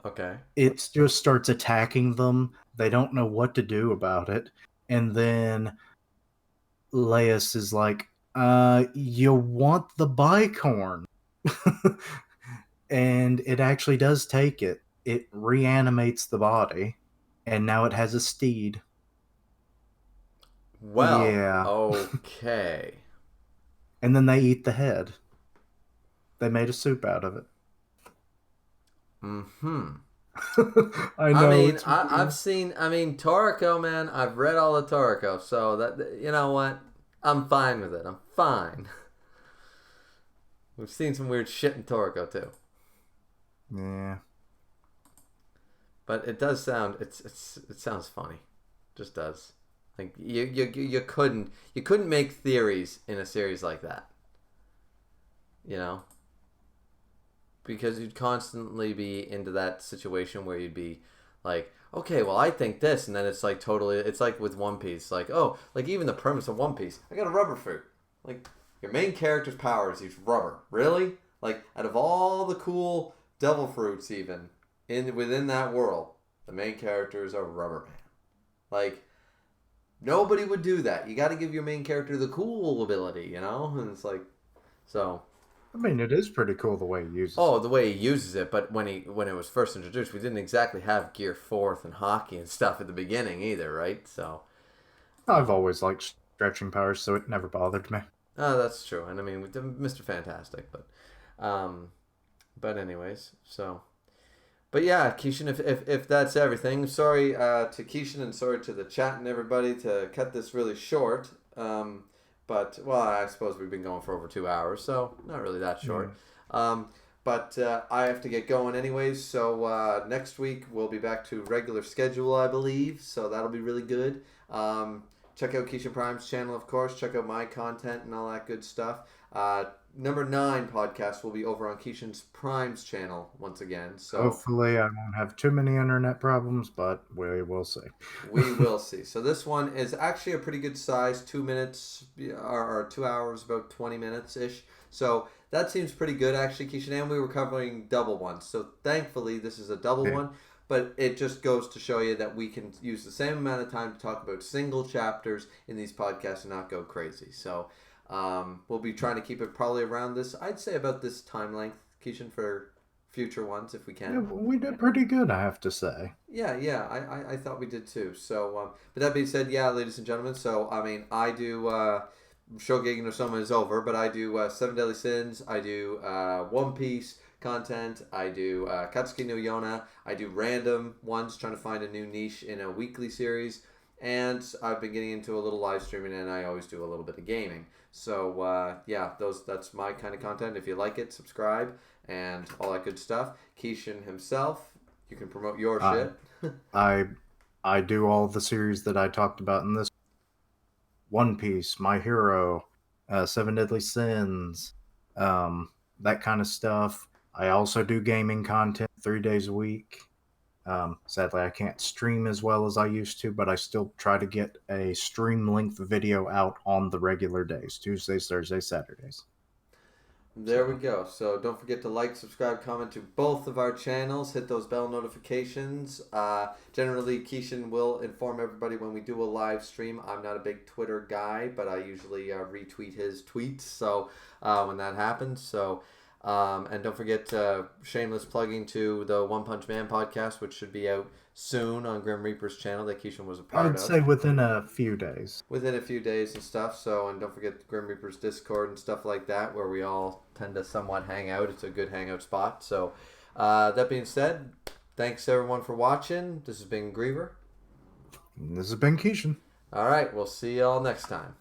Okay. It just starts attacking them. They don't know what to do about it. And then Laius is like, you want the bicorn. And it actually does take it. It reanimates the body, and now it has a steed. Well, yeah. Okay. And then they eat the head. They made a soup out of it. I know. I've seen. Toriko, man. I've read all of Toriko, so that, you know what, I'm fine with it. I'm fine. We've seen some weird shit in Toriko too. Yeah. But it does sound. It sounds funny. It just does. Like you couldn't make theories in a series like that. You know. Because you'd constantly be into that situation where you'd be like, okay, well, I think this, and then it's like totally. It's like with One Piece, like, oh, like even the premise of One Piece, I got a rubber fruit. Like, Your main character's power is he's rubber. Really? Like, out of all the cool devil fruits, even within that world, the main character is a rubber man. Like, nobody would do that. You got to give your main character the cool ability, you know? And it's like, so. I mean, it is pretty cool the way he uses Oh, it. the way he uses it, but when it was first introduced, we didn't exactly have Gear Fourth and hockey and stuff at the beginning either, right? So, I've always liked stretching powers, so it never bothered me. oh, that's true. And I mean, with Mr. Fantastic, um, but anyways, so. But yeah, Kishin, if that's everything, sorry to Kishin and sorry to the chat and everybody to cut this really short. But, well, I suppose we've been going for over 2 hours, so not really that short. But I have to get going anyways, so next week we'll be back to regular schedule, I believe, so that'll be really good. Check out Kishin Prime's channel, of course. Check out my content and all that good stuff. Number 9 podcast will be over on Kishin Prime's channel once again. So hopefully I won't have too many internet problems, but we will see. We will see. So this one is actually a pretty good size, 2 minutes or 2 hours, about 20 minutes ish. So that seems pretty good actually, Kishin. And we were covering double ones. So thankfully this is a double one. But it just goes to show you that we can use the same amount of time to talk about single chapters in these podcasts and not go crazy. So we'll be trying to keep it probably around this, I'd say about this time length, Kishin, for future ones if we can. Yeah, we did pretty good, I have to say. Yeah, I thought we did too. So, but that being said, yeah, ladies and gentlemen, so, I mean, I do, Shogeki no Soma is over, but I do 7 Deadly Sins, I do One Piece content, I do Katsuki no Yona, I do random ones, trying to find a new niche in a weekly series, and I've been getting into a little live streaming, and I always do a little bit of gaming. So, yeah, that's my kind of content. If you like it, subscribe, and all that good stuff. Kishin himself, you can promote your shit. I do all the series that I talked about in this. One Piece, My Hero, 7 Deadly Sins, that kind of stuff. I also do gaming content 3 days a week. Sadly, I can't stream as well as I used to, but I still try to get a stream length video out on the regular days, Tuesdays, Thursdays, Saturdays. There we go. So don't forget to like, subscribe, comment to both of our channels. Hit those bell notifications. Generally, Kishin will inform everybody when we do a live stream. I'm not a big Twitter guy, but I usually retweet his tweets. So when that happens, so and don't forget shameless plugging to the One Punch Man podcast, which should be out soon on Grim Reaper's channel that Kishin was a part of. I'd say within a few days. Within a few days and stuff. So, and don't forget Grim Reaper's Discord and stuff like that, where we all tend to somewhat hang out. It's a good hangout spot. So, that being said, thanks everyone for watching. This has been Griever. And this has been Kishin. All right, we'll see y'all next time.